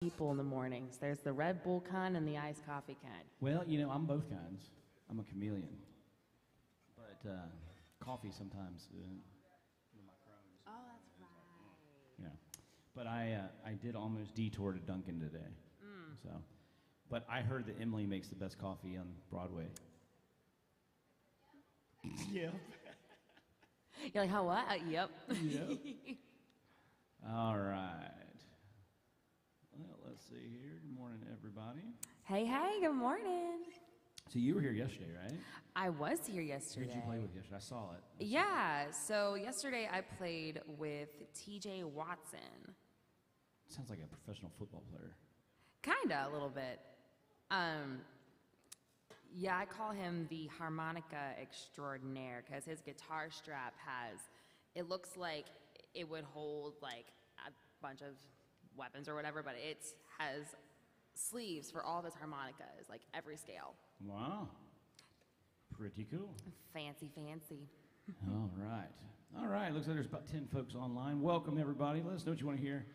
people in the mornings. There's the Red Bull kind and the iced coffee kind. Well, I'm both kinds. I'm a chameleon. But coffee sometimes. My Crohn's. Oh, that's right. Yeah. But I did almost detour to Dunkin' today. So, but I heard that Emily makes the best coffee on Broadway. Yeah. You're like, how what? Yep. Yep. All right. Well, let's see here. Good morning, everybody. Hey, good morning. So you were here yesterday, right? I was here yesterday. Who did you play with yesterday? I saw it. Yeah, so yesterday I played with TJ Watson. Sounds like a professional football player. Kinda, a little bit. Yeah, I call him the harmonica extraordinaire because his guitar strap it looks like it would hold like a bunch of weapons or whatever, but it has sleeves for all of his harmonicas, like every scale. Wow. Pretty cool. Fancy. All right. Looks like there's about 10 folks online. Welcome, everybody. Let us know what you want to hear.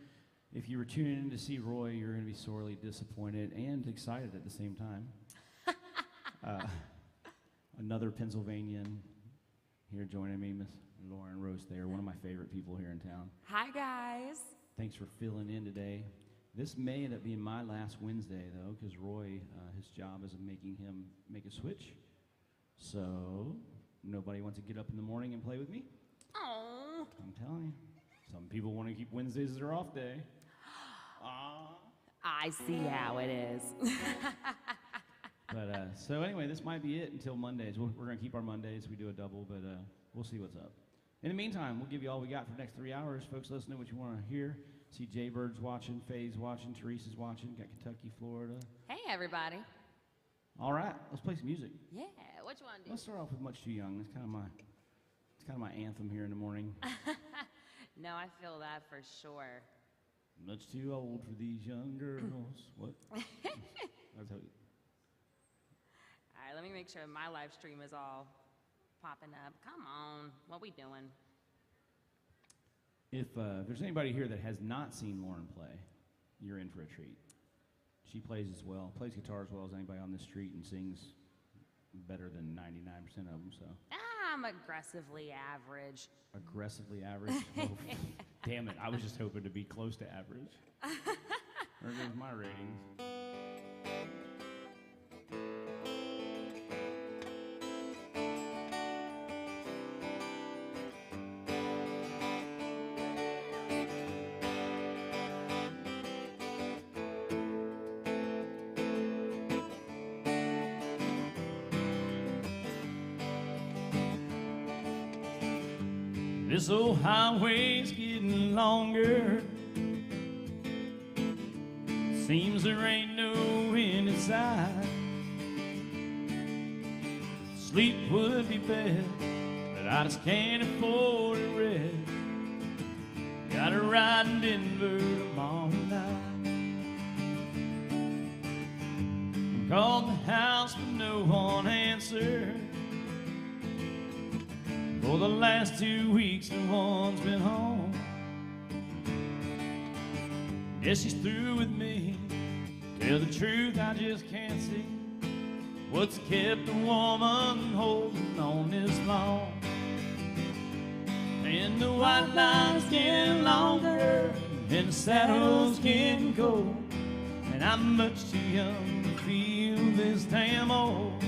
If you were tuning in to see Roy, you're going to be sorely disappointed and excited at the same time. Another Pennsylvanian here joining me, Miss Lauren Roast there, one of my favorite people here in town. Hi, guys. Thanks for filling in today. This may end up being my last Wednesday, though, because Roy, his job is making him make a switch. So, nobody wants to get up in the morning and play with me? Oh. I'm telling you. Some people want to keep Wednesdays as their off day. I see how it is. But so anyway, this might be it until Mondays. We're going to keep our Mondays. We do a double, but we'll see what's up. In the meantime, we'll give you all we got for the next 3 hours. Folks, let us know what you want to hear. See Jaybird's watching, Faye's watching, Teresa's watching. Got Kentucky, Florida. Hey, everybody. All right, let's play some music. Yeah, what you want to do? Let's start off with Much Too Young. It's kind of my anthem here in the morning. No, I feel that for sure. Much too old for these young girls. What? I'll tell you. All right, let me make sure my live stream is all popping up. Come on, what we doing? If there's anybody here that has not seen Lauren play, you're in for a treat. She plays guitar as well as anybody on this street, and sings better than 99% of them. So. I'm aggressively average. Aggressively average? Oh, damn it, I was just hoping to be close to average. There goes my ratings. This old highway's getting longer. Seems there ain't no end in sight. Sleep would be best, but I just can't afford to rest. Gotta ride in Denver tomorrow night. Called the house but no one answered. For the last 2 weeks, no one's been home. Guess she's through with me. Tell the truth, I just can't see what's kept a woman holding on this long. And the white line's getting longer, and the saddle's getting cold, and I'm much too young to feel this damn old.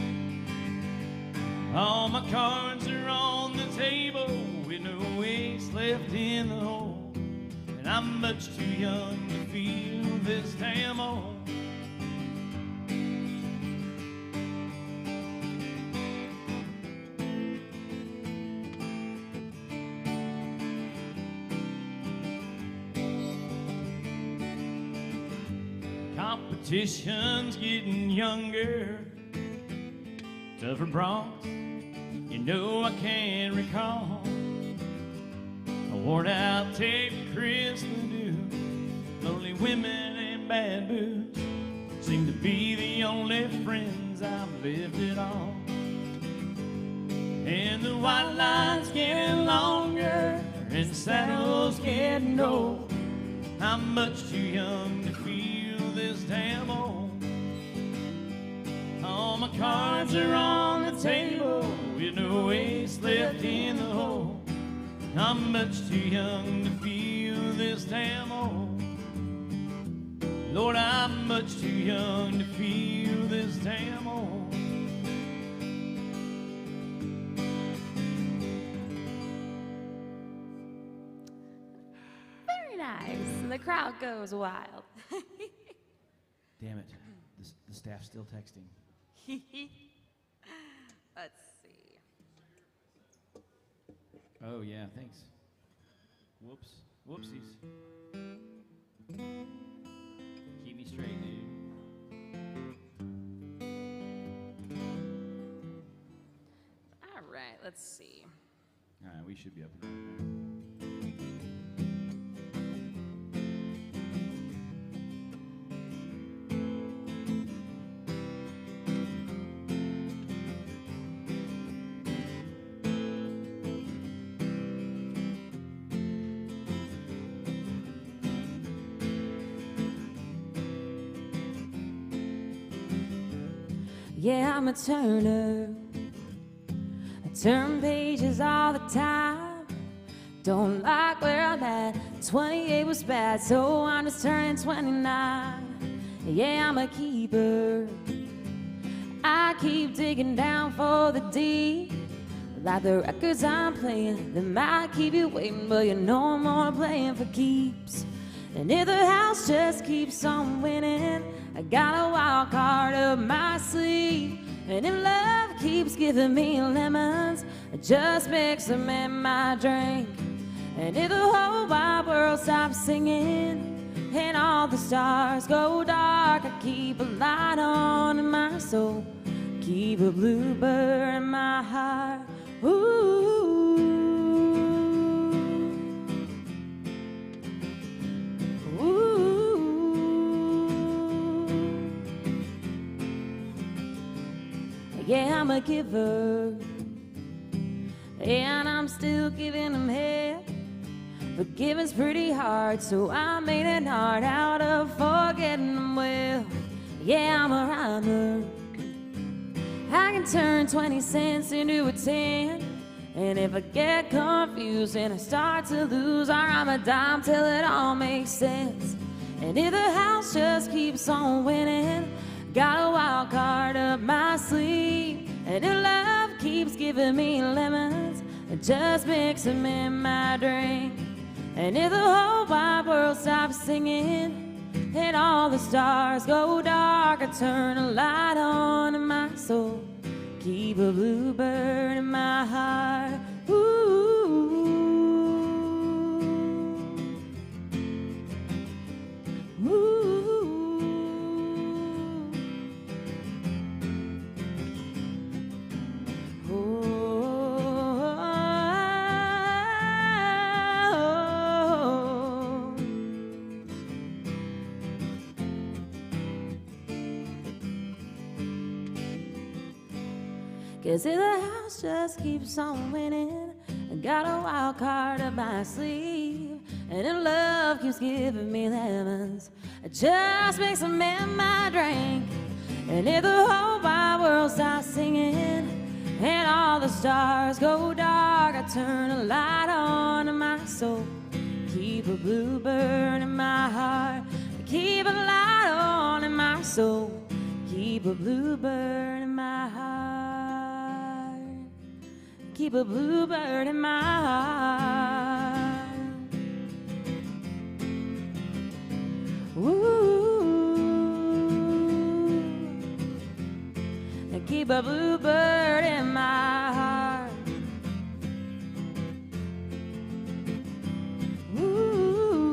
All my cards are on the table with no ace left in the hole, and I'm much too young to feel this damn old. Competition's getting younger, tougher broncs. You know I can't recall a worn out tape of Chris Ledoux. Lonely women and bad booze seem to be the only friends I've lived at all. And the white line's getting longer, and the saddle's getting old. I'm much too young to feel cards are on the table with no ace left in the hole. I'm much too young to feel this damn old. Lord, I'm much too young to feel this damn old. Very nice. And the crowd goes wild. Damn it. The staff's still texting. Let's see. Oh, yeah, thanks. Whoops. Whoopsies. Keep me straight, dude. All right, let's see. All right, we should be up and running. Yeah, I'm a turner. I turn pages all the time. Don't like where I'm at. 28 was bad, so I'm just turning 29. Yeah, I'm a keeper. I keep digging down for the deep. Like the records I'm playing, they might keep you waiting, but you know I'm only playing for keeps. And if the house just keeps on winning, I got a wild card up my sleeve. And if love keeps giving me lemons, I just mix them in my drink. And if the whole wide world stops singing and all the stars go dark, I keep a light on in my soul, keep a bluebird in my heart. Ooh. Yeah, I'm a giver, and I'm still giving them hell. But giving's pretty hard, so I made an art out of forgetting them well. Yeah, I'm a rhymer. I can turn 20 cents into a 10. And if I get confused and I start to lose, I rhyme a dime till it all makes sense. And if the house just keeps on winning, got a wild card up my sleeve. And if love keeps giving me lemons, I just mix them in my drink. And if the whole wide world stops singing and all the stars go dark, I turn a light on in my soul, keep a bluebird in my heart. Ooh. Ooh. Cause if the house just keeps on winning, I got a wild card up my sleeve. And if love keeps giving me lemons, I just mix them in my drink. And if the whole wide world stops singing and all the stars go dark, I turn a light on in my soul, keep a bluebird in my heart. Keep a light on in my soul, keep a bluebird in my heart. Keep a bluebird in my heart. Ooh. Keep a bluebird in my heart. Ooh.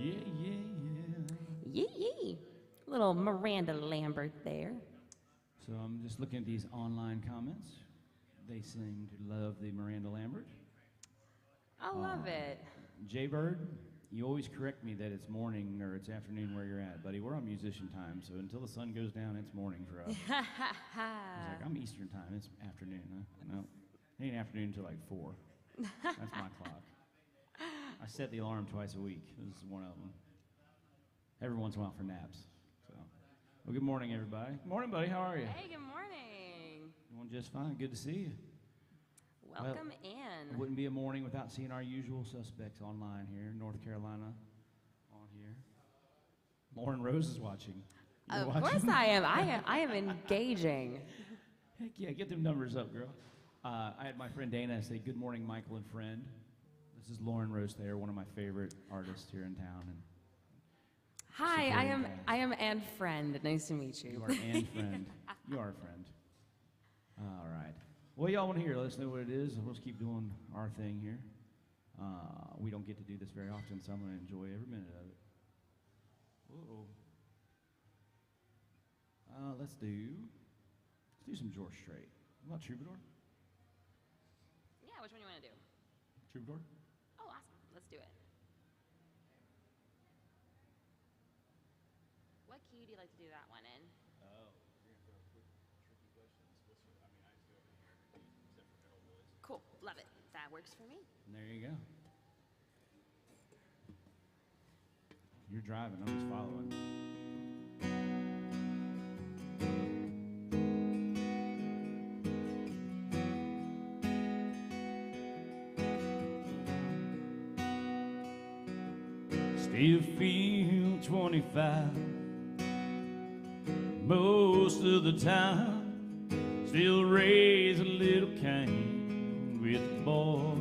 Yeah, yeah, yeah. Yee. Little Miranda Lambert there. So I'm just looking at these online comments. They seem to love the Miranda Lambert. I love it. Jaybird, you always correct me that it's morning or it's afternoon where you're at, buddy. We're on musician time, so until the sun goes down, it's morning for us. I was like, I'm Eastern time. It's afternoon. Huh? No, it ain't afternoon until like 4. That's my clock. I set the alarm twice a week. This is one of them. Every once in a while for naps. So, well, good morning, everybody. Good morning, buddy. How are you? Hey, good morning. Doing just fine. Good to see you. Welcome It in. wouldn't be a morning without seeing our usual suspects online here. North Carolina, on here. Lauren Rose is watching. You're Of watching? course I am. I am engaging. Heck yeah, get them numbers up, girl. I had my friend Dana say, "Good morning, Michael and friend." This is Lauren Rose Thayer, one of my favorite artists here in town. And Hi, supporting bands. I am Ann Friend. Nice to meet you. You are Ann Friend. You are a friend. All right. Well, y'all want to hear? Let us know what it is, and we'll just keep doing our thing here. We don't get to do this very often, so I'm going to enjoy every minute of it. Whoa. Let's do some George Strait. Not Troubadour? Yeah, which one you want to do? Troubadour? Oh, awesome. Let's do it. What key do you like to do that one in? Oh, you're going to throw quick, tricky questions. I just go over here, except for middle voice. Cool. Love it. That works for me. And there you go. You're driving, I'm just following. Still feel 25 most of the time. Still raise a little Cain with the boys.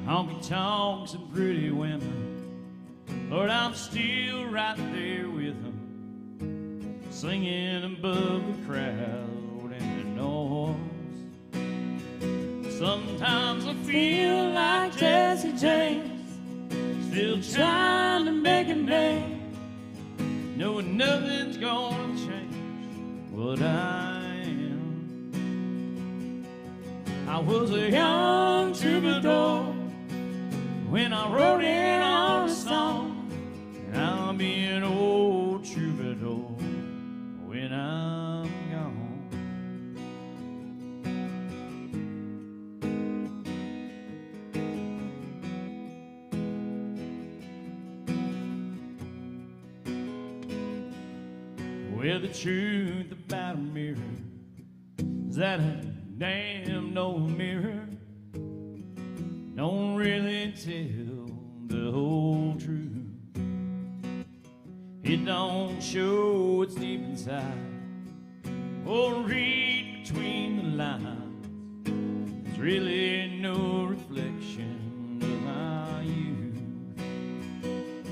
Honky tonks and pretty women, Lord, I'm still right there with them, singing above the crowd and the noise. Sometimes I feel like Jesse James, still trying to make a name, knowing nothing's gonna change what I am. I was a young troubadour when I wrote it on a song, and I'll be an old troubadour when I'm gone. Well, the truth about a mirror is that a damn old mirror don't really tell the whole truth. It don't show what's deep inside or read between the lines. There's really no reflection of my youth.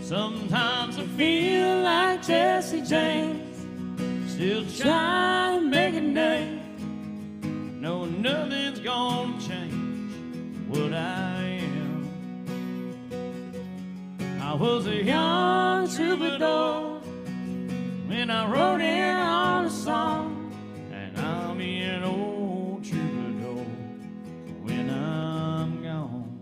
Sometimes I feel like Jesse James, still trying to make a name, knowing nothing's gonna change what I am. I was a young troubadour when I wrote it on a song, and I'll be an old troubadour when I'm gone.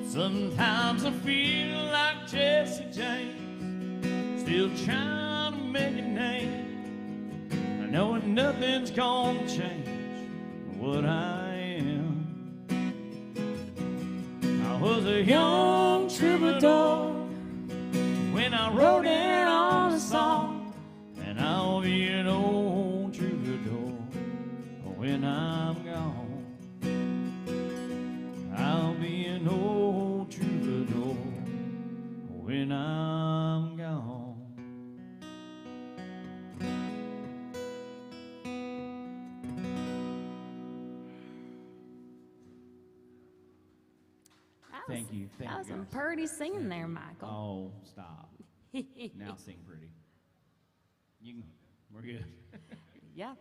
Sometimes I feel like Jesse James, still trying to make a name, knowing nothing's gonna change what I am. I was a young troubadour when I wrote it on a song, and I'll be an old troubadour when I'm gone. I'll be an old troubadour when I'm gone. Thank you. Thank That was you, some guys. pretty singing there, Michael. Oh, stop. Now sing pretty. You can, we're good. Yeah,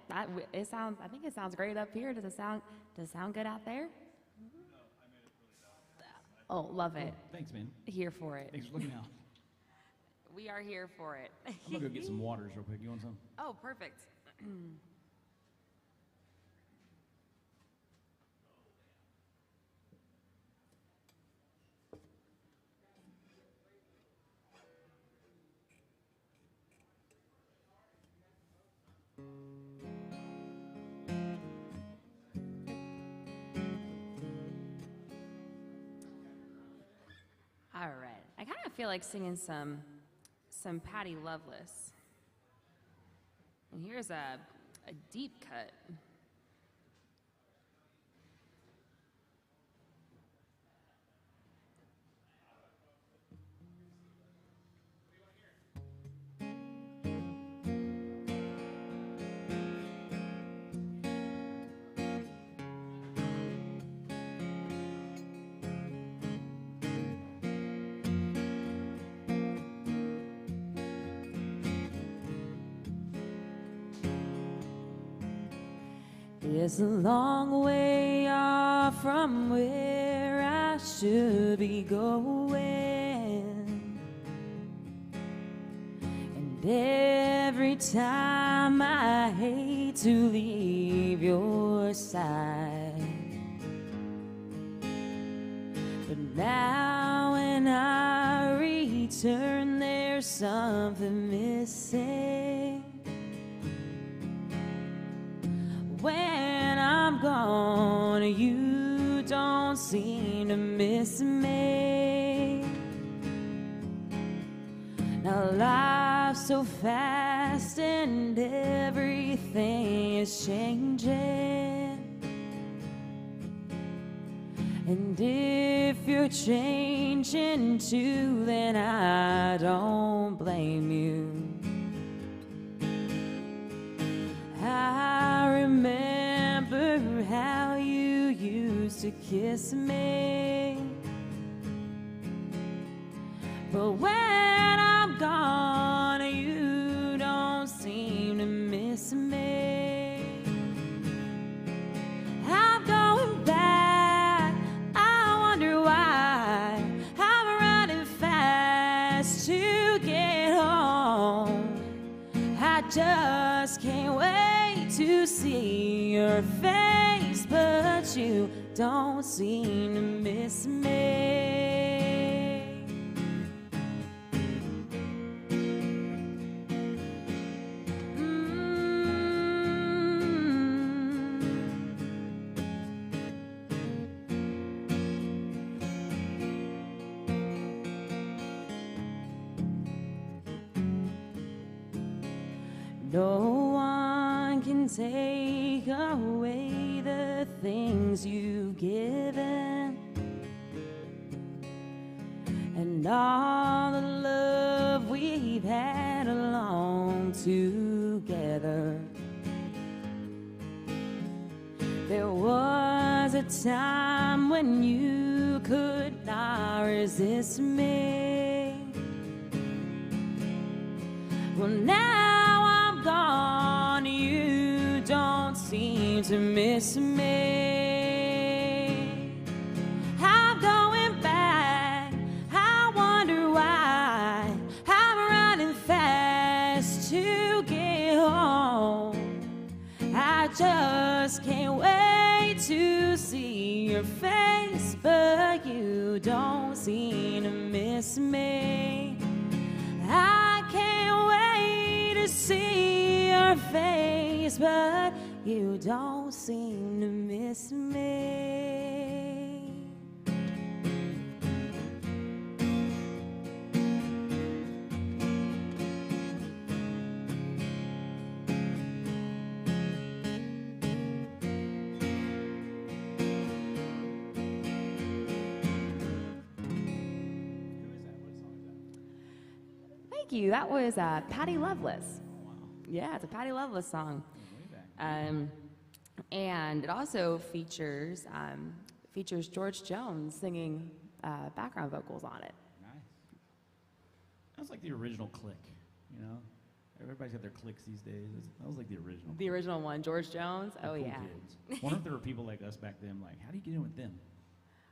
it sounds. I think it sounds great up here. Does it sound good out there? Oh, love it. Thanks, man. Here for it. Thanks for looking out. We are here for it. I'm gonna go get some waters real quick. You want some? Oh, perfect. All right. I kind of feel like singing some Patty Loveless. And here's a deep cut. It's a long way off from where I should be going, and every time I hate to leave your side, but now when I return there's something missing. When I'm gone, you don't seem to miss me. Now life's so fast and everything is changing. And if you're changing too, then I don't blame you. I remember how you used to kiss me, but when I'm gone, you don't seem to miss me. I'm going back, I wonder why. I'm running fast to get home. I just can't wait to see your face, but you don't seem to miss me. No one can take away the things you've given, and all the love we've had along together. There was a time when you could not resist me. Well, now I'm gone, you don't seem to miss me. I'm going back, I wonder why. I'm running fast to get home. I just can't wait to see your face, but you don't seem to miss me. I can't wait to see your face, but you don't seem to miss me. Thank you. That was Patty Loveless. Yeah, it's a Patty Loveless song. And it also features George Jones singing background vocals on it. Nice. That's like the original Click, you know? Everybody's got their clicks these days. That was like the original. The original one, George Jones? The Oh, cool yeah. Kids. Wonder if there were people like us back then, like, how do you get in with them?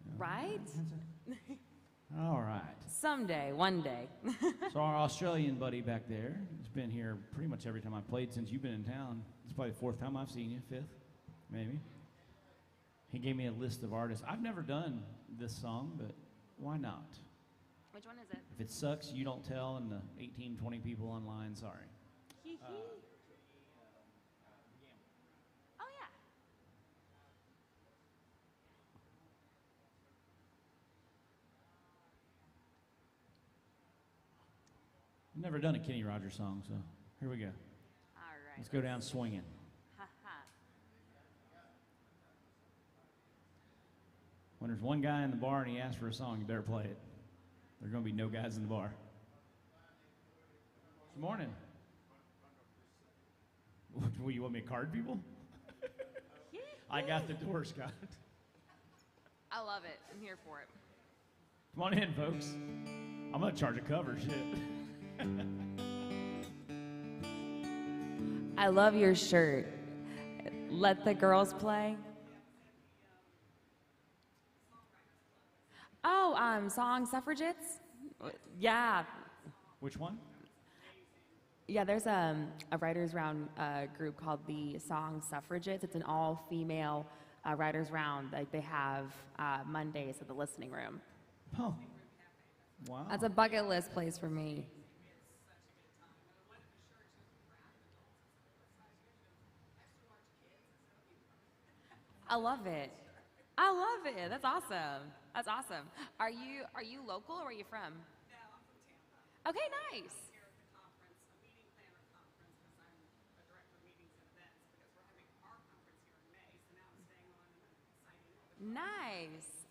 You know? Right? All right. Someday, one day. So our Australian buddy back there has been here pretty much every time I've played since you've been in town. It's probably the fourth time I've seen you, fifth, maybe. He gave me a list of artists. I've never done this song, but why not? Which one is it? If it sucks, you don't tell, and the 18, 20 people online, sorry. Oh, yeah. never done a Kenny Rogers song, so here we go. All right. Let's go down swinging. When there's one guy in the bar and he asks for a song, you better play it. There's going to be no guys in the bar. Good morning. What, you want me to card people? I got the door, Scott. I love it. I'm here for it. Come on in, folks. I'm going to charge a cover, shit. I love your shirt. Let the girls play. Oh, song Suffragettes? Yeah. Which one? Yeah, there's a writers' round group called the Song Suffragettes. It's an all-female writers' round. Like they have Mondays at the Listening Room. Oh, wow. That's a bucket list place for me. I love it. I love it. That's awesome. That's awesome. Are you local or where are you from? No, I'm from Tampa. Okay, nice. I'm here at the conference, a meeting planner conference, because I'm a director of meetings and events, because we're having our conference here in May, so now I'm staying on and I'm excited all the time. Nice.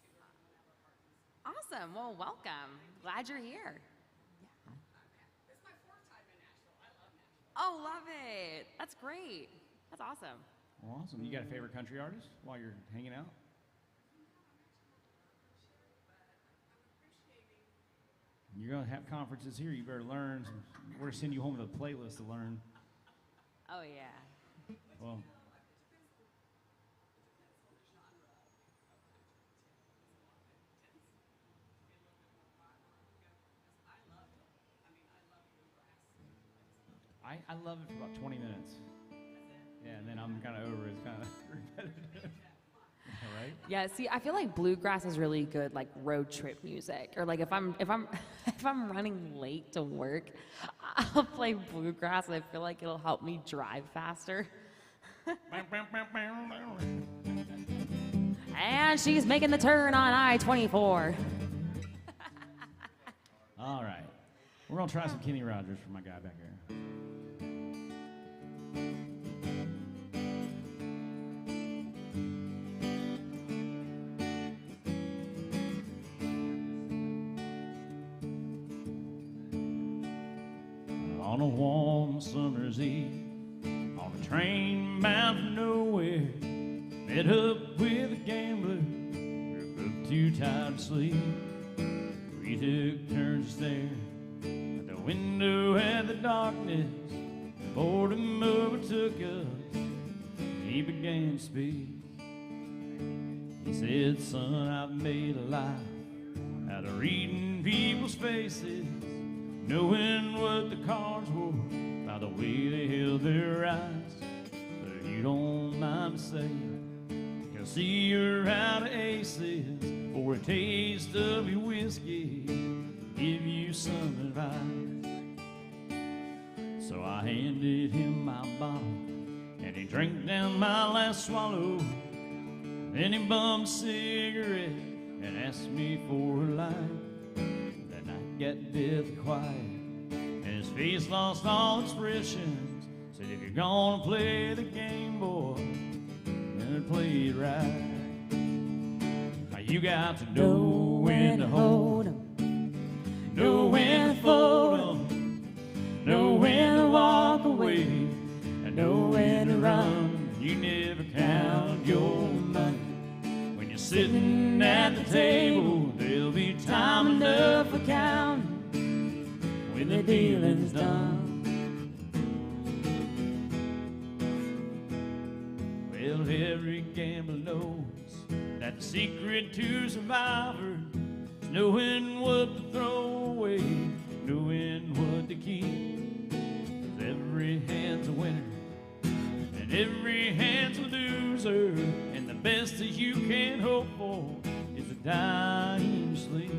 Awesome. Well, welcome. Glad you're here. This is my fourth time in Nashville. I love Nashville. Oh, love it. That's great. That's awesome. Well, awesome. You got a favorite country artist while you're hanging out? You're going to have conferences here. You better learn. We're going to send you home with a playlist to learn. Oh, yeah. Well, I love it for about 20 minutes. Yeah, and then I'm kind of over it. It's kind of repetitive. All right? Yeah, see, I feel like bluegrass is really good, like road trip music, or like if I'm if I'm running late to work, I'll play bluegrass, and I feel like it'll help me drive faster. And she's making the turn on I-24. All right, we're gonna try some Kenny Rogers for my guy back here. On a warm summer's eve, on a train bound to nowhere, met up with a gambler, we were both too tired to sleep. We took turns to stare at the window at the darkness. Boredom overtook us, he began to speak. He said, son, I've made a life out of reading people's faces, knowing what the cards were by the way they held their eyes. But if you don't mind me saying, you'll see you're out of aces for a taste of your whiskey, give you some advice. So I handed him my bottle, and he drank down my last swallow. Then he bummed a cigarette and asked me for a light. That night got deathly quiet, and his face lost all expressions. Said, if you're gonna play the game, boy, then play it right. Now you got to know when to hold 'em, know when to fold 'em, know when to walk away, and know when to run. You never count your money. When you're sitting at the table, there'll be time enough for counting when the dealing's done. Well, every gambler knows that the secret to survivor is knowing what to throw away, knowing what to keep. 'Cause every hand's a winner and every hand's a loser, and the best that you can hope for is to die in your sleep.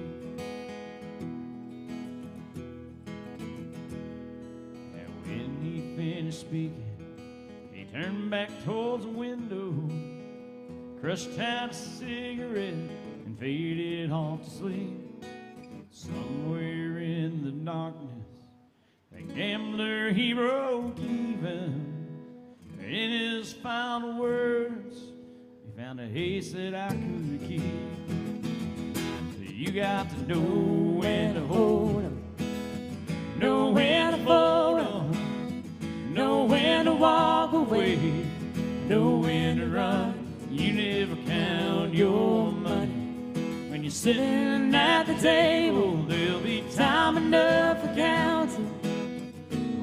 And when he finished speaking, he turned back towards the window, crushed out a cigarette, and faded off to sleep. Somewhere in the darkness, A gambler, he broke even. In his final words, he found a ace that I could keep. You got to know when to hold 'em, know when to fold 'em, know when to walk away, know when to run. You never count your money. When you're sitting at the table, there'll be time enough for counting.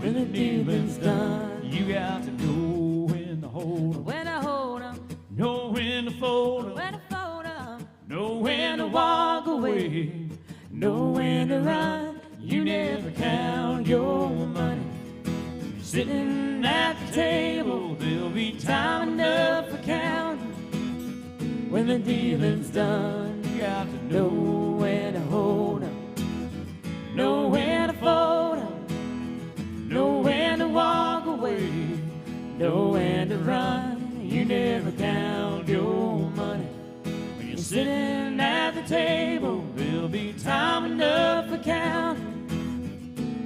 When the dealing's done, you got to know when to hold 'em, When I hold 'em, know when to fold 'em, when I fold 'em, know when to walk away, know when to run. You never count your money. You're sitting at the table, there'll be time enough for counting. When the dealing's done, you got to know when to hold 'em, know when to fold 'em, know when to walk away, know when to run. You never count your money. When you're sitting at the table, there'll be time enough for counting.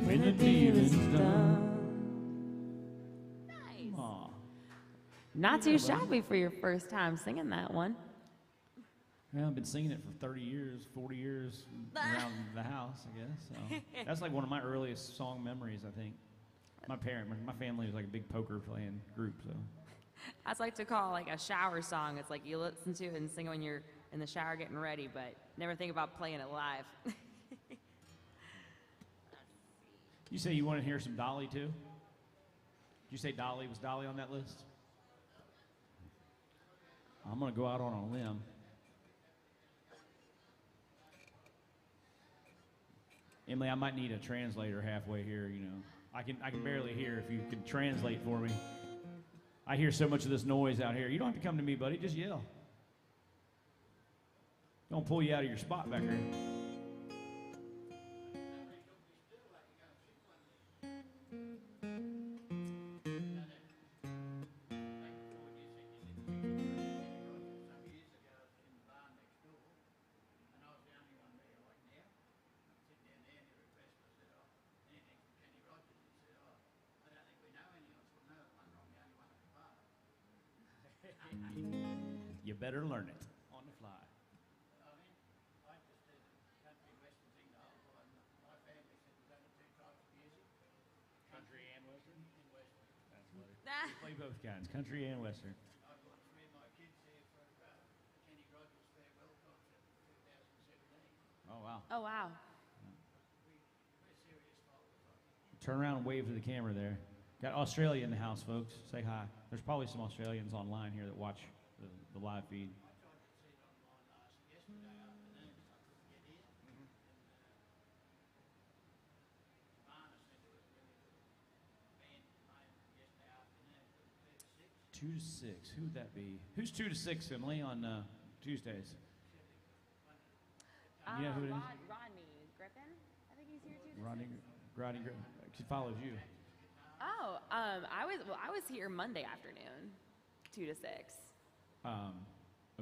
When the dealing's done. nice. Aw. Not too shabby for your first time singing that one. Well, I've been singing it for 30 years, 40 years around the house, I guess. So that's like one of my earliest song memories, I think. My family was like a big poker playing group, so. That's like to call like a shower song. It's like you listen to it and sing it when you're in the shower getting ready, but never think about playing it live. You say you want to hear some Dolly too? Did you say Dolly? Was Dolly on that list? I'm going to go out on a limb. Emily, I might need a translator halfway here, you know. I can barely hear if you could translate for me. I hear so much of this noise out here. You don't have to come to me, buddy. Just yell. Don't pull you out of your spot back here. You better learn it on the fly. Country and Western? That's what we play both kinds, country and Western. Oh, wow. Oh, wow. Turn around and wave to the camera there. Got Australia in the house, folks. Say hi. There's probably some Australians online here that watch the live feed. Two to 6. Who would that be? Who's 2 to 6, Emily, on Tuesdays? You know who it is? Rodney Griffin? I think he's here too. Rodney Griffin. She follows you. Oh, I was here Monday afternoon, 2 to 6.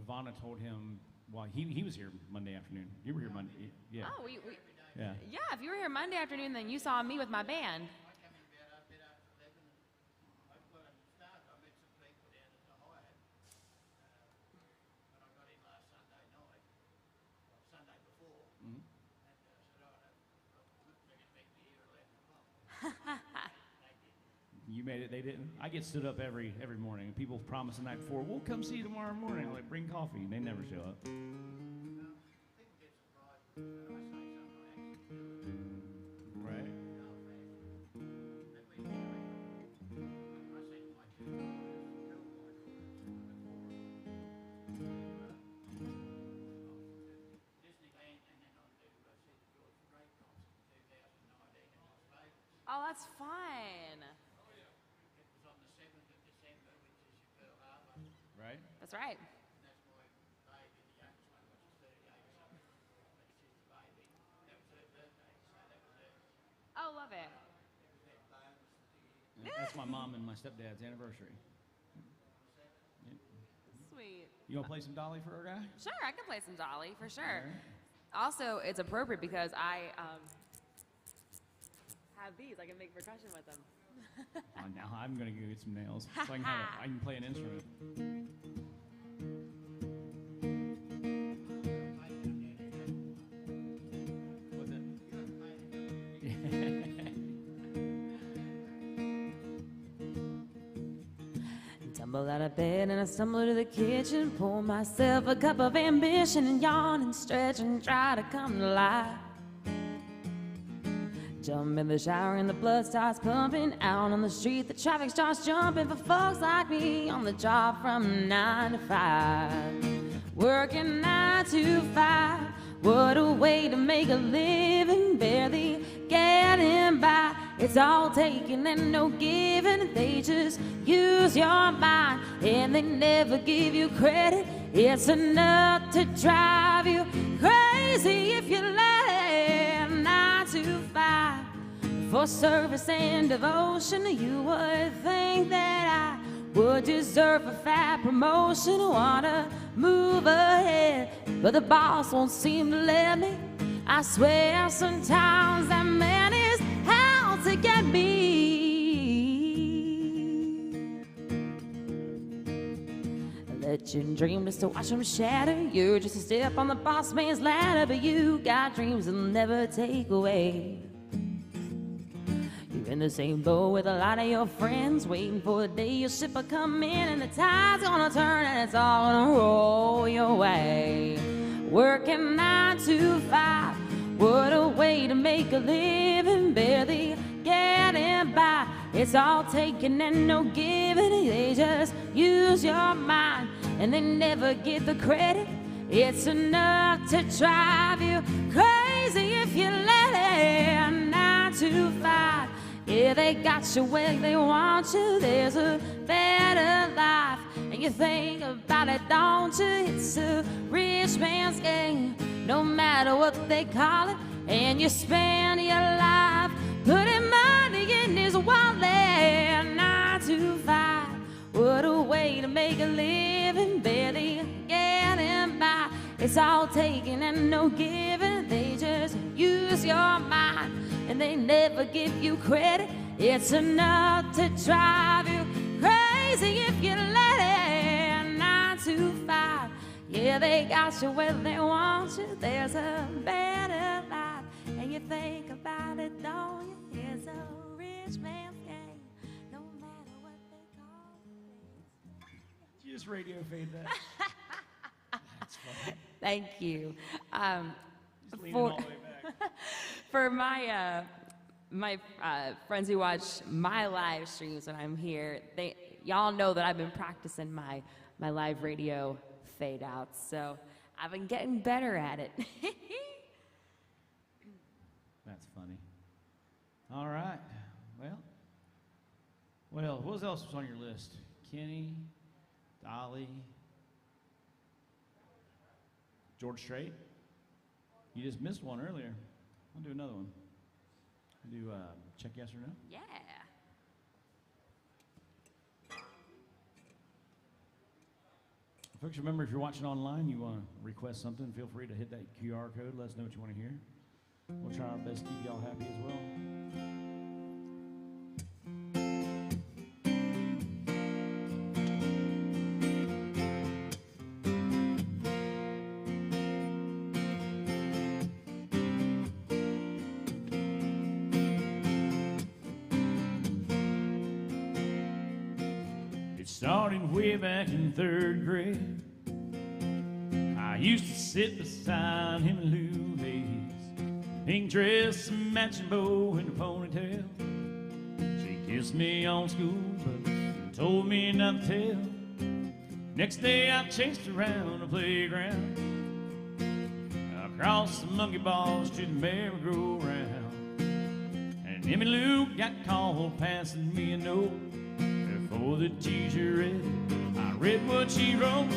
Ivana told him, well, he was here Monday afternoon. You were here Monday. Yeah. Oh, Yeah. yeah. If you were here Monday afternoon, then you saw me with my band. You made it, they didn't. I get stood up every morning, and people promise the night before, we'll come see you tomorrow morning. I'm like, bring coffee, and they never show up. Right? Oh, that's fun. Right? That's right. Oh, love it. That's my mom and my stepdad's anniversary. Sweet. You want to play some Dolly for our guy? Sure, I can play some Dolly for sure. Alright. Also, it's appropriate because I have these. I can make percussion with them. Now I'm gonna go get some nails so I can play an instrument. What's it? Tumble out of bed and I stumble to the kitchen, pour myself a cup of ambition and yawn and stretch and try to come to life. Jump in the shower and the blood starts pumping. Out on the street, the traffic starts jumping for folks like me on the job from 9 to 5. Working 9 to 5. What a way to make a living, barely getting by. It's all taking and no giving. They just use your mind and they never give you credit. It's enough to drive you crazy if you let it. 9 to 5 for service and devotion. You would think that I would deserve a fat promotion. Wanna move ahead, but the boss won't seem to let me. I swear sometimes that man is out to get me. Let your dream just to watch them shatter. You're just a step on the boss man's ladder, but you got dreams that'll never take away. You're in the same boat with a lot of your friends, waiting for the day your ship will come in and the tide's gonna turn and it's all gonna roll your way. Working 9 to 5, what a way to make a living, barely getting by. It's all taking and no giving. They just use your mind and they never get the credit. It's enough to drive you crazy if you let it. 9 to 5, yeah, they got you where they want you. There's a better life, and you think about it, don't you? It's a rich man's game, no matter what they call it. And you spend your life putting money in his wallet. 9 to 5, what a way to make a living, barely getting by. It's all taking and no giving. They just use your mind and they never give you credit. It's enough to drive you crazy if you let it. 9 to 5, yeah, they got you where they want you. There's a better life, and you think about it, don't you? It's a rich man's game, no matter what they call it. Did you just radio fade that? That's funny. Thank you. Just leaning all the way back. For my friends who watch my live streams when I'm here, y'all know that I've been practicing my live radio fade outs, so I've been getting better at it. That's funny. All right. Well, what else was on your list? Kenny, Dolly, George Strait. You just missed one earlier. I'll do another one. I'll do check yes or no. Yeah. Folks, remember, if you're watching online, you want to request something, feel free to hit that QR code. Let us know what you want to hear. We'll try our best to keep y'all happy as well. It started way back in 3rd grade. I used to sit beside him in Lou Hayes, pink dress, a matching bow, and a ponytail. She kissed me on school bus and told me not to tell. Next day I chased around the playground, across the monkey bars to the merry-go-round. And Emmy Lou got called passing me a note. Before the teacher read it, I read what she wrote.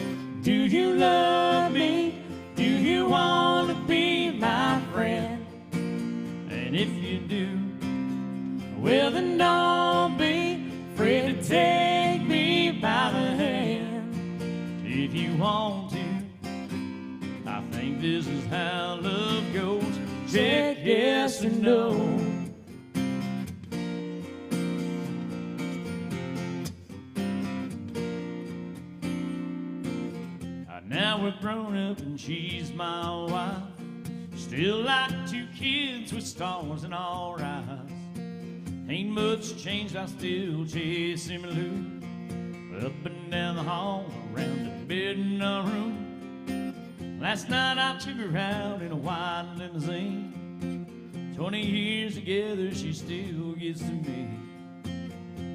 Do you love me? Do you want to be my friend? And if you do, well then don't be afraid to take me by the hand. If you want to, I think this is how love goes. Check yes or no. we're grown up and she's my wife. Still like 2 kids with stars in our eyes. Ain't much changed, I still chase him Lou. Up and down the hall, around the bed in our room. Last night I took her out in a white limousine. 20 years together, she still gets to me.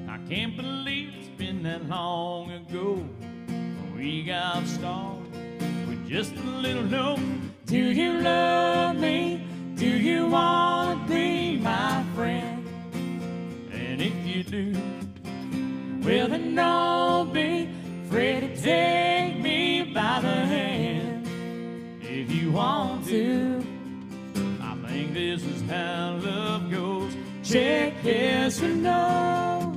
I can't believe it's been that long ago. We got started with just a little note. Do you love me? Do you want to be my friend? And if you do, well then don't be afraid to take me by the hand. If you want to, I think this is how love goes. Check yes or no.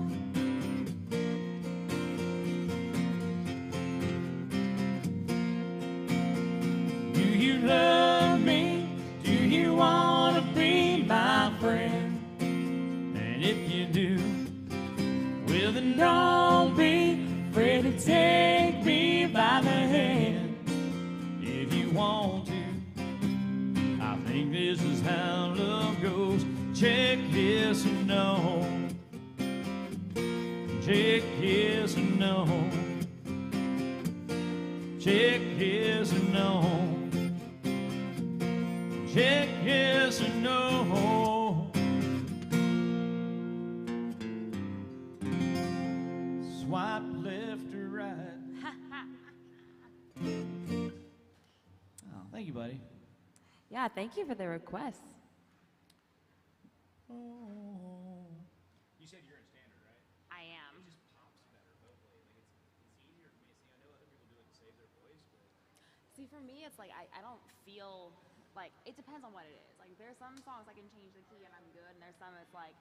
Do you love me? Do you want to be my friend? And if you do, well then don't be afraid to take me by the hand. If you want to, I think this is how love goes. Check yes or no. Check yes or no. Check yes or no. Check yes or no. Swipe left or right. Oh, thank you, buddy. Yeah, thank you for the request. Oh. You said you're in standard, right? I am. It just pops better vocally. Like it's easier for me to see. I know other people do it to save their voice, but See, for me, it's like I don't feel like it depends on what it is. Like there's some songs I can change the key and I'm good, and there's some it's like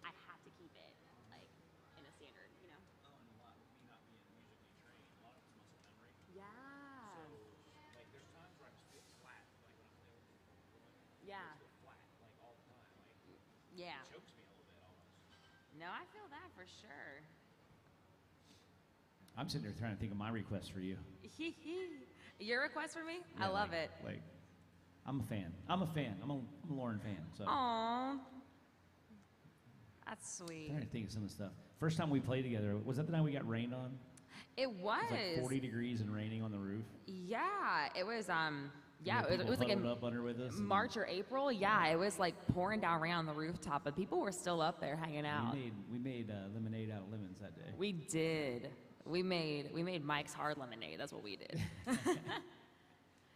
I have to keep it like in a standard, you know? oh, and a lot with me not being musically trained, a lot of it's muscle memory. Yeah. Like there's times where I just feel flat, like when I'm playing, Yeah. I feel flat, like all the time, like Yeah. it chokes me a little bit almost. No, I feel that for sure. I'm sitting there trying to think of my request for you. Your request for me? I Yeah, love like- it. Like, I'm a fan. I'm a Lauren fan. So Aww. That's sweet. I'm trying to think of some of the stuff. First time we played together, was that the night we got rained on? It was. It was like 40 degrees and raining on the roof. Yeah, it was. Yeah, And it was like huddled in up under with us. and March or April. Yeah, it was like pouring down rain on the rooftop, but people were still up there hanging out. We made lemonade out of lemons that day. We did. We made Mike's Hard Lemonade. That's what we did.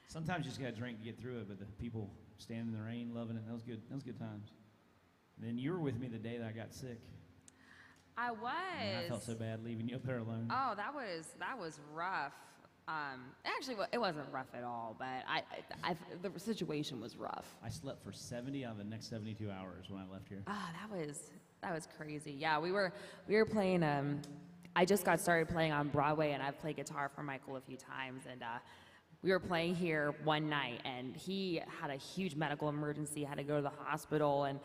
Sometimes you just got to drink to get through it, but the people standing in the rain, loving it, that was good. That was good times. And then you were with me the day that I got sick. I was. And I felt so bad leaving you up there alone. Oh, that was rough. Actually, it wasn't rough at all, but the situation was rough. I slept for 70 out of the next 72 hours when I left here. Ah, that was crazy. Yeah, we were playing. I just got started playing on Broadway, and I've played guitar for Michael a few times, and we were playing here one night, and he had a huge medical emergency, had to go to the hospital, and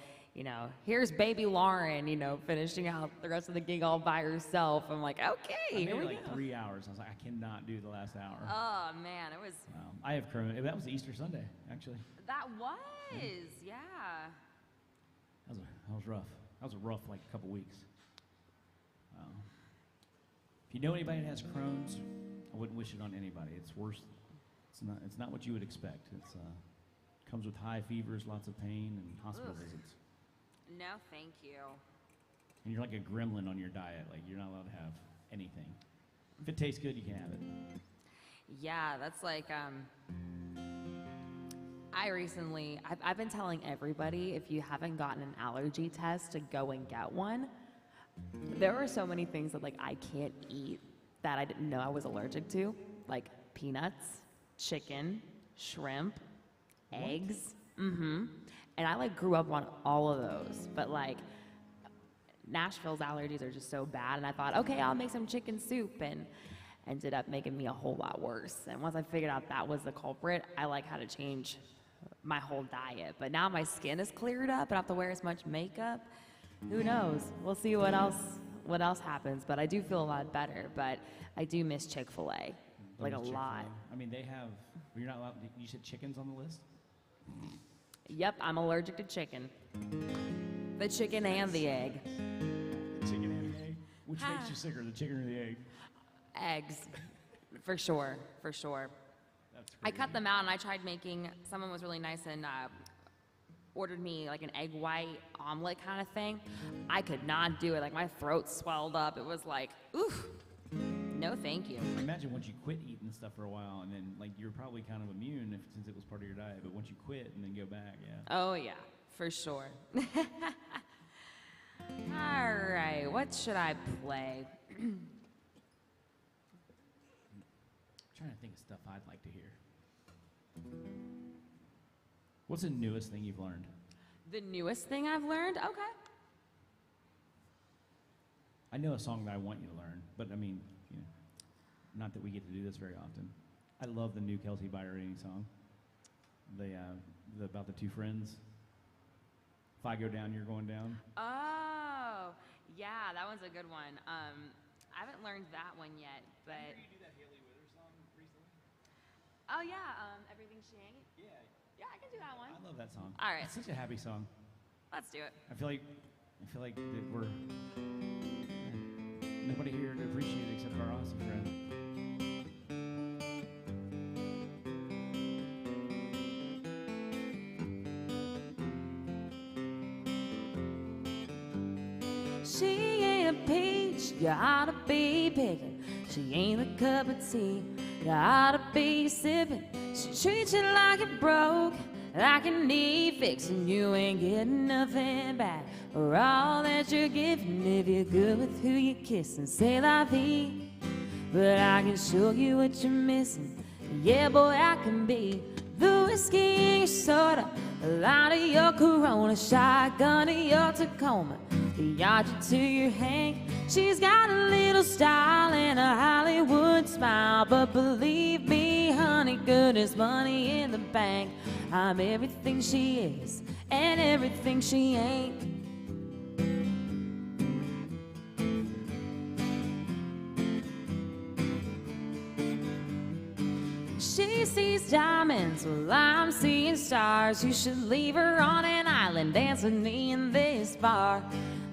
here's baby Lauren, finishing out the rest of the gig all by herself. I'm like, okay, I made here we like go. 3 hours. I was like, I cannot do the last hour. Oh man, it was. I have Crohn's. That was Easter Sunday, actually. That was, yeah. That was rough. That was a rough couple weeks. If you know anybody that has Crohn's, I wouldn't wish it on anybody. It's worse. It's not what you would expect. It's comes with high fevers, lots of pain, and hospital Ugh. visits. No, thank you. And you're like a gremlin on your diet. Like you're not allowed to have anything. If it tastes good, you can have it. Yeah, that's like, I've been telling everybody, if you haven't gotten an allergy test, to go and get one. There are so many things that I can't eat that I didn't know I was allergic to, like peanuts, chicken, shrimp, eggs. And I grew up on all of those, but Nashville's allergies are just so bad, and I thought, okay, I'll make some chicken soup, and ended up making me a whole lot worse. And once I figured out that was the culprit, I had to change my whole diet. But now my skin is cleared up, I don't have to wear as much makeup. Who knows? We'll see what else happens. But I do feel a lot better. But I do miss Chick-fil-A. like a Chick-fil-A. lot. I mean, they have. You're not allowed. You said chickens on the list. Yep, I'm allergic to chicken. The chicken and the egg. Chicken and the egg. Which makes you sicker, the chicken or the egg? Eggs, for sure, for sure. That's I crazy. cut them out and I tried making, someone was really nice and ordered me like an egg white omelet kind of thing. I could not do it. Like my throat swelled up. It was like, oof, no thank you. Imagine once you quit eating stuff for a while, and then like you're probably kind of immune since it was part of your diet. But once you quit and then go back, yeah. Oh yeah, for sure. All right, what should I play? Trying to think of stuff I'd like to hear. What's the newest thing you've learned? The newest thing I've learned? Okay. I know a song that I want you to learn, but I mean, you know, not that we get to do this very often. I love the new Kelsey Byron song. The about the two friends. If I go down, you're going down. Oh, yeah, that one's a good one. I haven't learned that one yet, but. You do that Haley Withers song recently? Oh yeah, Everything She Ain't. Yeah. Yeah, I can do that one. I love that song. All right. It's such a happy song. Let's do it. I feel like that we're nobody here to appreciate it except our Aussie friend. She ain't a peach, you ought to be picking. She ain't a cup of tea, you ought to be sipping. She treats you like it broke, like it need fixing. You ain't getting nothing back for all that you're giving. If you're good with who you kiss and say la vie, but I can show you what you're missing. Yeah, boy, I can be the whiskey in your soda, a lot of your Corona, shotgun of your Tacoma, the Archer to your Hank. She's got a little style and a Hollywood smile, but believe me, honey, good as money in the bank. I'm everything she is and everything she ain't. She sees diamonds, well, I'm seeing stars. You should leave her on an island, dance with me in this bar.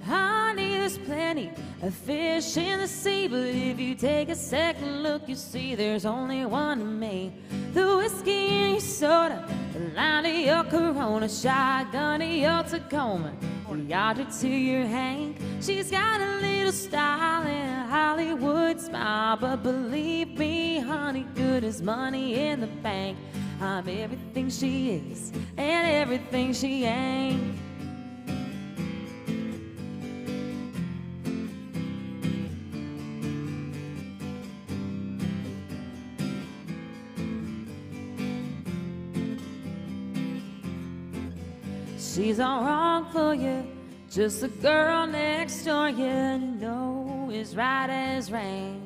Honey, there's plenty of fish in the sea, but if you take a second look, you see there's only one of me. The whiskey in your soda, the line of your Corona, shotgun of your Tacoma, the Archer to your Hank. She's got a little style and a Hollywood smile, but believe me, honey, good as money in the bank. I'm everything she is and everything she ain't. She's all wrong for you, just a girl next door you know is right as rain.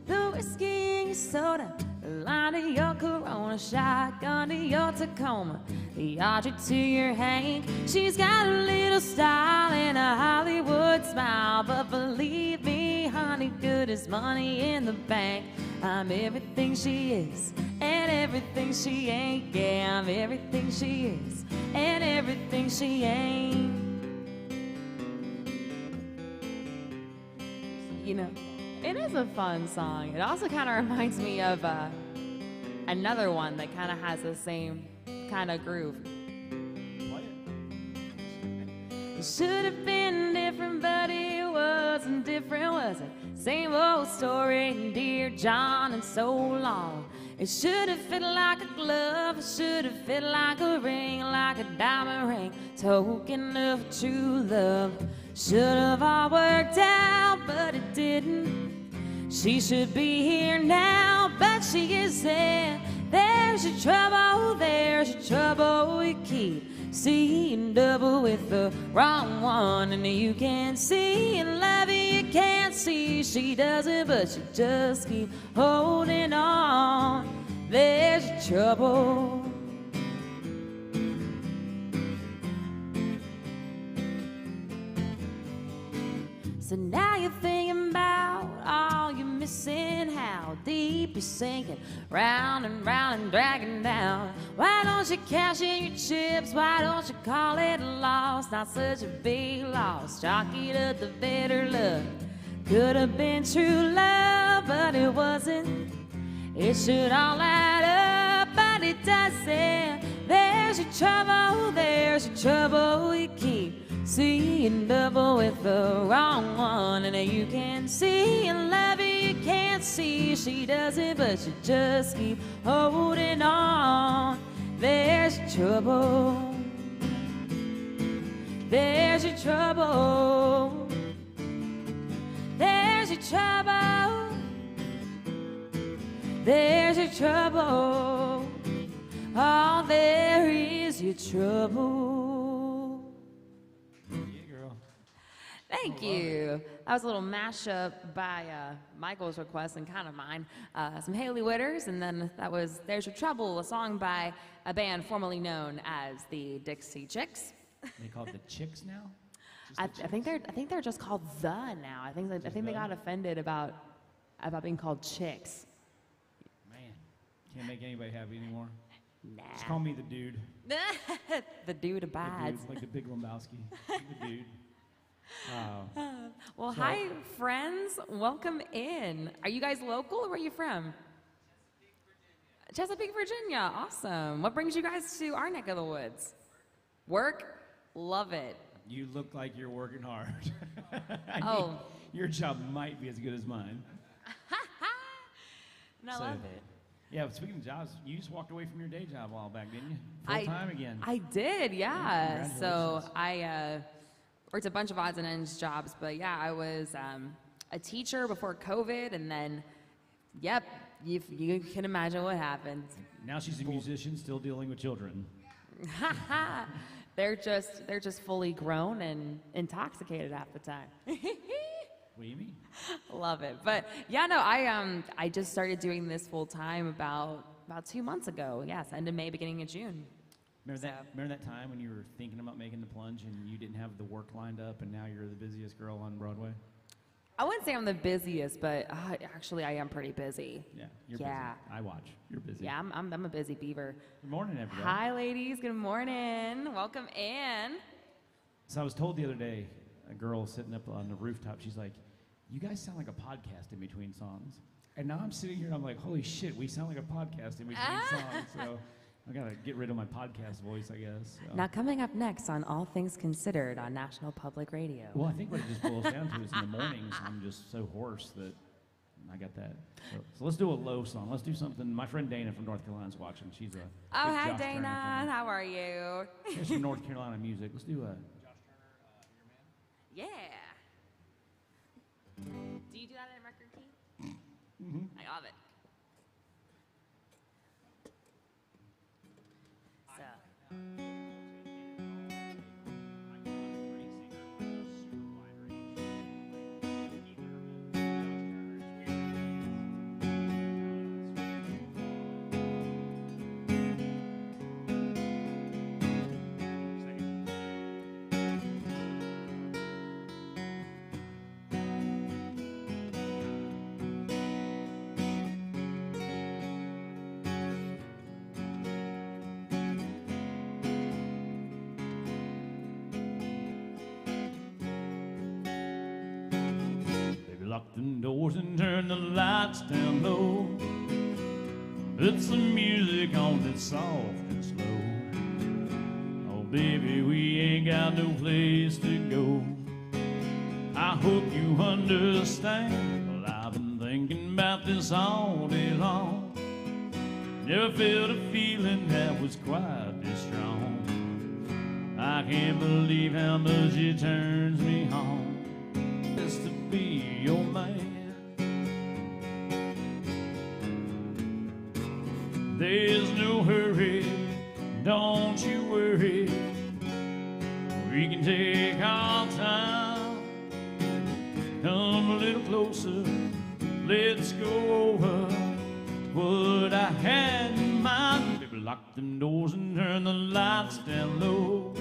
The whiskey in your soda, the line of your Corona, shotgun to your Tacoma, the Archer to your Hank. She's got a little style and a Hollywood smile, but believe me, honey, good as money in the bank. I'm everything she is and everything she ain't. Yeah, I'm everything she is and everything she ain't. You know, it is a fun song. It also kind of reminds me of another one that kind of has the same kind of groove. It should have been different, but it wasn't different, was it? Same old story, dear John, and so long. It should have fit like a glove, it should have fit like a ring, like a diamond ring, token of true love. Should have all worked out, but it didn't. She should be here now, but she isn't. There's your trouble, you keep seeing double with the wrong one. And you can't see and love you can't see. She doesn't, but she just keep holding on. There's your trouble. So now you're thinking about all sinking round and round and dragging down. Why don't you cash in your chips? Why don't you call it a loss? Not such a big loss. Chalk it up to better luck. Could have been true love, but it wasn't. It should all add up, but it doesn't. There's your trouble, there's your trouble. You keep seeing double with the wrong one. And you can see and love her, you can't see she doesn't, but you just keep holding on. There's your trouble. There's your trouble. There's your trouble. There's your trouble. Oh, there is your trouble. Yeah, girl. Thank you. That was a little mashup by Michael's request and kind of mine. Some Haley Witters, and then that was There's Your Trouble, a song by a band formerly known as the Dixie Chicks. They call it the Chicks now? I think they're just called The now. I think they got offended about being called Chicks. Man, can't make anybody happy anymore. Nah. Just call me the dude. The dude The abides. dude, like the Big Lebowski. The dude. Well, So- hi, friends. Welcome in. Are you guys local, or where are you from? Chesapeake, Virginia. Awesome. What brings you guys to our neck of the woods? Work? Love it. You look like you're working hard. Oh. Your job might be as good as mine. And I So- love it. Yeah, but speaking of jobs, you just walked away from your day job a while back, didn't you? Full time again. I did, yeah. So Congratulations. I worked a bunch of odds and ends jobs, but yeah, I was a teacher before COVID, and then, yep, you can imagine what happened. Now she's a musician, still dealing with children. They're just fully grown and intoxicated half the time. What do you mean? Love it. But yeah, no, I just started doing this full time about 2 months ago. Yes, end of May, beginning of June. Remember that time when you were thinking about making the plunge and you didn't have the work lined up, and now you're the busiest girl on Broadway? I wouldn't say I'm the busiest, but actually I am pretty busy. Yeah, you're Yeah. busy. I watch. You're busy. Yeah, I'm a busy beaver. Good morning, everybody. Hi, ladies. Good morning. Welcome in. So I was told the other day, a girl sitting up on the rooftop, she's like, "You guys sound like a podcast in between songs." And now I'm sitting here and I'm like, holy shit, we sound like a podcast in between songs. So I gotta get rid of my podcast voice, I guess. So. Now, coming up next on All Things Considered on National Public Radio. Well, I think what it just boils down to is in the mornings, I'm just so hoarse that I got that. So let's do a low song. Let's do something. My friend Dana from North Carolina is watching. She's a big Oh, hi, Josh Turner Dana. fan. How are you? Here's some North Carolina music. Let's do a Josh Turner, Yeah. Do you do that in record key? Mm-hmm. I love it. So. Lock the doors and turn the lights down low. Put some music on that's soft and slow. Oh, baby, we ain't got no place to go. I hope you understand. Well, I've been thinking about this all day long. Never felt a feeling that was quite this strong. I can't believe how much it turns me on just to be your man. There's no hurry, don't you worry. We can take our time. Come a little closer, let's go over what I had in mind. Baby, lock them doors and turn the lights down low.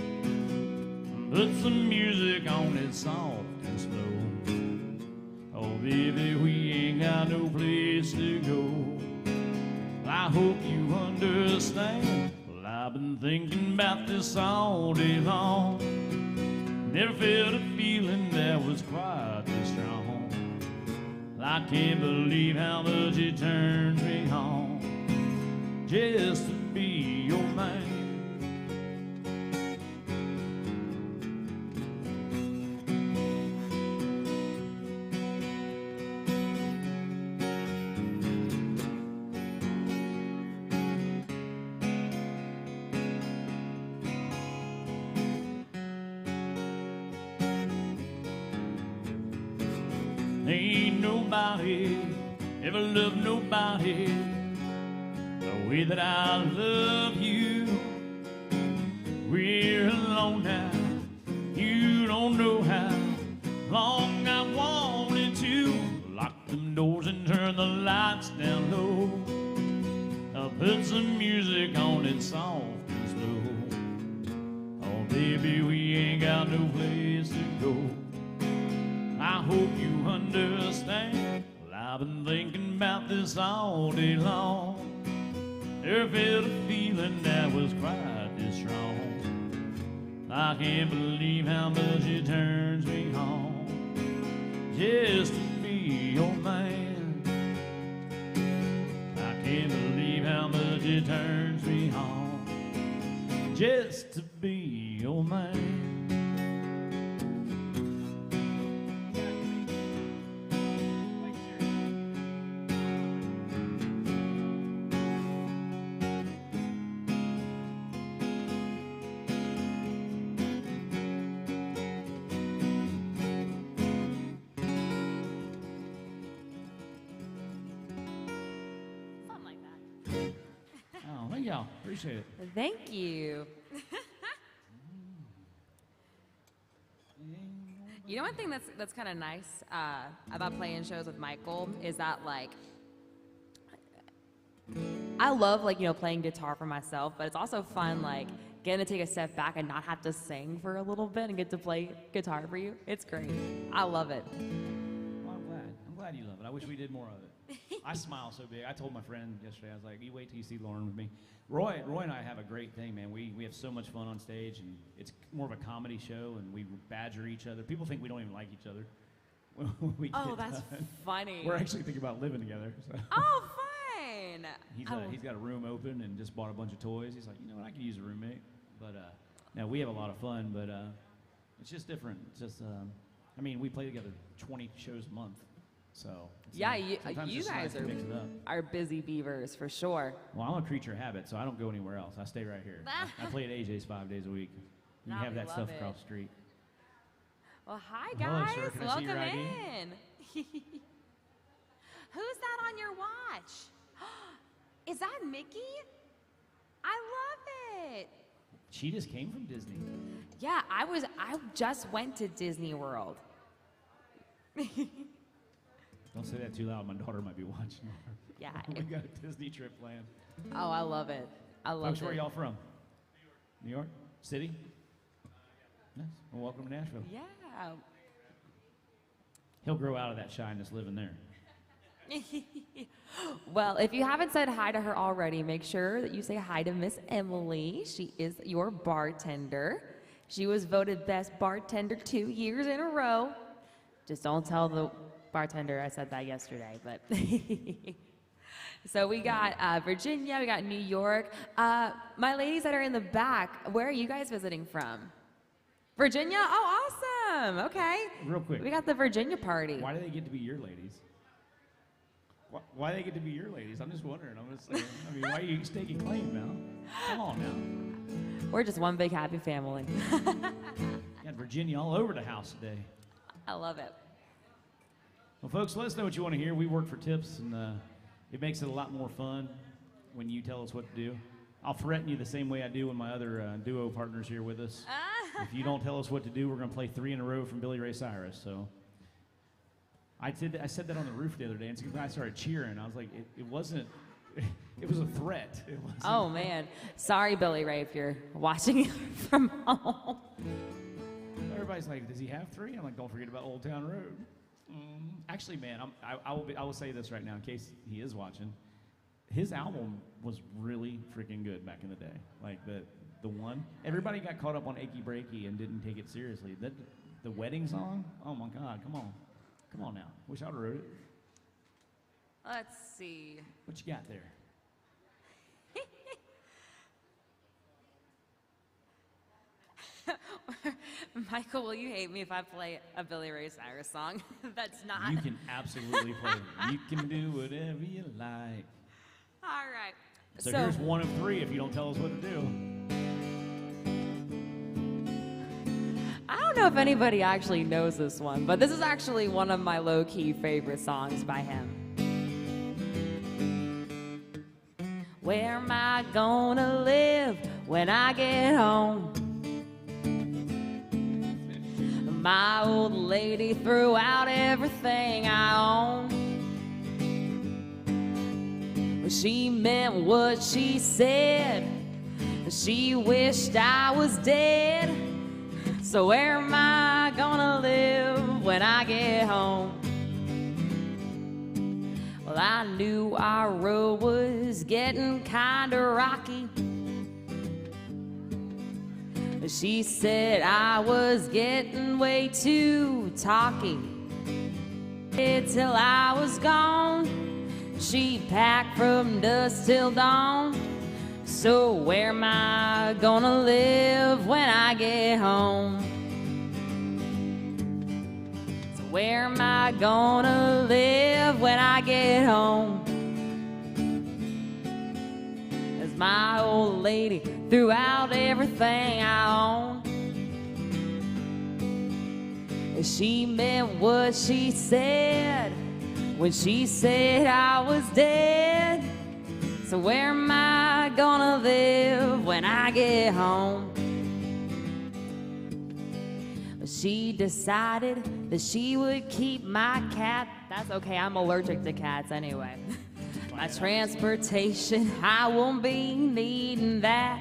Put some music on it soft and slow. Oh, baby, we ain't got no place to go. hope you understand. Well, I've been thinking about this all day long. Never felt a feeling that was quite this strong. I can't believe how much it turns me on just to be your man. Ain't nobody ever loved nobody the way that I love you. We're alone now. You don't know how long I wanted to lock them doors and turn the lights down low. I'll put some music on it soft and slow. Oh, baby, we ain't got no place to go. I hope you understand. Well, I've been thinking about this all day long. Never felt a feeling that was quite this strong. I can't believe how much it turns me on just to be your man. I can't believe how much it turns me on just to be your man. Something like that. Oh, thank y'all. Appreciate it. Thank you. You know, one thing that's kind of nice about playing shows with Michael is that, like, I love, like, you know, playing guitar for myself, but it's also fun, like, getting to take a step back and not have to sing for a little bit and get to play guitar for you. It's great. I love it. Well, I'm glad you love it. I wish we did more of it. I smile so big. I told my friend yesterday, I was like, you wait till you see Lauren with me. Roy and I have a great thing, man. We have so much fun on stage, and it's more of a comedy show, and we badger each other. People think we don't even like each other. When we Oh, get that's done. funny. We're actually thinking about living together. So. Oh, fine. He's got a room open and just bought a bunch of toys. He's like, you know what, I could use a roommate. But no, we have a lot of fun, but it's just different. It's just, I mean, we play together 20 shows a month. So it's Yeah, nice. you Sometimes it's guys nice to mix it up. are busy beavers for sure. Well, I'm a creature of habit, so I don't go anywhere else. I stay right here. I play at AJ's 5 days a week. You Nah, can have we that love stuff it. across the street. Well, hi Hello, guys. sir. Can I see Welcome your ID? in. Who's that on your watch? Is that Mickey? I love it. She just came from Disney. Yeah, I just went to Disney World. Don't say that too loud. My daughter might be watching. Yeah. We got a Disney trip planned. Oh, I love it. I love Folks, it. where are y'all from? New York? City? Nice. Well, welcome to Nashville. Yeah. He'll grow out of that shyness living there. Well, if you haven't said hi to her already, make sure that you say hi to Miss Emily. She is your bartender. She was voted best bartender 2 years in a row. Just don't tell the bartender I said that yesterday, but. So we got Virginia, we got New York. My ladies that are in the back, where are you guys visiting from? Virginia? Oh, awesome. Okay. Real quick. We got the Virginia party. Why do they get to be your ladies? Why do they get to be your ladies? I'm just wondering. I'm just saying. I mean, why are you staking claim now? Come on now. We're just one big happy family. You got Virginia all over the house today. I love it. Well, folks, let us know what you want to hear. We work for tips, and it makes it a lot more fun when you tell us what to do. I'll threaten you the same way I do when my other duo partners here with us. If you don't tell us what to do, we're going to play 3 in a row from Billy Ray Cyrus. So I said that on the roof the other day, and some guy started cheering. I was like, it wasn't. It was a threat. It wasn't. Oh, man. Sorry, Billy Ray, if you're watching from home. Everybody's like, does he have 3? I'm like, don't forget about Old Town Road. Actually, man, I will say this right now in case he is watching. his album was really freaking good back in the day. Like the one, everybody got caught up on Achy Breaky and didn't take it seriously. The wedding song, oh my God, come on now. Wish I'd wrote it. Let's see. What you got there? Michael, will you hate me if I play a Billy Ray Cyrus song? That's not. You can absolutely play it. You can do whatever you like. All right. So here's one of three if you don't tell us what to do. I don't know if anybody actually knows this one, but this is actually one of my low-key favorite songs by him. Where am I gonna live when I get home? My old lady threw out everything I own. She meant what she said. She wished I was dead. So where am I gonna live when I get home? Well, I knew our road was getting kinda rocky. She said I was getting way too talky. Till I was gone, she packed from dusk till dawn. So where am I gonna live when I get home? So where am I gonna live when I get home? As my old lady threw out everything I own. She meant what she said when she said I was dead. So where am I gonna live when I get home? She decided that she would keep my cat. That's okay, I'm allergic to cats anyway. My transportation, I won't be needing that.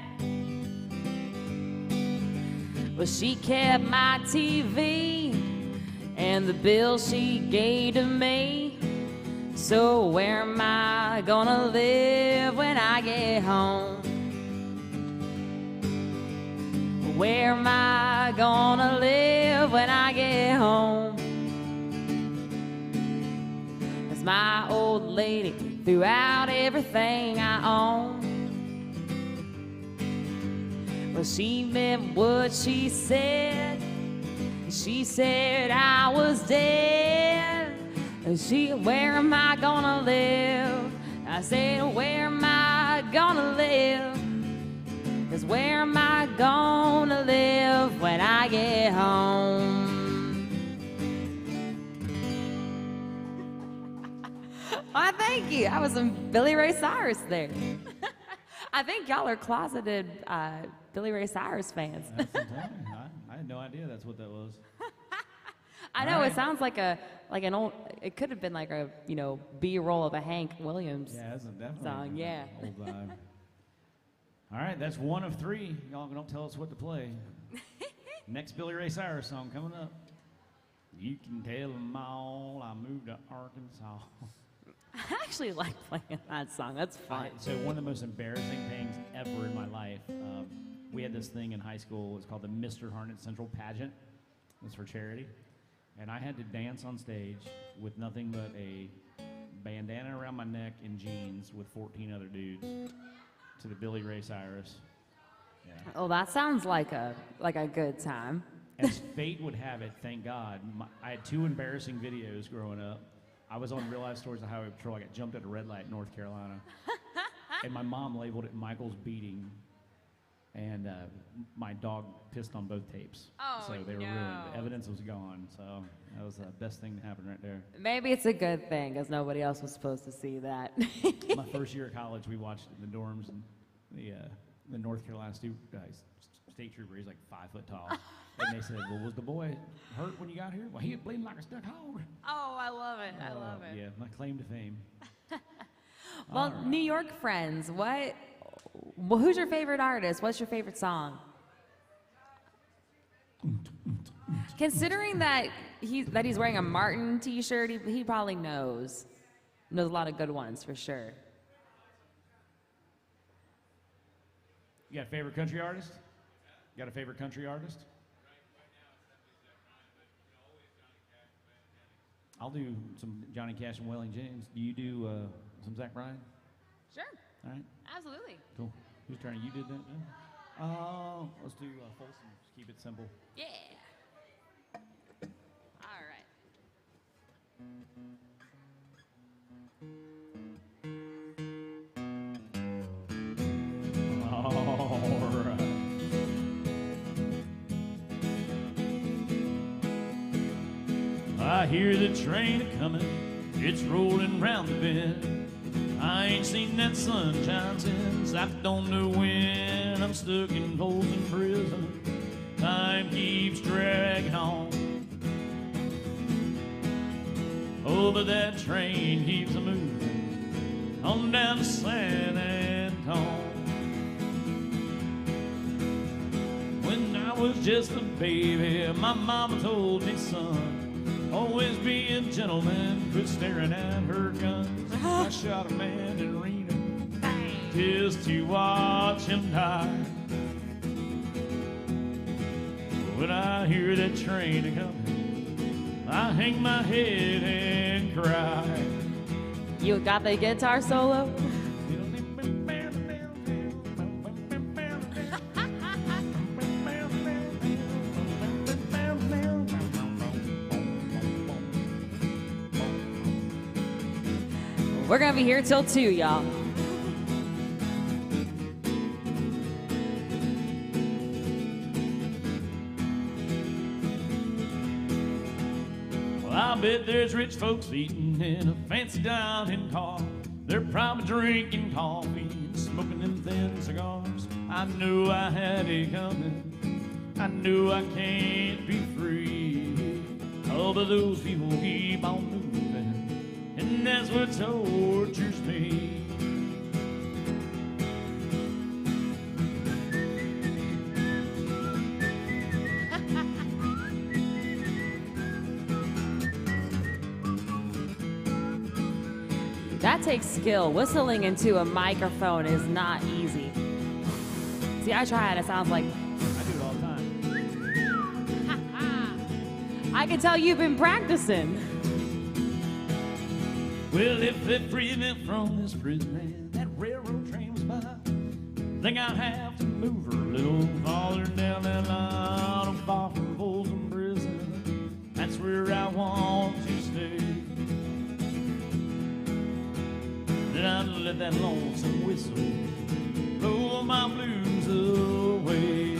But she kept my TV and the bill she gave to me. So where am I gonna live when I get home? Where am I gonna live when I get home? As my old lady threw out everything I own. Well, she meant what she said. She said I was dead. Where am I gonna live? I said, where am I gonna live? 'Cause where am I gonna live when I get home? Why, thank you. I was some Billy Ray Cyrus there. I think y'all are closeted Billy Ray Cyrus fans. That's fantastic. I had no idea that's what that was. I know, All right. it sounds like an old, it could have been like a, B-roll of a Hank Williams Yeah, that's definitely song, yeah. Old vibe. All right, that's one of three. Y'all don't tell us what to play. Next Billy Ray Cyrus song coming up. You can tell them all I moved to Arkansas. I actually like playing that song. That's fun. So one of the most embarrassing things ever in my life, we had this thing in high school. It's called the Mr. Harnett Central Pageant. It was for charity. And I had to dance on stage with nothing but a bandana around my neck and jeans with 14 other dudes to the Billy Ray Cyrus. Yeah. Oh, that sounds like a good time. As fate would have it, thank God, I had two embarrassing videos growing up. I was on Real Life Stories of Highway Patrol. I got jumped at a red light in North Carolina. And my mom labeled it Michael's beating. And my dog pissed on both tapes. Oh, so they were no. ruined. The evidence was gone. So that was the best thing to happen right there. Maybe it's a good thing, because nobody else was supposed to see that. My first year of college, we watched it in the dorms, and the North Carolina state trooper, he's like 5 foot tall. And they said, well, was the boy hurt when you got here? Well, he was bleeding like a stuck hog. Oh, I love it. I love it. Yeah, my claim to fame. Well, All right. New York friends, who's your favorite artist? What's your favorite song? Considering that he's wearing a Martin t-shirt, he probably knows a lot of good ones for sure. You got a favorite country artist? You got a favorite country artist? I'll do some Johnny Cash and Waylon Jennings. Do you do some Zach Bryan? Sure. All right, Absolutely. cool. Whose turn? You did that? Let's do Folsom. Just keep it simple. Yeah. All right. All right. I hear the train a-comin', it's rolling round the bend. I ain't seen that sunshine since I don't know when. I'm stuck in Folsom Prison, time keeps dragging on. Oh, but that train keeps a-moving on down to San Antone. When I was just a baby, my mama told me, son, always be a gentleman, quit staring at her guns. I shot a man in Reno just to watch him die. When I hear that train a-comin', I hang my head and cry. You got the guitar solo? We're gonna be here till 2, y'all. Well, I bet there's rich folks eating in a fancy dining car. They're probably drinking coffee and smoking them thin cigars. I knew I had it coming. I knew I can't be free. Oh, but those people keep on moving, and that's what tortures me. That takes skill. Whistling into a microphone is not easy. See, I try it. It sounds like... I do it all the time. I can tell you've been practicing. Well, if they free me from this prison and that railroad train was by, think I'd have to move her a little farther down that line, far from Folsom Prison. That's where I want to stay. Then I'd let that lonesome whistle blow my blues away.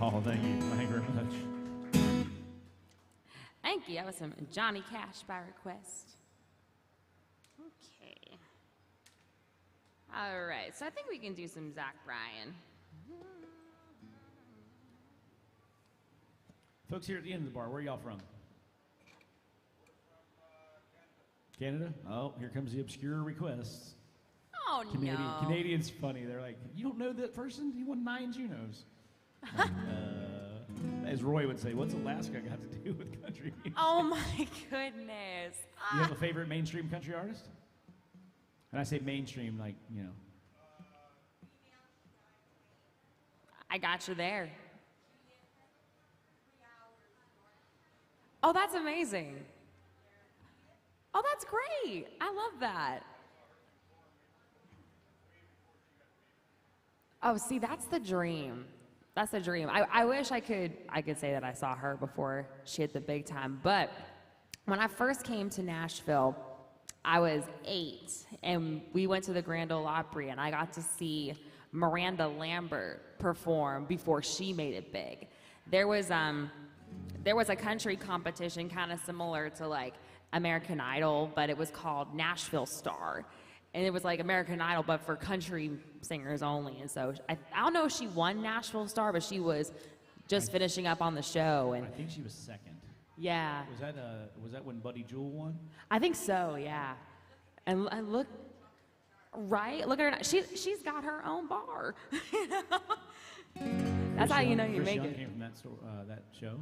Oh, thank you. Thank you very much. Thank you. That was some Johnny Cash by request. Okay. All right. So I think we can do some Zach Bryan. Folks here at the end of the bar, where are y'all from? Canada? Oh, here comes the obscure requests. Oh, no. Canadians funny. They're like, you don't know that person? He won 9 Junos. As Roy would say, what's Alaska got to do with country music? Oh, my goodness. You have a favorite mainstream country artist? And I say mainstream, like, you know. I got you there. Oh, that's amazing. Oh, that's great. I love that. Oh, see, that's the dream. That's the dream. I wish I could say that I saw her before she hit the big time. But when I first came to Nashville, I was 8, and we went to the Grand Ole Opry, and I got to see Miranda Lambert perform before she made it big. There was a country competition kind of similar to like American Idol, but it was called Nashville Star. And it was like American Idol, but for country singers only. And so I don't know if she won Nashville Star, but she was just finishing up on the show. And I think she was second. yeah, Was that when Buddy Jewell won? I think so. Yeah, and look, right? Look at her. She's got her own bar. You know? That's how you know you Chris make Young it. came from that show.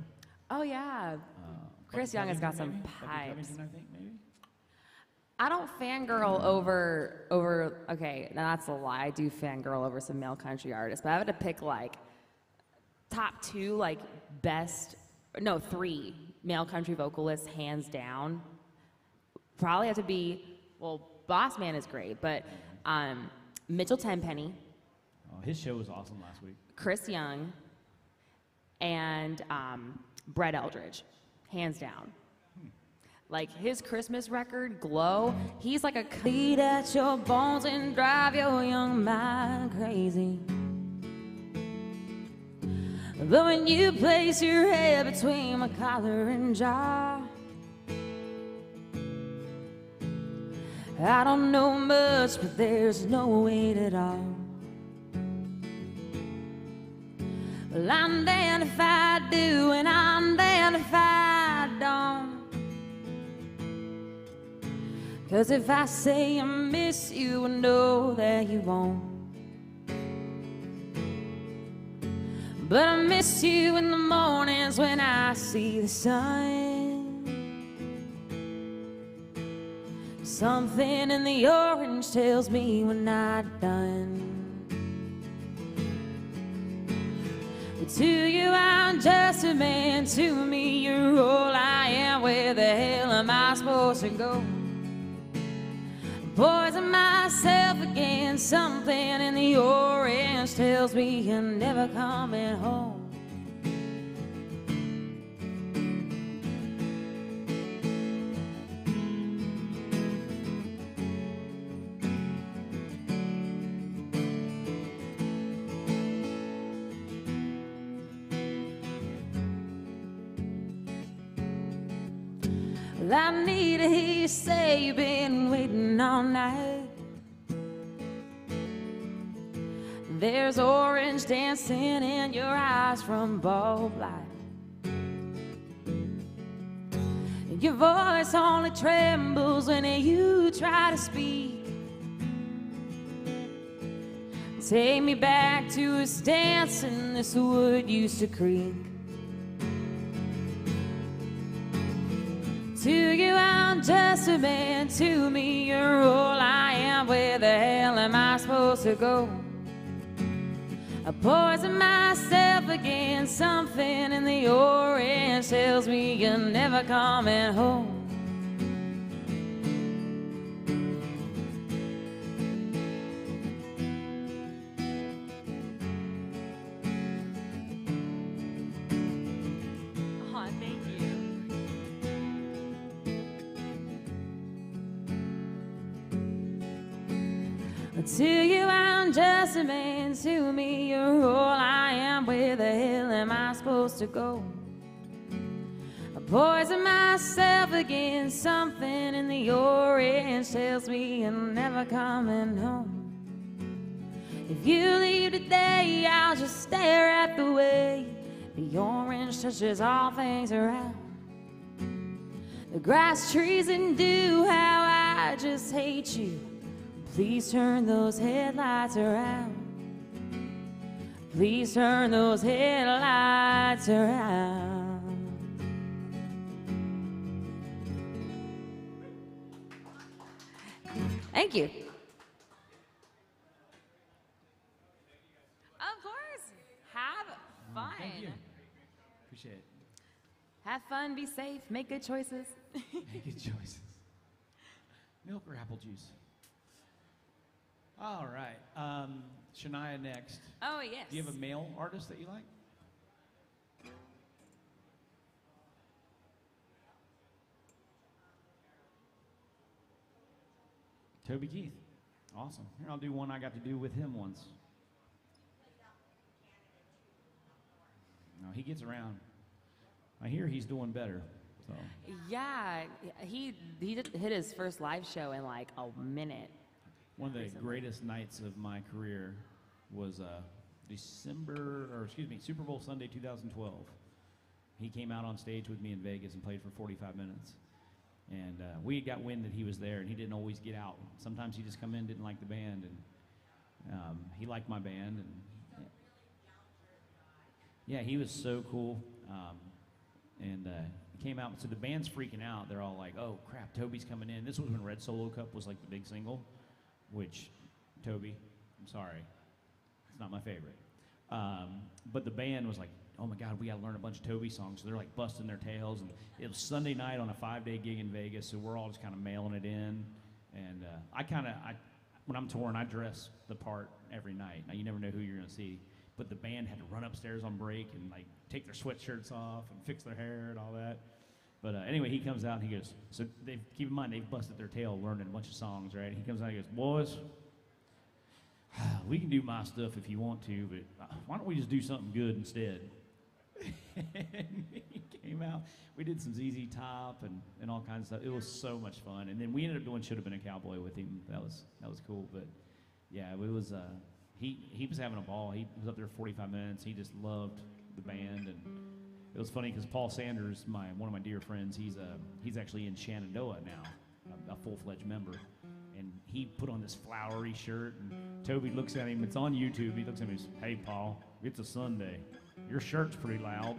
Oh yeah, Chris Young has got some Covington, maybe? Becky pipes. Covington, I think, maybe. I don't fangirl over. Okay, now that's a lie. I do fangirl over some male country artists, but I have to pick like top two, like three male country vocalists, hands down. Probably have to be, well, Boss Man is great, but Mitchell Tenpenny, Oh, his show was awesome last week. Chris Young, and Brett Eldridge, hands down. Like his Christmas record, Glow, he's like a beat at your bones and drive your young mind crazy. But when you place your head between my collar and jaw, I don't know much, but there's no weight at all. Well, I'm damned if I do, and I'm damned if I don't. 'Cause if I say I miss you, I know that you won't. But I miss you in the mornings when I see the sun. Something in the orange tells me we're not done. But to you I'm just a man, to me you're all I am. Where the hell am I supposed to go? Poison myself again. Something in the orange tells me you're never coming home. Well, I need to hear you say you've been waiting all night. There's orange dancing in your eyes from bulb light. Your voice only trembles when you try to speak. Take me back to us dancing this wood used to creak. To you I'm just a man, to me you're all I am. Where the hell am I supposed to go? I poison myself again. Something in the orange tells me you're never coming home. Oh, thank you. To you I'm just a man, to me you're all I am. Where the hell am I supposed to go? I poison myself again. Something in the orange tells me you're never coming home. If you leave today, I'll just stare at the way the orange touches all things around. The grass, trees, and dew, how I just hate you. Please turn those headlights around. Please turn those headlights around. Thank you. Of course. Have fun. Thank you. Appreciate it. Have fun, be safe, make good choices. Make good choices. Milk or apple juice? All right. Shania next. Oh, yes. Do you have a male artist that you like? Toby Keith. Awesome. Here, I'll do one I got to do with him once. No, he gets around. I hear he's doing better. So Yeah, he hit his first live show in like a minute. one of the greatest nights of my career was Super Bowl Sunday 2012. He came out on stage with me in Vegas and played for 45 minutes. And we got wind that he was there, and he didn't always get out. Sometimes he just come in, didn't like the band, and he liked my band. And yeah, he was so cool. And he came out, so the band's freaking out. They're all like, oh, crap, Toby's coming in. This was when Red Solo Cup was like the big single, which, Toby, I'm sorry, it's not my favorite. But the band was like, oh my God, we got to learn a bunch of Toby songs. So they're like busting their tails. And it was Sunday night on a 5-day gig in Vegas, so we're all just kind of mailing it in. And when I'm touring, I dress the part every night. Now, you never know who you're going to see. But the band had to run upstairs on break and like take their sweatshirts off and fix their hair and all that. But anyway, he comes out and he goes, so keep in mind, they've busted their tail learning a bunch of songs, right? He comes out and he goes, boys, we can do my stuff if you want to, but why don't we just do something good instead? And he came out. We did some ZZ Top and all kinds of stuff. It was so much fun. And then we ended up doing Should Have Been a Cowboy with him. That was cool. But yeah, it was. He was having a ball. He was up there 45 minutes. He just loved the band, and it was funny because Paul Sanders, one of my dear friends, he's actually in Shenandoah now, a full-fledged member. And he put on this flowery shirt, and Toby looks at him. It's on YouTube. He looks at me and says, hey, Paul, it's a Sunday. Your shirt's pretty loud.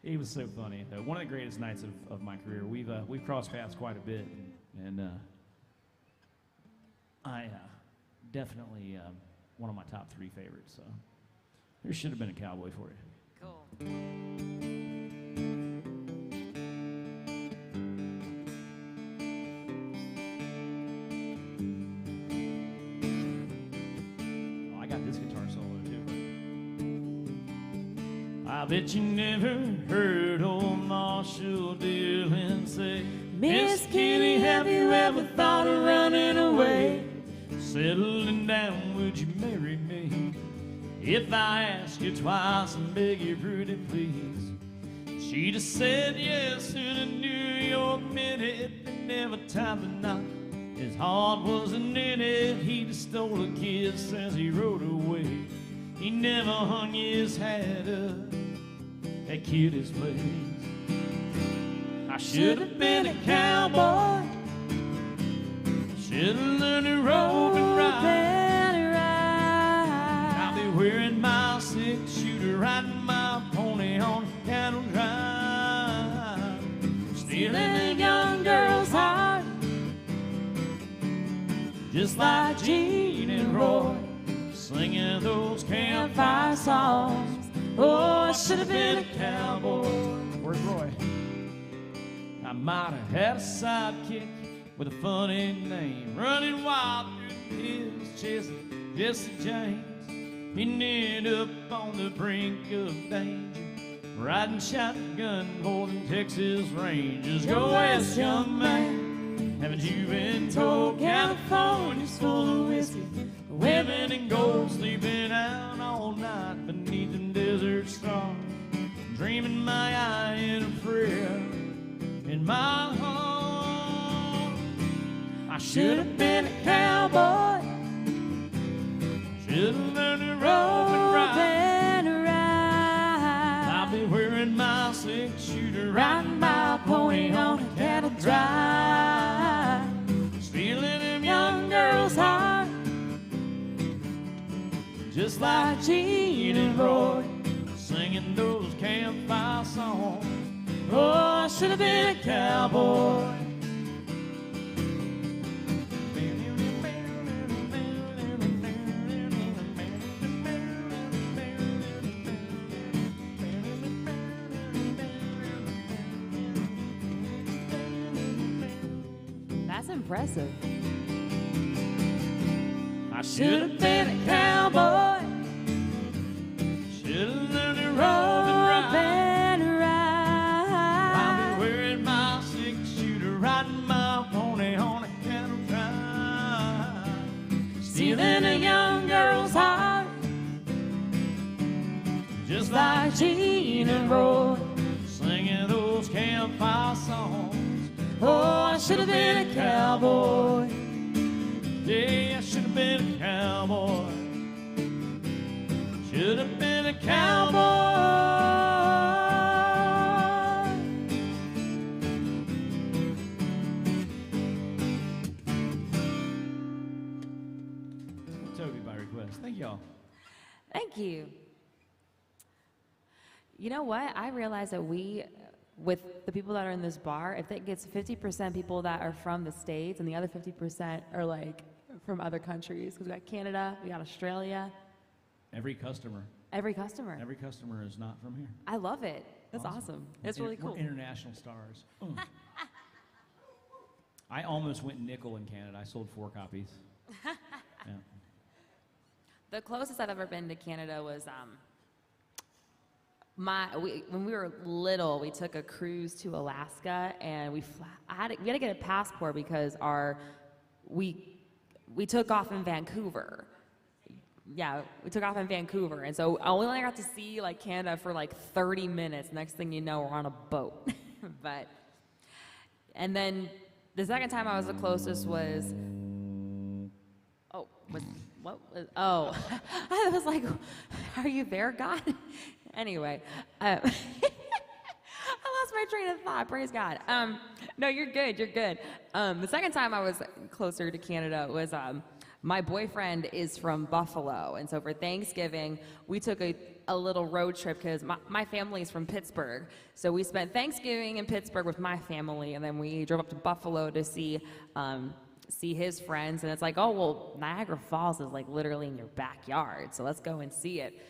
He was so funny. One of the greatest nights of my career. We've crossed paths quite a bit, and I definitely one of my top 3 favorites. So there should have been a cowboy for you. Cool. I bet you never heard old Marshall Dillon say, Miss Kitty, have you ever thought of running away? Settling down, would you marry me? If I ask you twice and beg you pretty please. She'd have said yes in a New York minute, and every time tonight his heart wasn't in it. He'd have stole a kiss as he rode away. He never hung his hat up at Kitty's place. I should have been a cowboy. Should have learned to rope and ride. I'll be wearing my 6-shooter, riding my pony on a cattle drive, stealing a young girl's heart, just like Gene and Roy, singing those campfire songs. Oh, I should have been a cowboy. Where's Roy? I might have had a sidekick with a funny name, running wild through the hills, chasing Jesse James. He ended up on the brink of danger, riding shotgun, holding Texas Rangers. Go west, young man. Haven't you been told California's full of whiskey, women and gold, sleeping out all night beneath them desert stars, dreaming my eye in a prayer in my heart. I should have been a cowboy. Should have learned to rope and ride. I'll be wearing my 6-shooter, riding my pony on a cattle drive, stealing them young girls' heart, just like Gene and Roy, singing those campfire songs. Oh, I should have been a cowboy. That's impressive. I should have been a cowboy. Should have learned to rope and ride. I'll be wearing my 6-shooter, riding my pony on a cattle drive, stealing a young girl's heart, just like Gene and Roy, singing those campfire songs. Oh, I should have been a cowboy. Yeah, I should have been a cowboy. Should have been a cowboy. Toby by request. Thank y'all. Thank you. You know what? I realize that with the people that are in this bar, if it gets 50% people that are from the States and the other 50% are like from other countries, because we got Canada, we got Australia. Every customer. Every customer. Every customer is not from here. I love it. That's awesome. It's really cool. We're international stars. I almost went nickel in Canada. I sold 4 copies. Yeah. The closest I've ever been to Canada was when we were little. We took a cruise to Alaska, and we had to get a passport because we took off in Vancouver. Yeah, we took off in Vancouver, and so I only got to see like Canada for like 30 minutes. Next thing you know, we're on a boat. And then the second time I was the closest was. I was like, are you there, God? Anyway, I lost my train of thought, praise God. No, you're good. The second time I was closer to Canada was, my boyfriend is from Buffalo, and so for Thanksgiving, we took a little road trip because my family is from Pittsburgh. So we spent Thanksgiving in Pittsburgh with my family, and then we drove up to Buffalo to see his friends, and it's like, oh, well, Niagara Falls is like literally in your backyard, so let's go and see it.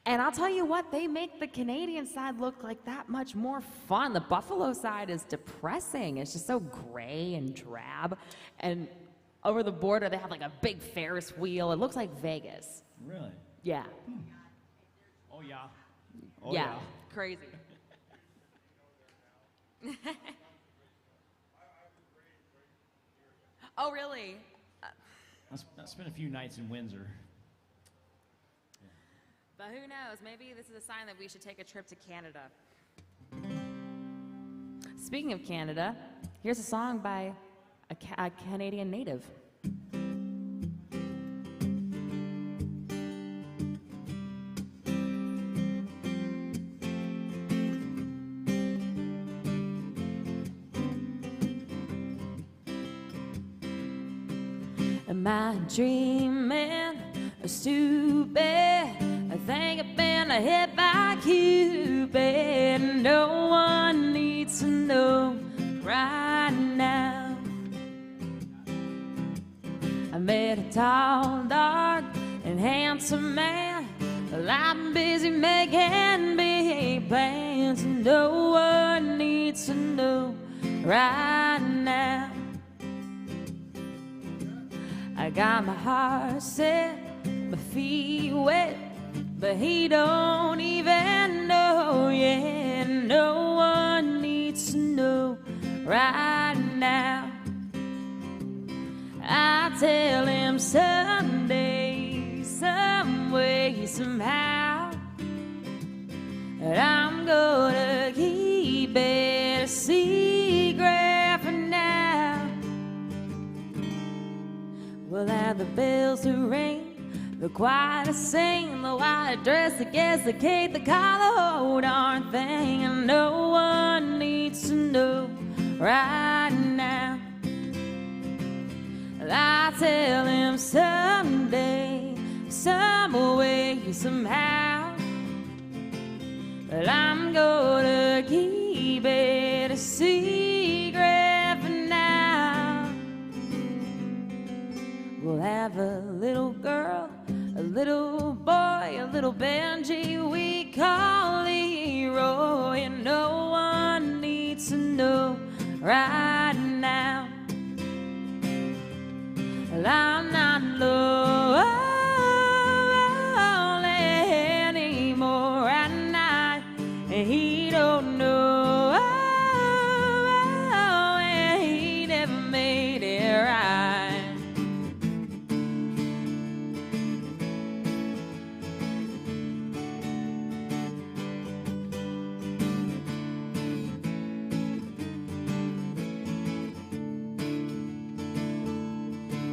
And I'll tell you what, they make the Canadian side look like that much more fun. The Buffalo side is depressing. It's just so gray and drab. And over the border, they have like a big Ferris wheel. It looks like Vegas. Really? Yeah. Oh, yeah. Yeah, crazy. Oh, really? I spent a few nights in Windsor. But who knows? Maybe this is a sign that we should take a trip to Canada. Speaking of Canada, here's a song by a Canadian native. Am I dreaming or stupid? I think I've been hit by Cupid. No one needs to know right now. I met a tall, dark, and handsome man. Well, I'm busy making big plans. No one needs to know right now. I got my heart set, my feet wet, but he don't even know yet. No one needs to know right now. I tell him someday, some way, somehow, that I'm gonna keep it a secret for now. We'll have the bells to ring, the choir to sing, the white dress to guess the cake, the collar, whole darn thing. And no one needs to know right now. I tell him someday, some way, somehow, that I'm gonna keep it a secret for now. We'll have a little girl, a little boy, a little Benji we call Leroy. And no one needs to know right now. I'm not lonely anymore at night, and he don't know, and he never made it right.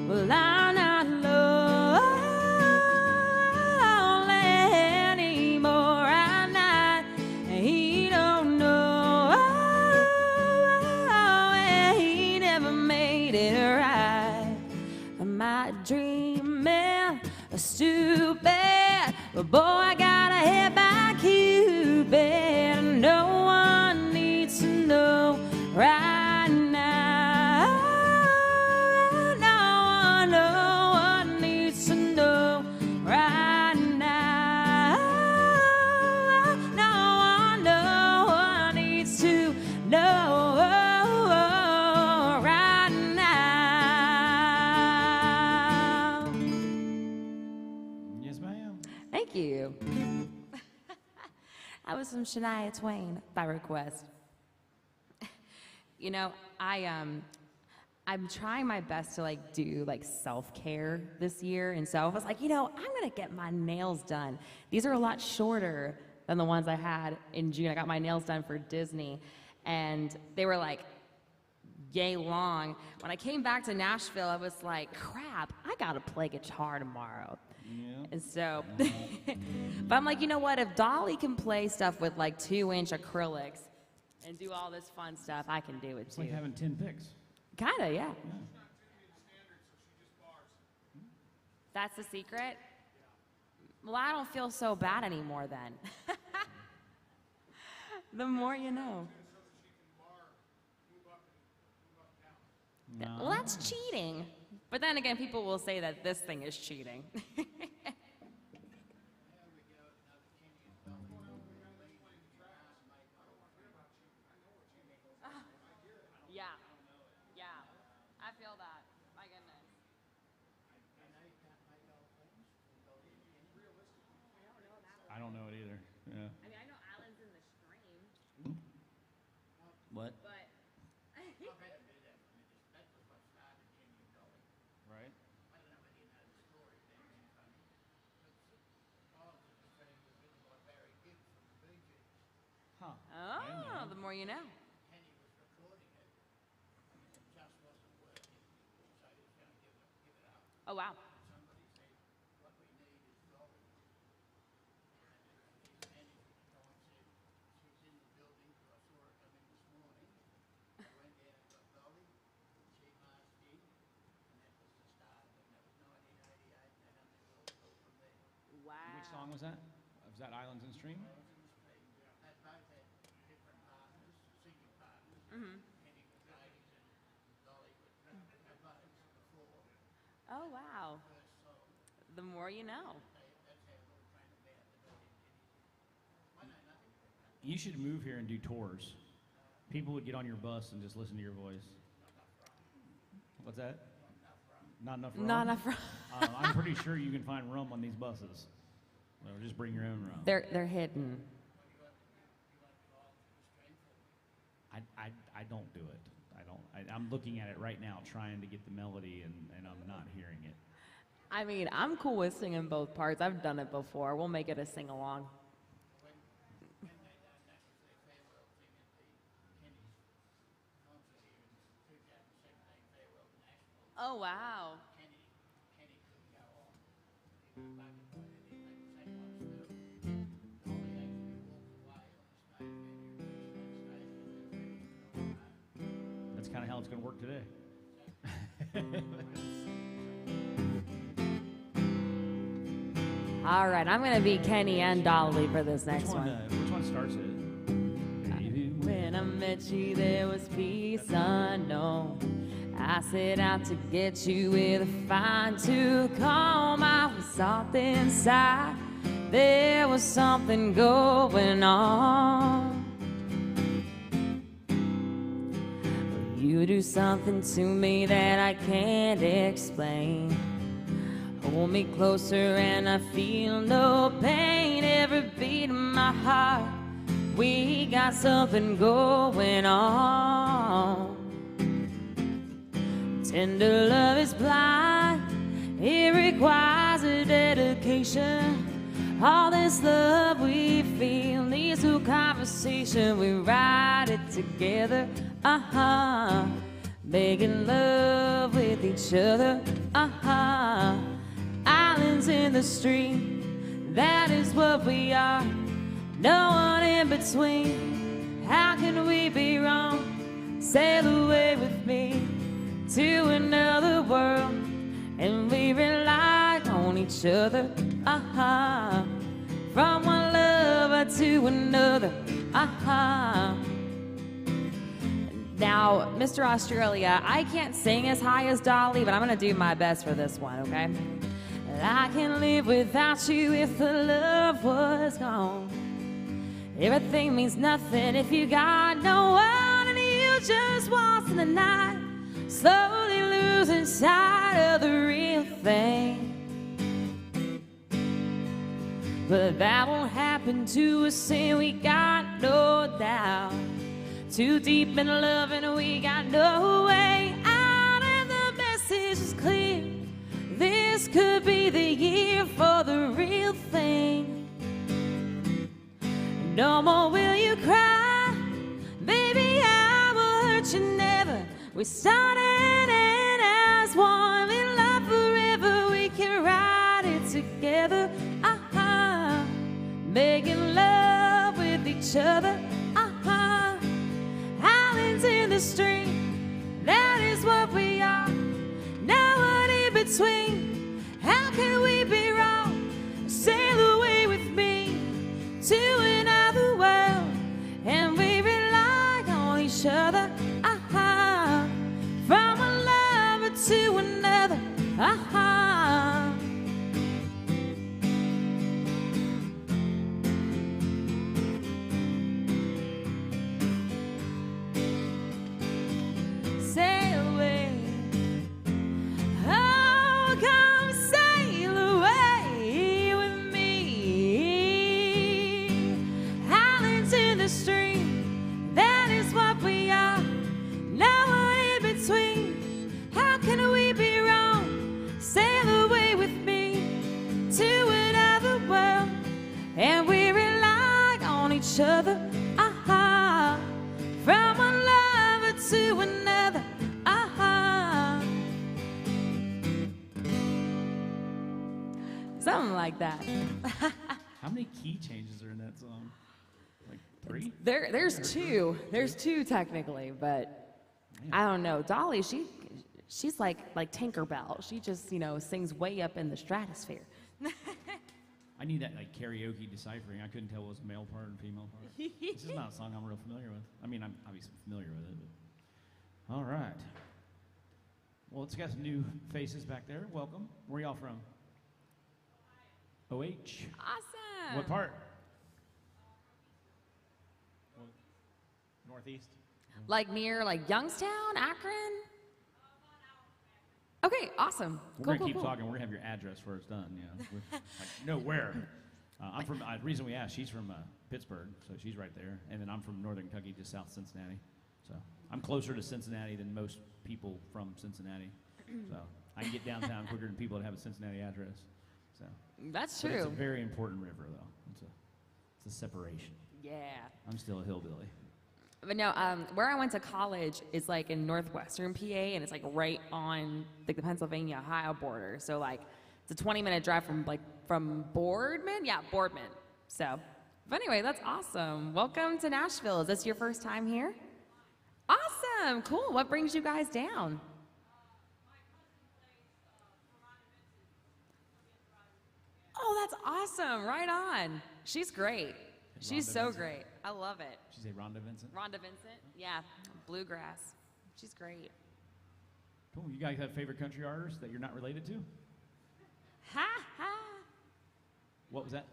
Well, I'm not lonely anymore at night, and he That was some Shania Twain by request. You know, I'm trying my best to like do like self-care this year, and so I was like, you know, I'm gonna get my nails done. These are a lot shorter than the ones I had in June. I got my nails done for Disney, and they were like yay long. When I came back to Nashville, I was like, crap, I gotta play guitar tomorrow. Yeah. And so, but I'm like, you know what? If Dolly can play stuff with like 2-inch acrylics and do all this fun stuff, I can do it It's too. like having 10 picks. Kinda, yeah. That's the secret? Well, I don't feel so bad anymore then. The more you know. No. Well, that's cheating. But then again, people will say that this thing is cheating. Yeah. Yeah. I feel that. My goodness. I don't know it either. Yeah. I mean, I know Islands in the Stream, What? but Right? Huh. oh, the more you know. Oh, wow. Wow. Which song was that? Was that Islands in Stream? Oh, wow. The more you know. You should move here and do tours. People would get on your bus and just listen to your voice. What's that? Not enough rum? Not enough rum. I'm pretty sure you can find rum on these buses. So just bring your own rum. They're hidden. I don't do it. I'm looking at it right now, trying to get the melody, and I'm not hearing it. I mean, I'm cool with singing both parts. I've done it before. We'll make it a sing-along. Oh, wow. That's kind of how it's going to work today. All right, I'm going to be Kenny and Dolly for this next one. Which one starts it? When I met you, there was peace unknown. I set out to get you with a fine tooth comb. I was soft inside. There was something going on. You do something to me that I can't explain. Hold me closer and I feel no pain. Every beat of my heart, we got something going on. Tender love is blind, it requires a dedication. All this love we feel needs a conversation. We ride it together, making love with each other, Islands in the stream, that is what we are. No one in between, how can we be wrong? Sail away with me to another world, and we rely on each other, from one lover to another, Now, Mr. Australia, I can't sing as high as Dolly, but I'm gonna do my best for this one, okay? I can live without you if the love was gone. Everything means nothing if you got no one, and you just waltz in the night, slowly losing sight of the real thing. But that won't happen to us, and we got no doubt. Too deep in love, and we got no way out, and the message is clear. This could be the year for the real thing. No more will you cry, baby, I will hurt you never. We started it as one, in love forever, we can ride it together. Making love with each other. Islands in the stream, that is what we are. No one in between, how can we be wrong? Sail away with me to another world, and we rely on each other. From one lover to another. Sail away. Oh, come sail away with me. Islands in the stream, that is what we are. No one in between, how can we be wrong? Sail away with me to another world, and we rely on each other. From one lover to another. Something like that. How many key changes are in that song? Like 3? There's two. There's 2 technically, but I don't know. Dolly, she's like Tinkerbell. She just, sings way up in the stratosphere. I need that like karaoke deciphering. I couldn't tell what was male part and female part. This is not a song I'm real familiar with. I mean, I'm obviously familiar with it. But. All right. Well, it's got some new faces back there. Welcome. Where y'all from? OH. Awesome. What part? Northeast. Like near Youngstown, Akron? Okay, awesome. We're gonna keep talking. We're gonna have your address where it's done. Yeah. No, where? I'm from. The reason we asked, she's from Pittsburgh, so she's right there, and then I'm from Northern Kentucky, just south of Cincinnati. So I'm closer to Cincinnati than most people from Cincinnati. So I can get downtown quicker than people that have a Cincinnati address. So That's but true. it's a very important river, though. It's a separation. Yeah. I'm still a hillbilly. But no, where I went to college is like in northwestern PA, and it's like right on the Pennsylvania-Ohio border. So it's a 20-minute drive from Boardman. Yeah, Boardman. So, but anyway, that's awesome. Welcome to Nashville. Is this your first time here? Awesome. Cool. What brings you guys down? Oh, that's awesome. Right on. She's great. She's so great. I love it. Did you say Rhonda Vincent? Rhonda Vincent? Yeah. Bluegrass. She's great. Cool. You guys have favorite country artists that you're not related to? Ha ha. What was that?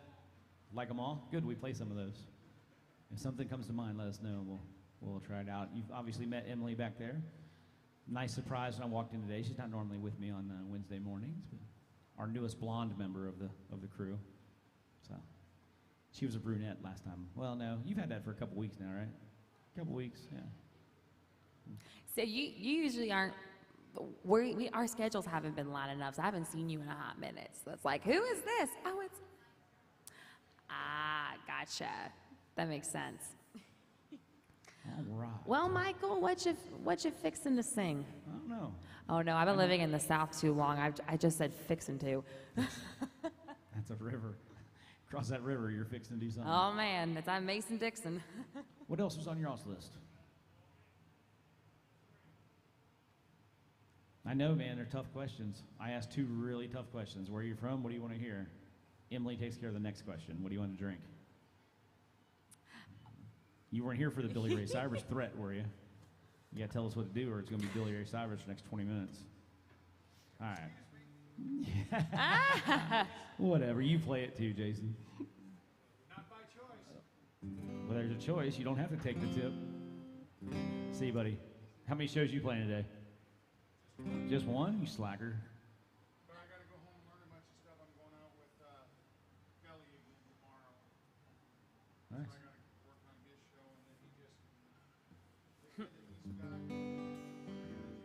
Like them all? Good. We play some of those. If something comes to mind, let us know. We'll try it out. You've obviously met Emily back there. Nice surprise when I walked in today. She's not normally with me on Wednesday mornings, but our newest blonde member of the crew. So she was a brunette last time. Well, no, you've had that for a couple weeks now, right? A couple weeks, yeah. So you usually aren't. Our schedules haven't been lined enough, so I haven't seen you in a hot minute. So it's like, who is this? Oh, it's. Gotcha. That makes sense. All right. Well, Michael, what you fixing to sing? I don't know. Oh no, I've been living in the South too long. I just said fixing to. That's a river. Cross that river, you're fixing to do something. Oh man, it's on Mason-Dixon. What else was on your all's list? I know, man, they're tough questions. I asked 2 really tough questions. Where are you from? What do you want to hear? Emily takes care of the next question. What do you want to drink? You weren't here for the Billy Ray Cyrus threat, were you? You got to tell us what to do, or it's going to be Billy Ray Cyrus for the next 20 minutes. All right. Whatever. You play it too, Jason. Not by choice. Well, there's a choice. You don't have to take the tip. See, buddy. How many shows you playing today? Just one? You slacker. But I gotta go home and learn a bunch of stuff. I'm going out with Belly again. Nice. Working on his show, and then he just, I think he's got more energy, he's singing an hour opening for us,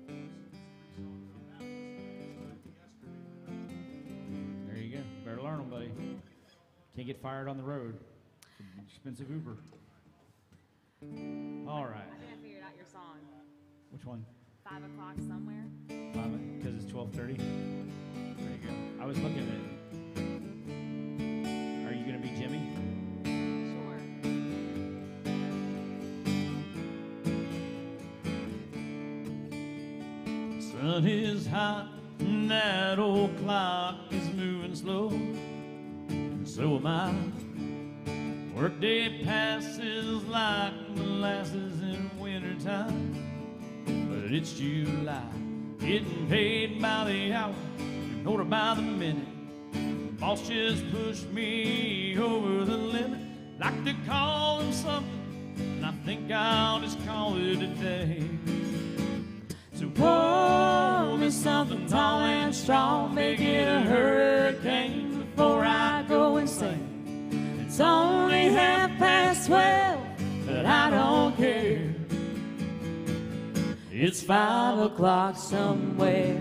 and 3 songs on that list, and I started yesterday. There you go. Better learn them, buddy. Can't get fired on the road. It's an expensive Uber. All right. I think I figured out your song. Which one? 5 o'clock somewhere. Because it's 12:30. There you go. I was looking at it. Are you going to be Jimmy? Sure. Sun is hot and that old clock is moving slow. And so am I. Workday passes like molasses in wintertime. But it's July, getting paid by the hour, in order by the minute. Boss just pushed me over the limit. Like to call him something, and I think I'll just call it a day. So pour me something tall and strong, make it a hurricane before I go insane. It's only 12:30, but I don't care. It's 5 o'clock somewhere.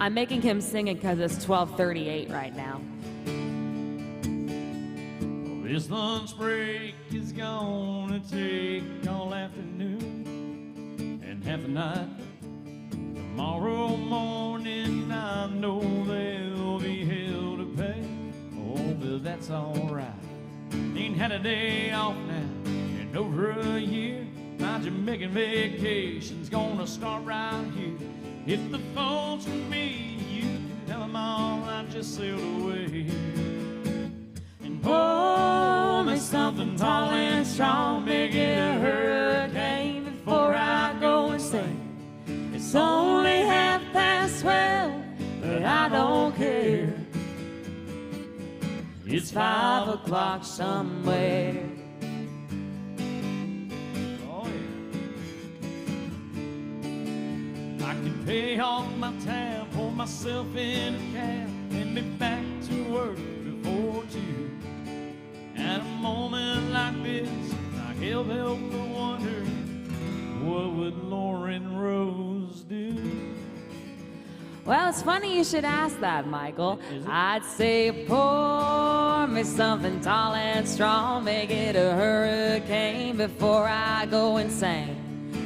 I'm making him sing it because it's 12:38 right now. This lunch break is gonna take all afternoon and half the night. Tomorrow morning I know there'll be hell to pay. Oh, but that's alright. Ain't had a day off now in over a year. My Jamaican vacation's gonna start right here. If the phone's for me, you can tell them all I just sailed away. And pour me something tall and strong, make it a hurricane before I go insane. It's only 12:30, but I don't care. It's 5 o'clock somewhere. Oh yeah. I can pay off my tab, pull myself in a cab, and be back to work before 2. At a moment like this, I can't help but wonder, what would Lauren Rose do? Well, it's funny you should ask that, Michael. Is it? I'd say pour me something tall and strong, make it a hurricane before I go insane.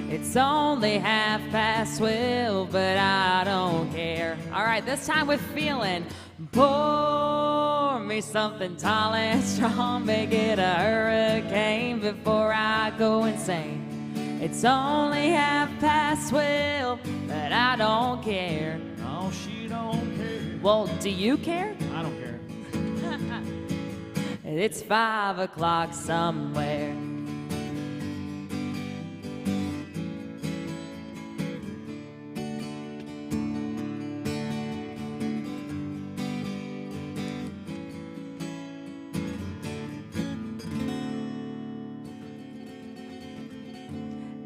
It's only 12:30, but I don't care. All right, this time with feeling. Pour me something tall and strong, make it a hurricane before I go insane. It's only 12:30, but I don't care. Oh, she don't care. Well, do you care? I don't care. It's 5 o'clock somewhere.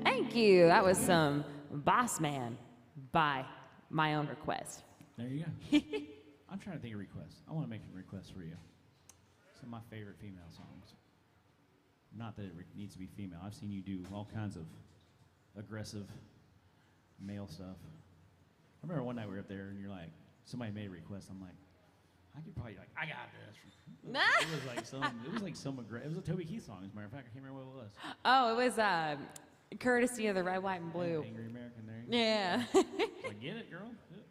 Thank you. That was some Boss Man by my own request. There you go. I'm trying to think of requests. I want to make a request for you. Some of my favorite female songs. Not that it needs to be female. I've seen you do all kinds of aggressive male stuff. I remember one night we were up there and you're like, somebody made a request. I'm like, I could probably I got this. It was like some it was a Toby Keith song, as a matter of fact. I can't remember what it was. Oh, it was courtesy of the Red, White, and Blue. Angry American there. Yeah. Like, get it, girl. Yeah.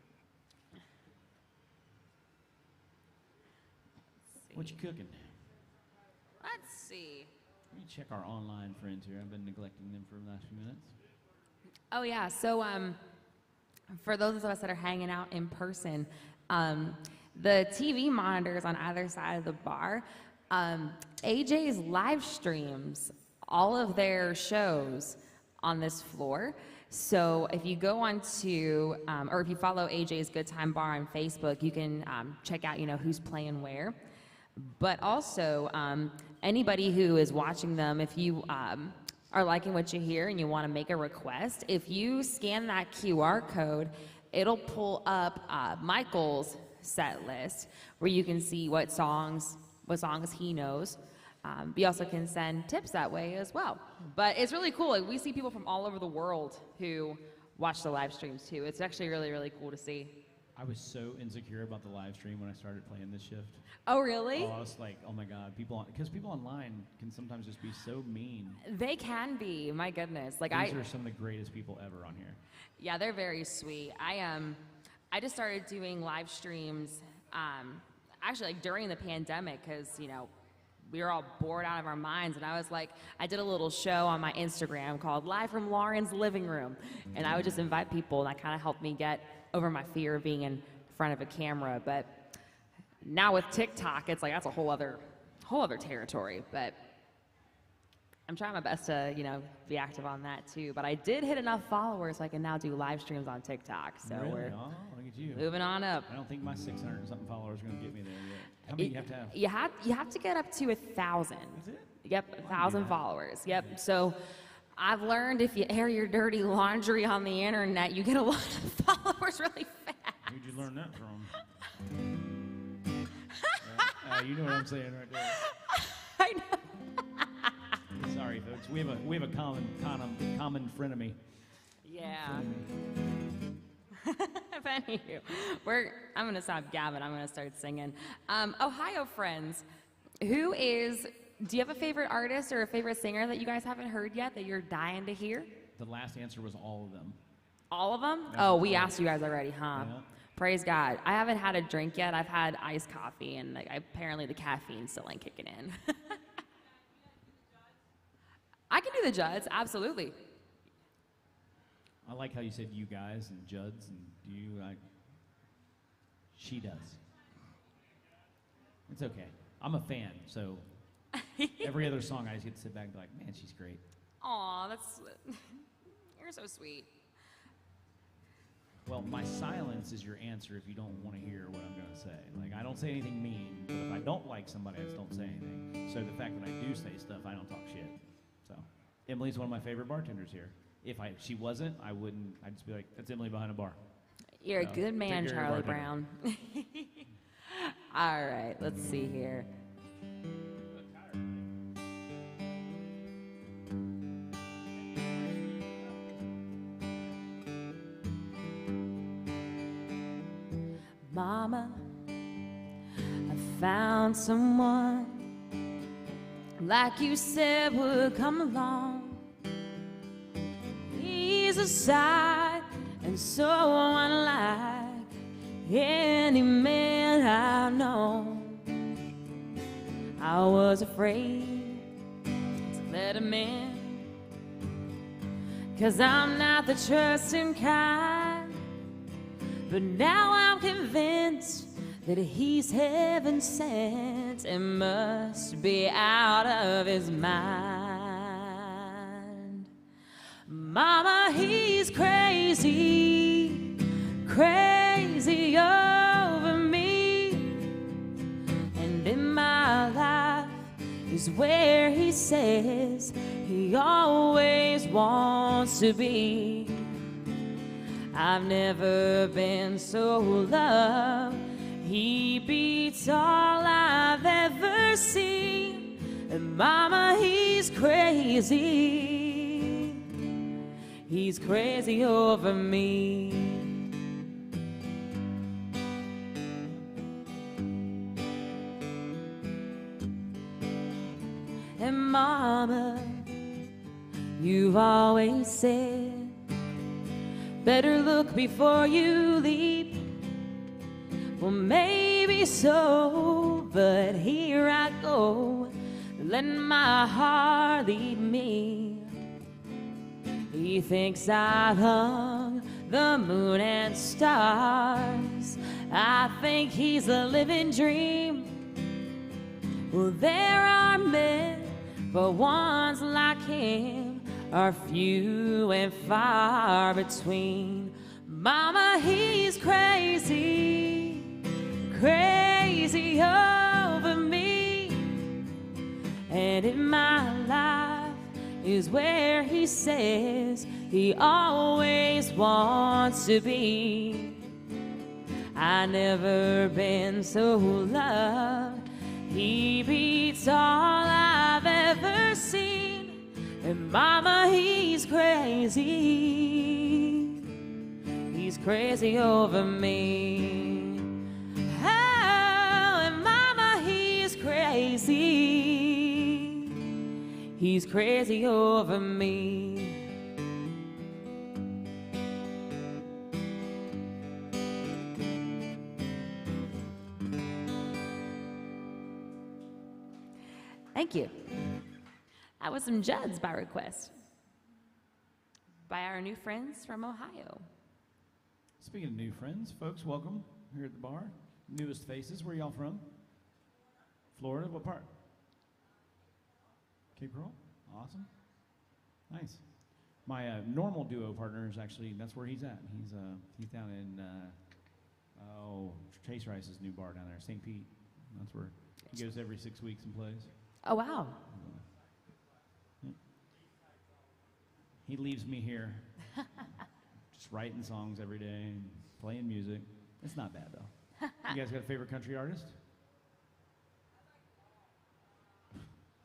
What you cooking? Let's see. Let me check our online friends here. I've been neglecting them for the last few minutes. Oh yeah. So for those of us that are hanging out in person, the TV monitors on either side of the bar, AJ's live streams all of their shows on this floor. So if you go on to, or if you follow AJ's Good Time Bar on Facebook, you can check out, who's playing where. But also, anybody who is watching them, if you are liking what you hear and you want to make a request, if you scan that QR code it'll pull up Michael's set list where you can see what songs he knows. You also can send tips that way as well. But it's really cool. Like, we see people from all over the world who watch the live streams too. It's actually really, really cool to see. I was so insecure about the live stream when I started playing this shift. Oh, really? Oh, I was like, oh my God, because people online can sometimes just be so mean. They can be. My goodness. Like These are some of the greatest people ever on here. Yeah, they're very sweet. I just started doing live streams, actually like during the pandemic, because we were all bored out of our minds, and I was like, I did a little show on my Instagram called Live from Lauren's Living Room, and I would just invite people, and that kind of helped me get over my fear of being in front of a camera. But now with TikTok, it's like that's a whole other territory. But I'm trying my best to be active on that too. But I did hit enough followers so I can now do live streams on TikTok. So Really? we're Oh, look at you. moving on up. I don't think my 600 and something followers are going to get me there yet. How many do you have to have? You have to get up to 1,000. Is it? Yep, 1,000 followers. Yep. So I've learned if you air your dirty laundry on the internet, you get a lot of followers really fast. Who'd you learn that from? You know what I'm saying right there. I know. Sorry, folks. We have a common frenemy. Yeah. If any of you, I'm gonna stop gabbing. I'm gonna start singing. Ohio friends, do you have a favorite artist or a favorite singer that you guys haven't heard yet that you're dying to hear? The last answer was all of them. All of them? Yeah. Oh, we asked you guys already, huh? Yeah. Praise God. I haven't had a drink yet. I've had iced coffee, and apparently the caffeine still ain't kicking in. I can do the Judds, absolutely. I like how you said you guys and Judds and you. She does. It's okay. I'm a fan, so every other song I just get to sit back and be like, man, she's great. Aw, you're so sweet. Well, my silence is your answer if you don't want to hear what I'm going to say. Like, I don't say anything mean, but if I don't like somebody, I just don't say anything. So the fact that I do say stuff, I don't talk shit. So Emily's one of my favorite bartenders here. If she wasn't, I'd just be like, that's Emily behind a bar. You're No, a good man, take care of your Charlie Brown. All right, let's see here. Mama, I found someone like you said would come along. He's a sight and so unlike any man I've known. I was afraid to let him in, 'cause I'm not the trusting kind. But now I'm convinced that he's heaven sent and must be out of his mind. Mama, he's crazy, crazy over me. And in my life is where he says he always wants to be. I've never been so loved. He beats all I've ever seen. And mama, he's crazy. He's crazy over me. And mama, you've always said, better look before you leap. Well, maybe so, but here I go, letting my heart lead me. He thinks I've hung the moon and stars. I think he's a living dream. Well, there are men, but ones like him are few and far between. Mama, he's crazy, crazy over me. And in my life is where he says he always wants to be. I never been so loved. He beats all I've ever seen. And mama, he's crazy. He's crazy over me. Oh, and mama, he's crazy. He's crazy over me. Thank you. That was some Judds by request by our new friends from Ohio. Speaking of new friends, folks, welcome here at the bar. Newest faces. Where y'all from? Florida. What part? Cape Coral. Awesome. Nice. My normal duo partner is actually, that's where he's at. He's down in Chase Rice's new bar down there, St. Pete. That's where he goes every 6 weeks and plays. Oh, wow. He leaves me here, just writing songs every day and playing music. It's not bad, though. You guys got a favorite country artist?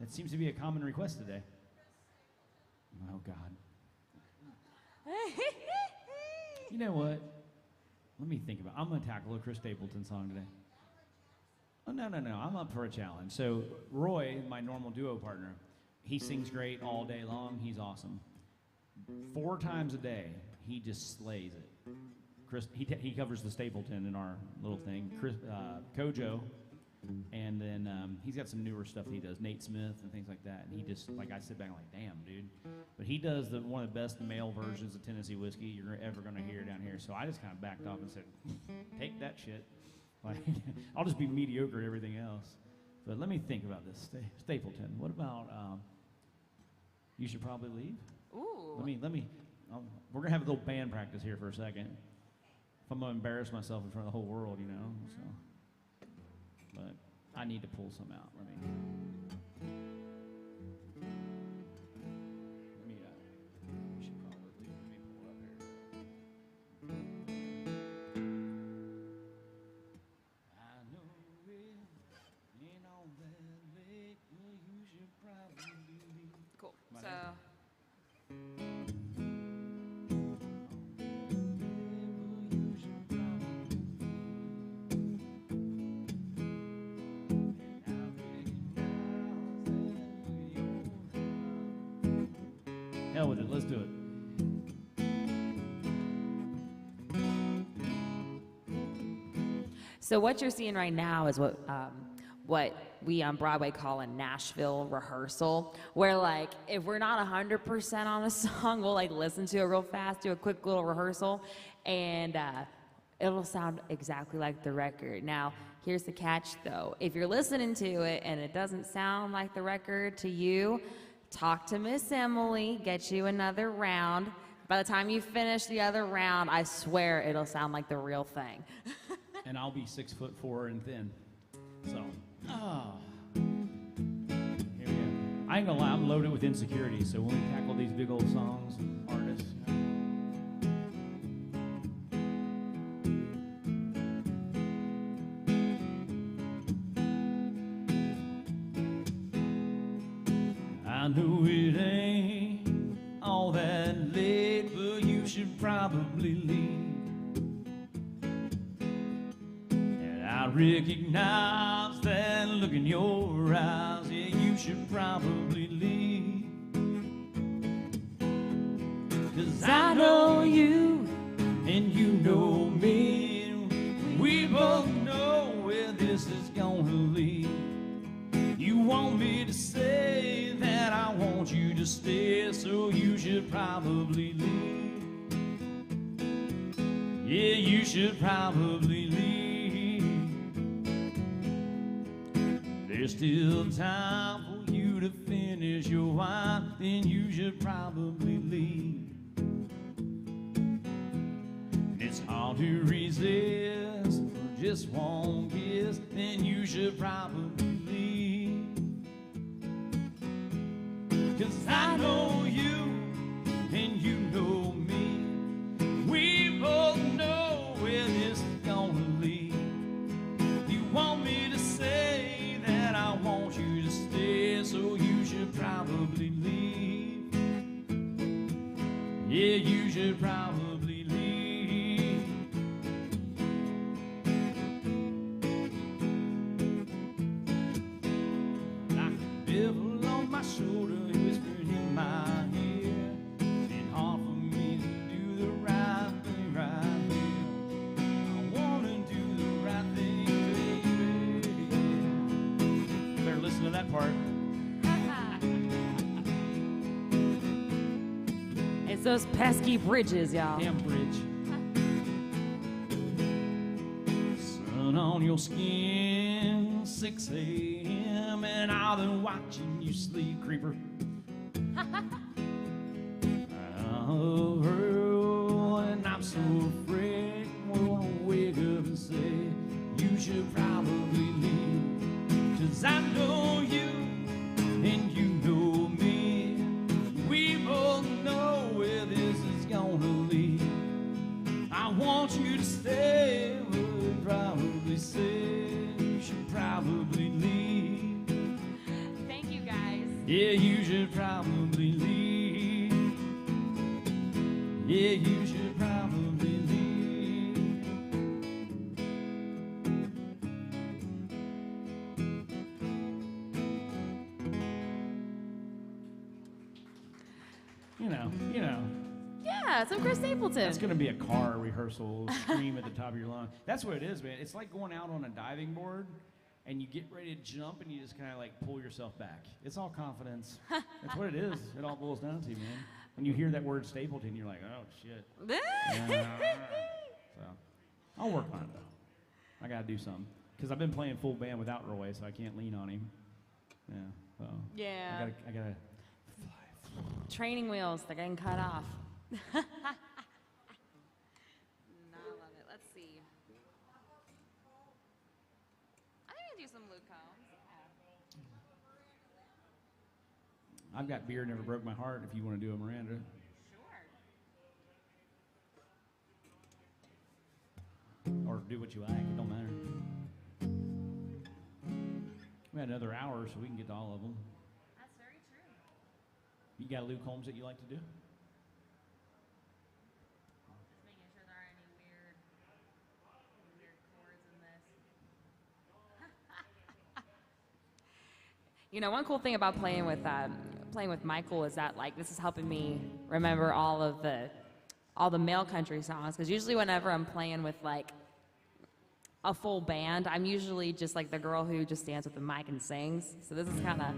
That seems to be a common request today. Oh, God. You know what? Let me think about it. I'm going to tackle a Chris Stapleton song today. Oh, no. I'm up for a challenge. So Roy, my normal duo partner, he sings great all day long. He's awesome. 4 times a day, he just slays it. Chris, he covers the Stapleton in our little thing. Kojo, and then he's got some newer stuff that he does, Nate Smith and things like that. And he just, like, I sit back and like, damn, dude. But he does one of the best male versions of Tennessee whiskey you're ever going to hear down here. So I just kind of backed off and said, take that shit. Like, I'll just be mediocre at everything else. But let me think about this. Stapleton. What about You Should Probably Leave? Ooh. Let me. We're gonna have a little band practice here for a second. If I'm gonna embarrass myself in front of the whole world, you know. So, but I need to pull some out. Let me. You should probably leave. Let me pull it up here. I know it ain't all that late, but you should probably leave. Cool. My So, hell with it, let's do it. so what you're seeing right now is what we on Broadway call a Nashville rehearsal, where like if we're not 100% on a song, we'll like listen to it real fast, do a quick little rehearsal, and it'll sound exactly like the record. Now, here's the catch though. If you're listening to it and it doesn't sound like the record to you, talk to Miss Emily, get you another round. By the time you finish the other round, I swear it'll sound like the real thing. And I'll be 6'4" and thin. So, here we go. I ain't gonna lie, I'm loaded with insecurity. So when we tackle these big old songs and artists, I know it ain't all that late, but you should probably leave. And I recognize that look in your eyes, yeah, you should probably leave. 'Cause I know you, and you know me, we both know where this is gonna lead. You want me to say that I want you to stay, so you should probably leave. Yeah, you should probably leave. There's still time for you to finish your wine, then you should probably leave. It's hard to resist for just one kiss, then you should probably leave. 'Cause I know you, and you know probably leave. Yeah, you should probably leave. Like a devil on my shoulder, he whispered in my ear, saying hard for me to do the right thing right here. I wanna do the right thing, baby. Better listen to that part. It's those pesky bridges, y'all. Damn bridge. Sun on your skin, 6 a.m. and I've been watching you sleep, creeper. Oh, and I'm so afraid I'm gonna wake up and say you should probably leave. 'Cause I know you and you know me. We both know where this is gonna lead. I want you to stay, but I'd probably say you should probably leave. Thank you, guys. Yeah, you should probably leave. Yeah, you should probably leave. You know. Yeah, some Chris Stapleton. That's gonna be a car rehearsal, scream at the top of your lungs. That's what it is, man. It's like going out on a diving board and you get ready to jump and you just kind of like pull yourself back. It's all confidence. That's what it is. It all boils down to, man. When you hear that word Stapleton, you're like, oh shit. Yeah. So I'll work on it though. I gotta do something because I've been playing full band without Roy, so I can't lean on him. Yeah. So Yeah. I gotta. Training wheels, they're getting cut off. No, I love it. Let's see. I'm gonna do some Luke Combs. I've got Beer Never Broke My Heart if you want to do a Miranda. Sure. Or do what you like, it don't matter. We had another hour, so we can get to all of them. That's very true. You got a Luke Combs that you like to do? Just making sure there aren't any weird chords in this. You know, one cool thing about playing with Michael is that like this is helping me remember all the male country songs, because usually whenever I'm playing with like a full band, I'm usually just like the girl who just stands with the mic and sings. So this is kind of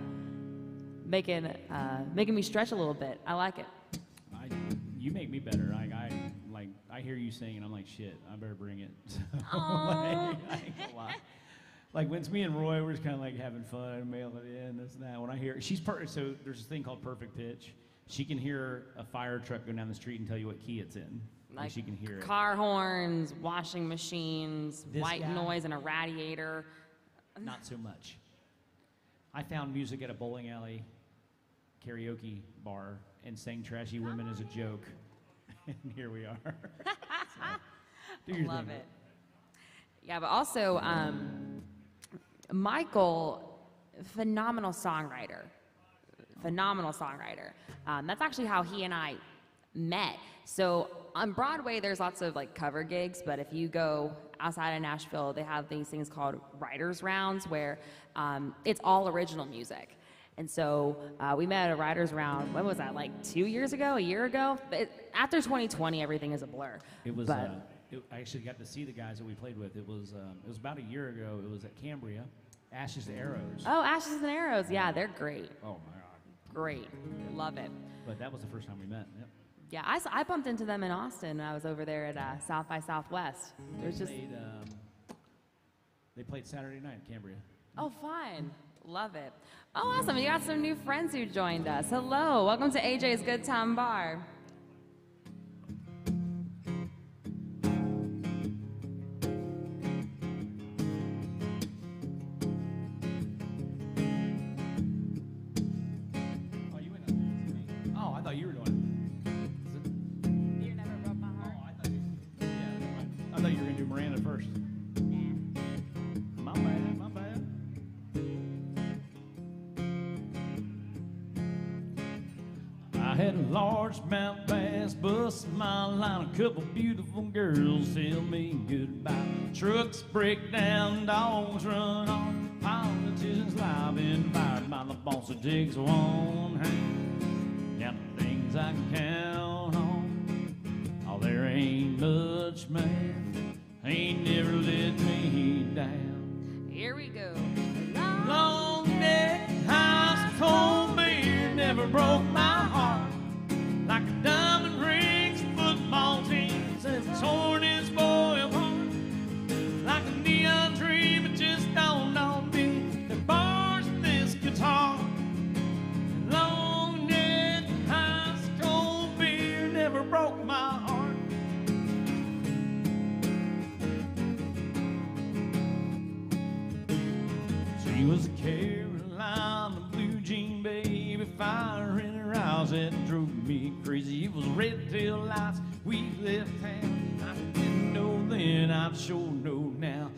making me stretch a little bit. I like it. You make me better. I hear you sing and I'm like, shit, I better bring it. So, Aw. I ain't gonna lie. Like when it's me and Roy, we're just kind of like having fun, mail it in, this and that. When I hear so there's this thing called perfect pitch. She can hear a fire truck go down the street and tell you what key it's in. Like she can hear it. Car horns, washing machines, This white guy. noise in a radiator. Not so much. I found music at a bowling alley karaoke bar and sang Trashy Women as a joke. And here we are. Do your Love thing. it. Yeah, but also, Michael, phenomenal songwriter. That's actually how he and I met. So on Broadway, there's lots of like cover gigs, but if you go outside of Nashville, they have these things called writers' rounds where it's all original music. And so we met at a writers' round. When was that? Like 2 years ago? A year ago? After 2020, everything is a blur. It was. But, I actually got to see the guys that we played with. It was about a year ago. It was at Cambria, Ashes to Arrows. oh, Ashes and Arrows. Yeah, they're great. Oh my God! Great. Love it. But that was the first time we met. Yep. Yeah, I bumped into them in Austin when I was over there at South by Southwest. It was just, They played Saturday night at Cambria. oh, fine. Love it. Oh, awesome. You got some new friends who joined us. Hello. Welcome to AJ's Good Time Bar. Oh, you went up there. Oh, I thought you were doing it. You never broke my heart. Oh, I thought you. Yeah, never mind. I thought you were gonna do Miranda first. My bad. had a largemouth bass bust my line. A couple beautiful girls tell me goodbye. Trucks break down, dogs run off. Politicians lie, been fired by the boss that takes one hand. Got the things I can count on. Oh, there ain't much, man. Ain't never let me down. Here we go. Long neck, house, cold beer never broke my heart. Like a diamond rings, football teams have torn his boy apart. Like a neon dream, it just dawned on me. The bars in this guitar. Long neck, house, cold beer never broke my heart. She was a Carolina blue jean baby, fire in her eyes that drove me crazy. It was red tail lights, we left town. I didn't know then, I sure know now.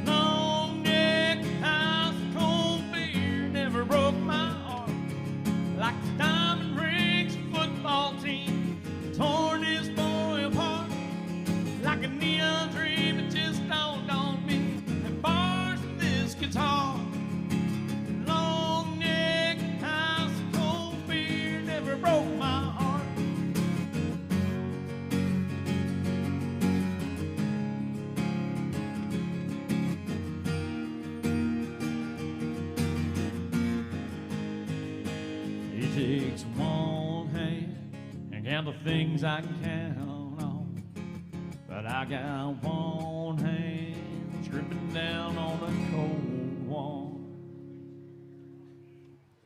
Long neck, house, cold beer never broke my heart. Like the diamond rings, football team torn his boy apart. Like a neon dream, it just dawned on me. The bars in this guitar. Long neck, house, cold beer never broke my heart. It takes one hand and count the things I can count on. But I got one hand stripping down on the cold one.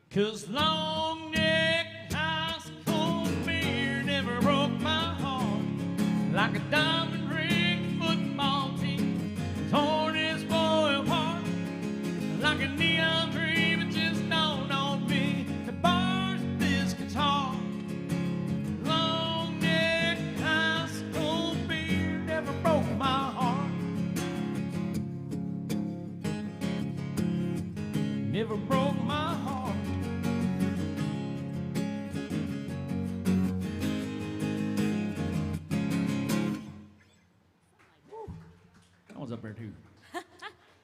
'Cause long neck, house, cold beer never broke my heart. Like a diamond ring, football team torn his boy apart. Like a neon dream, it just dawned on me. The bars of this guitar. Long neck, house, cold beer never broke my heart. Never broke my heart. That one's up there too. That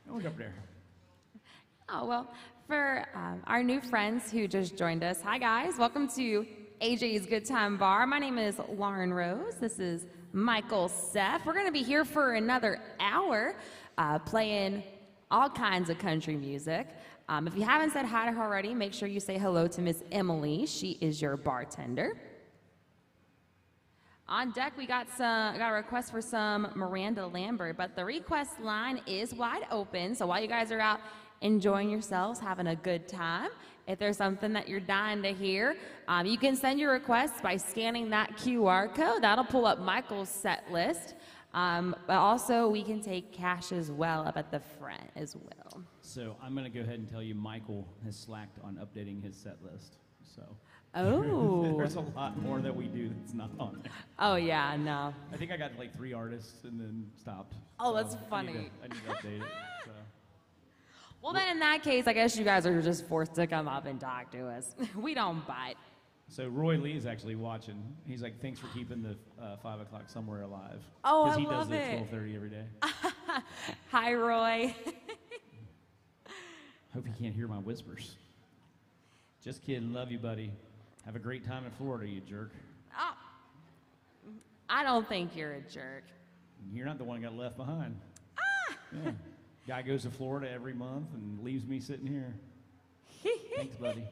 one's up there. Oh, well, for our new friends who just joined us, hi guys, welcome to AJ's Good Time Bar. My name is Lauren Rose. This is Michael Seth. We're going to be here for another hour playing all kinds of country music. If you haven't said hi to her already, make sure you say hello to Miss Emily. She is your bartender. On deck, we got a request for some Miranda Lambert, but the request line is wide open. So while you guys are out enjoying yourselves, having a good time, if there's something that you're dying to hear, you can send your requests by scanning that QR code. That'll pull up Michael's set list. But also, we can take cash as well up at the front as well. So I'm going to go ahead and tell you Michael has slacked on updating his set list. So Oh. there's a lot more that we do that's not on there. Oh, yeah, no. I think I got like 3 artists and then stopped. Oh, that's So funny. I need to update it. So. Well, then in that case, I guess you guys are just forced to come up and talk to us. We don't bite. So Roy Lee is actually watching. He's like, thanks for keeping the 5 o'clock somewhere alive. Oh, Because I he love does it it. at 12:30 every day. Hi, Roy. Hope you can't hear my whispers. Just kidding. Love you, buddy. Have a great time in Florida, you jerk. Oh, I don't think you're a jerk. You're not the one that got left behind. Yeah. Guy goes to Florida every month and leaves me sitting here. Thanks, buddy.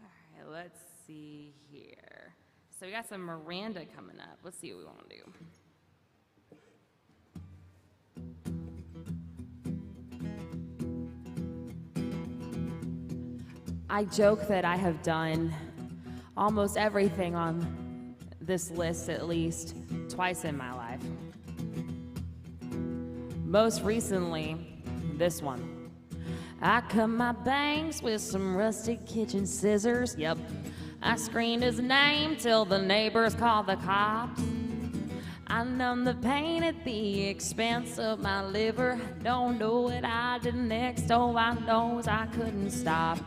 All right, let's see here. So we got some Miranda coming up. Let's see what we want to do. I joke that I have done almost everything on this list at least twice in my life. Most recently, this one. I cut my bangs with some rusty kitchen scissors. Yep. I screamed his name till the neighbors called the cops. I numbed the pain at the expense of my liver. Don't know what I did next. All I know is I couldn't stop.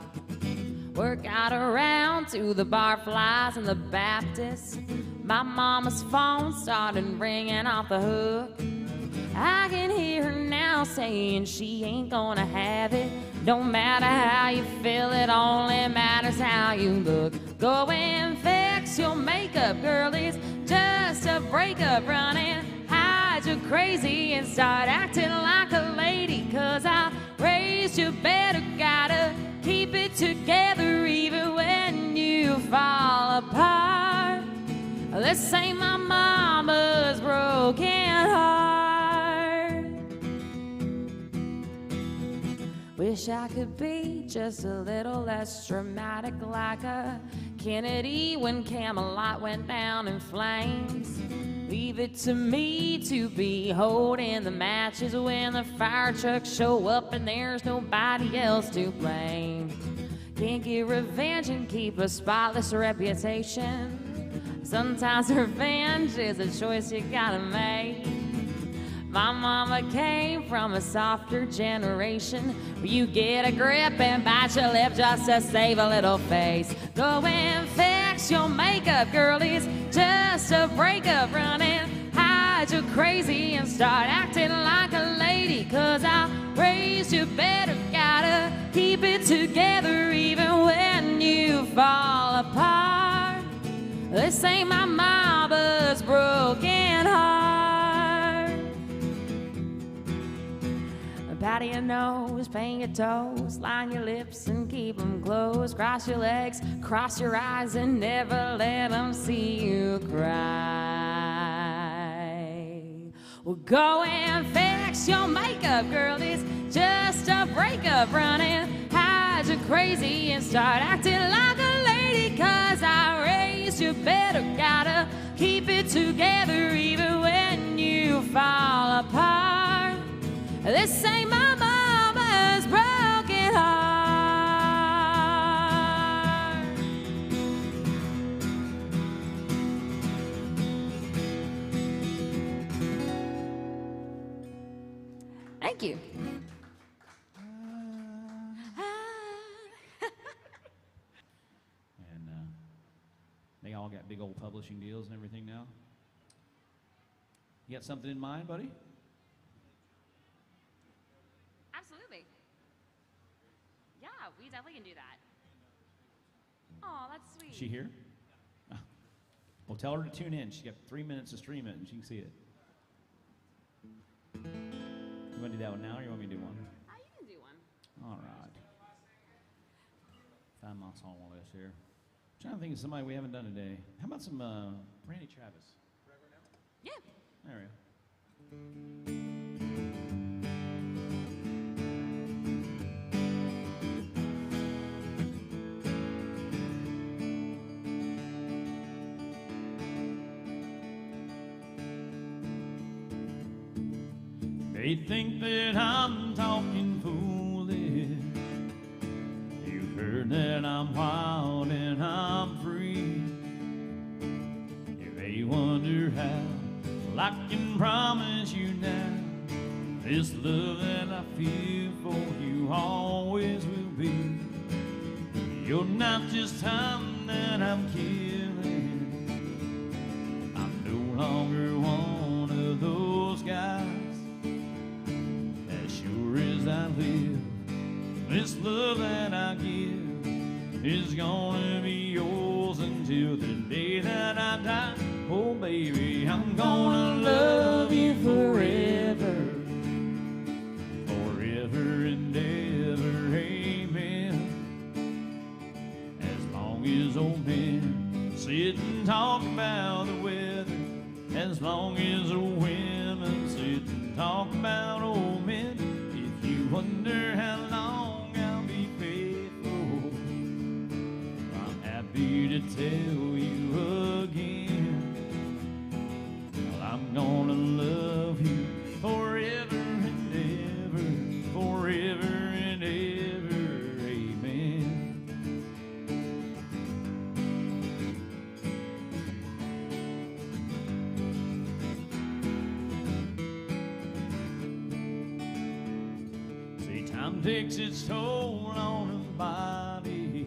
Work out around to the barflies and the Baptist. My mama's phone started ringing off the hook. I can hear her now saying she ain't gonna have it. Don't matter how you feel, it only matters how you look. Go and fix your makeup, girl, it's just a breakup. Running, hide your crazy and start acting like a lady. 'Cause I raised you better, gotta keep it together even when you fall apart. This ain't my mama's broken heart. Wish I could be just a little less dramatic, like a Kennedy when Camelot went down in flames. Leave it to me to be holding the matches when the fire trucks show up and there's nobody else to blame. Can't get revenge and keep a spotless reputation. Sometimes revenge is a choice you gotta make. My mama came from a softer generation where you get a grip and bite your lip just to save a little face. Go and fix your makeup, girl, it's just a breakup. Running, hide your crazy and start acting like a lady. 'Cause I raised you better, gotta keep it together even when you fall apart. This ain't my mama's broken heart. Pat your nose, paint your toes, line your lips and keep them closed. Cross your legs, cross your eyes and never let them see you cry. Well, go and fix your makeup, girl, it's just a breakup. Running, hide your crazy and start acting like a lady. 'Cause I raised you better, gotta keep it together even when you fall apart. This ain't my mama's broken heart. Thank you. And they all got big old publishing deals and everything now. You got something in mind, buddy? Absolutely. Yeah, we definitely can do that. Oh, that's sweet. Is she here? Ah. Well, tell her to tune in. She's got 3 minutes to stream it and she can see it. You want to do that one now or you want me to do one? You can do one. All right. Find my song on this here. Trying to think of somebody we haven't done today. How about some Randy Travis? Yeah. There we go. They think that I'm talking foolish. You've heard that I'm wild and I'm free. You may wonder how, well, I can promise you now, this love that I feel for you always will be. You're not just time that I'm killing. I'm no longer one of those guys. As I live, this love that I give is gonna be yours until the day that I die. Oh baby, I'm gonna love you forever, forever and ever, amen. As long as old men sit and talk about the weather, as long as old women sit and talk about old men, wonder how long I'll be faithful. I'm happy to tell you again, well, I'm gonna love you forever and ever, forever and ever, amen. Time takes its toll on a body,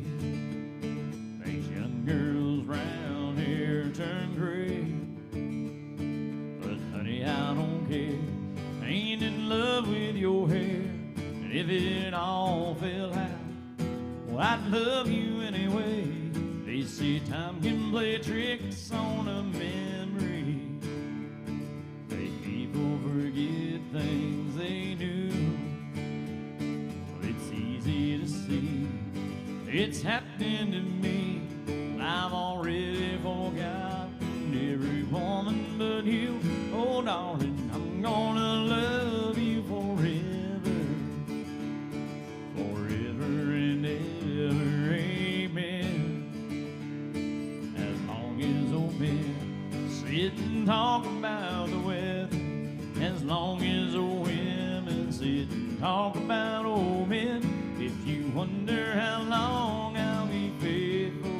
if it all fell out, well, I'd love you anyway. They say time can play tricks on a memory. They people forget things they knew. Well, it's easy to see it's happening to me. I've already forgotten every woman but you. Oh, darling, I'm gonna love you forever, forever and ever, amen. As long as old men sit and talk about the weather, as long as old women sit and talk about old men, if you wonder how long I'll be faithful,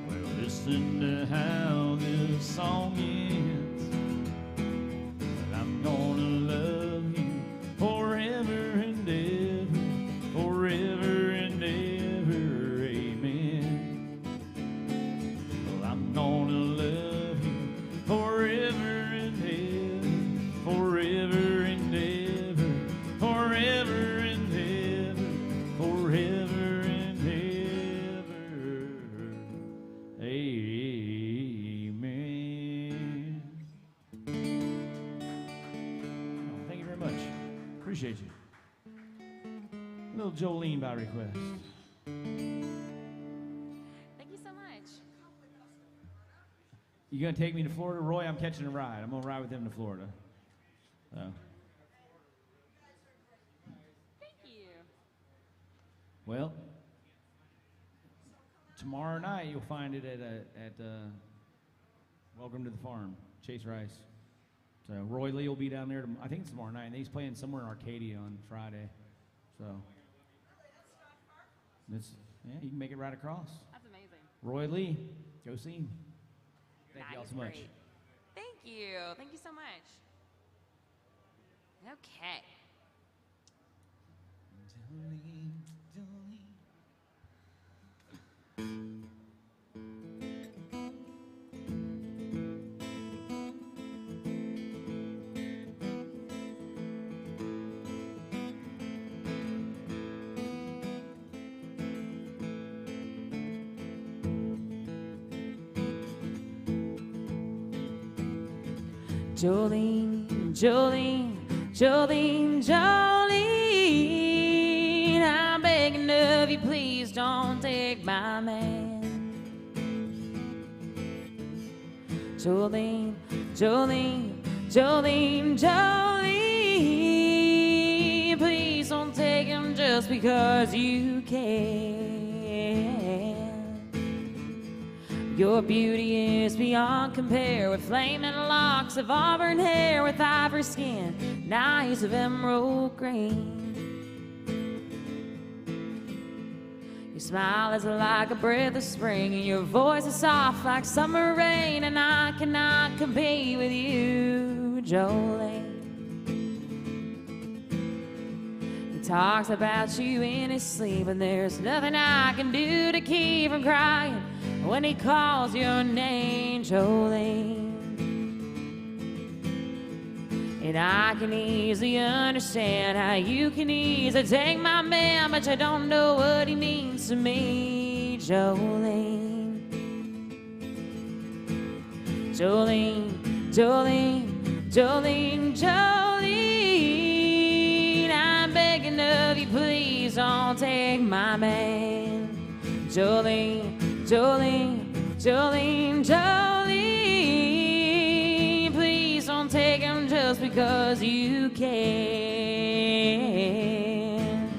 well, listen to how this song ends. Well, I'm gonna love you forever and ever, forever and ever, amen. Well, I'm gonna love you forever and ever, forever and ever, forever and ever, forever and ever, amen. Oh, thank you very much. Appreciate you. A little Jolene by request. Thank you so much. You gonna take me to Florida, Roy? I'm catching a ride. I'm gonna ride with him to Florida. So. Thank you. Well, tomorrow night you'll find it at Welcome to the Farm, Chase Rice. So Roy Lee will be down there. I think it's tomorrow night. And he's playing somewhere in Arcadia on Friday. So yeah, you can make it right across. That's amazing. Roy Lee, go see him. Thank you all That so is much. great. Thank you. Thank you so much. Okay. Jolene, Jolene, Jolene, Jolene, I'm begging of you, please don't take my man. Jolene, Jolene, Jolene, Jolene, please don't take him just because you can. Your beauty is beyond compare, with flaming locks of auburn hair, with ivory skin and eyes of emerald green. Your smile is like a breath of spring, and your voice is soft like summer rain, and I cannot compete with you, Jolene. He talks about you in his sleep, and there's nothing I can do to keep from crying when he calls your name, Jolene. And I can easily understand how you can easily take my man, but you don't know what he means to me, Jolene. Jolene, Jolene, Jolene, Jolene, I'm begging of you, please don't take my man. Jolene, Jolene, Jolene, Jolene, please don't take him just because you can.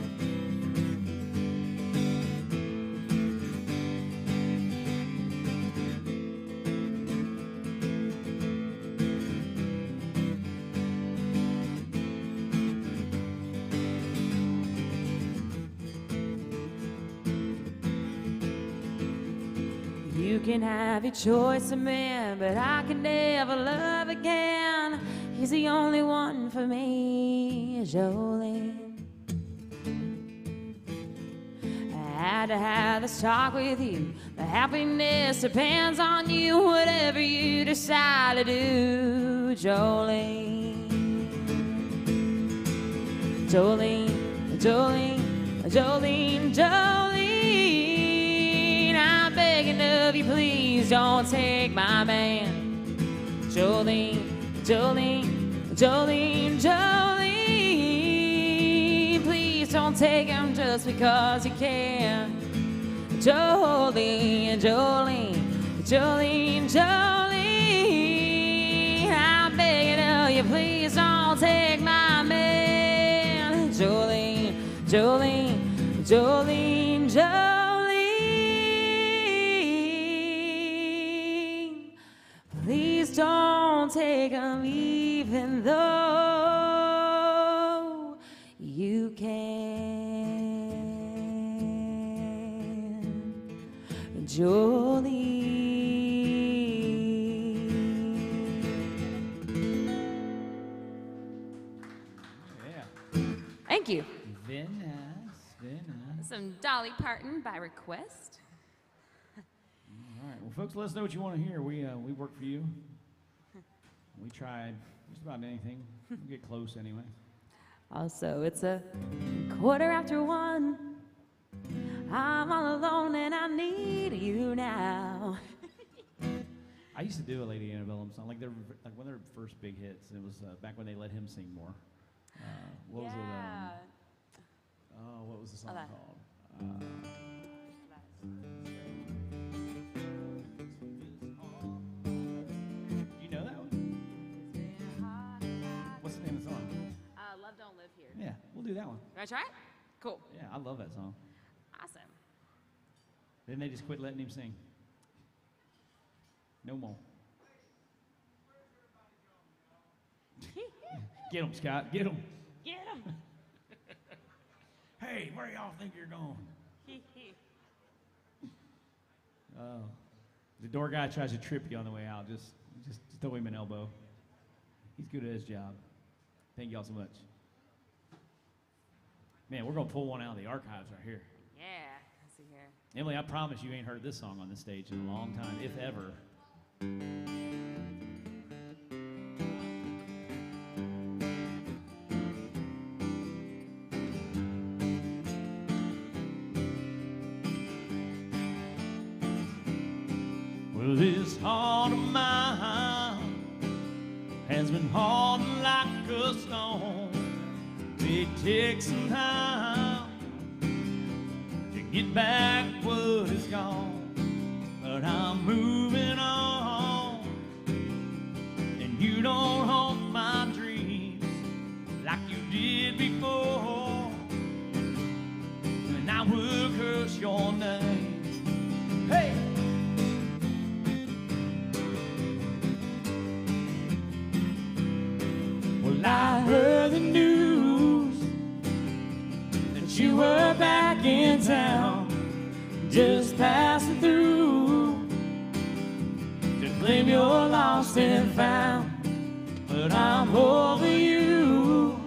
You can have your choice of men, but I can never love again. He's the only one for me, Jolene. I had to have this talk with you. The happiness depends on you, whatever you decide to do, Jolene. Jolene, Jolene, Jolene, Jolene, I'm begging of you, please don't take my man. Jolene, Jolene, Jolene, Jolene, please don't take him just because you can. Jolene, Jolene, Jolene, Jolene, I'm begging of you, please don't take my man. Jolene, Jolene, Jolene, Jolene, please don't take him even though you can. Jolene. Yeah. Thank you. Very nice. Very nice. Some Dolly Parton by request. All right. Well, folks, let us know what you want to hear. We work for you. We try just about anything. We get close anyway. Also, it's a 1:15. I'm all alone and I need you now. I used to do a Lady Antebellum song, like one of their first big hits. It was back when they let him sing more. What was it? What was the song called? You know that one? What's the name of the song? Love Don't Live Here. Yeah, we'll do that one. Can I try it? Cool. Yeah, I love that song. Awesome. Then they just quit letting him sing. No more. Get him, Scott. Get him. Get him. Hey, where y'all think you're going? The door guy tries to trip you on the way out. Just throw him an elbow. He's good at his job. Thank y'all so much. Man, we're going to pull one out of the archives right here. Yeah. Let's see here. Emily, I promise you ain't heard this song on this stage in a long time, if ever. Well, this heart of mine has been hard like a stone. It takes some time to get back what is gone, but I'm moving on, and you don't haunt my dreams like you did before, and I will curse your name. Hey! Well, I heard the news that you were back in town, just passing through to claim you're lost and found. But I'm over you,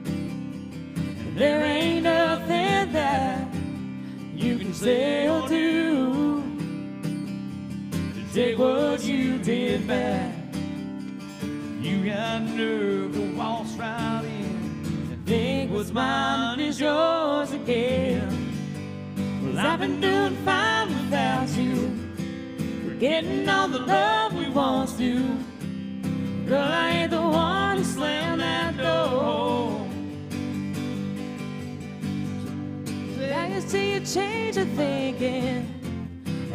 and there ain't nothing that you can say or do to take what you did back. You got nerve to waltz right in and think what's mine is yours again. Well, I've been doing fine without you, forgetting all the love we once knew. Girl, I ain't the one who slammed that door. I can see you change your thinking,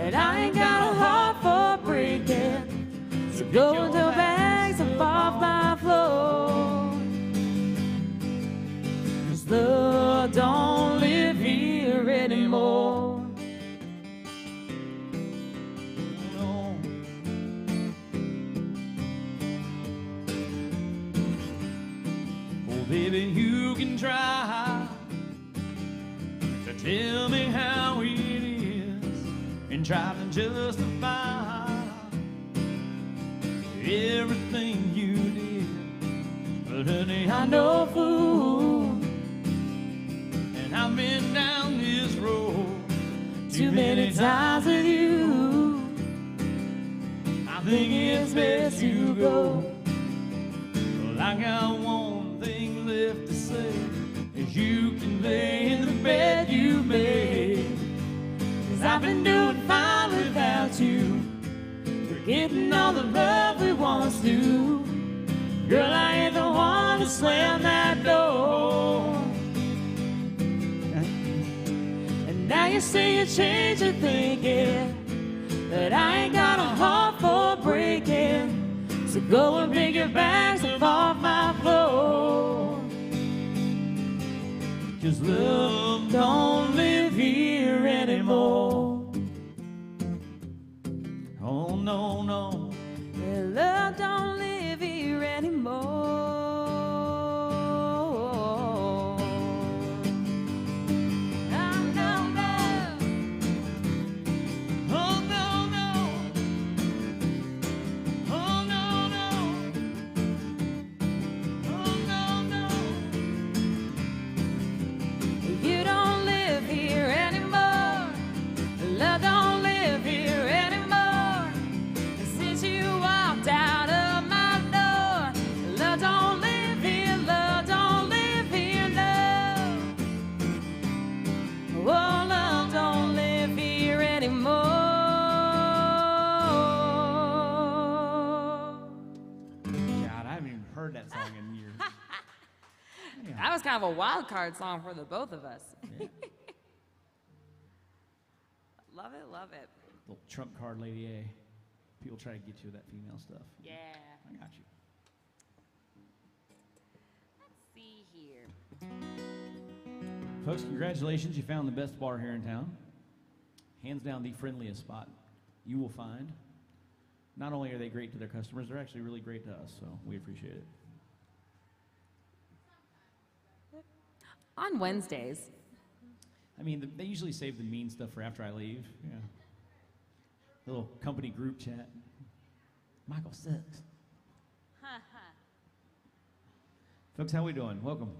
and I ain't got a heart for breaking. So go and throw bags up off my floor. 'Cause love don't live here anymore. No. Oh, baby, you can try to tell me how it is and try to justify everything you did, but honey, I'm no fool, and I've been down this road too many times with you. I think it's best you go. Well, I got one thing left to say, is been doing fine without you. We're getting all the love we once knew. Girl, I ain't the one to slam that door. And now you say you changed your thinking, that I ain't got a heart for breaking. So go and pick your bags up off my floor. 'Cause love don't live here anymore. Oh no, no. Yeah, love don't live here anymore. Oh, no, no. Oh no, no. Oh no, no. Oh no, no. You don't live here anymore. Love don't live here anymore. Since you walked out of my door, love don't live here, love don't live here, love. Oh, love don't live here anymore. God, I haven't even heard that song in years. That was kind of a wild card song for the both of us. Yeah. Love it, love it. Little trump card, Lady A. People try to get you with that female stuff. Yeah. I got you. Let's see here. Folks, congratulations. You found the best bar here in town. Hands down, the friendliest spot you will find. Not only are they great to their customers, they're actually really great to us, so we appreciate it. On Wednesdays. I mean, they usually save the mean stuff for after I leave. Yeah. Little company group chat. Michael sucks. Folks, how we doing? Welcome.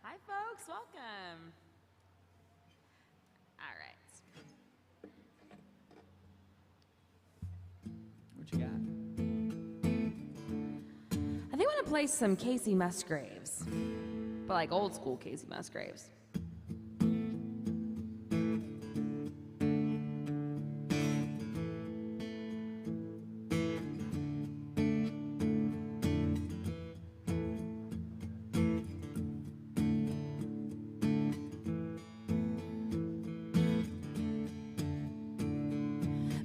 Hi, folks. Welcome. All right. What you got? I think I want to play some Casey Musgraves, but like old school Casey Musgraves.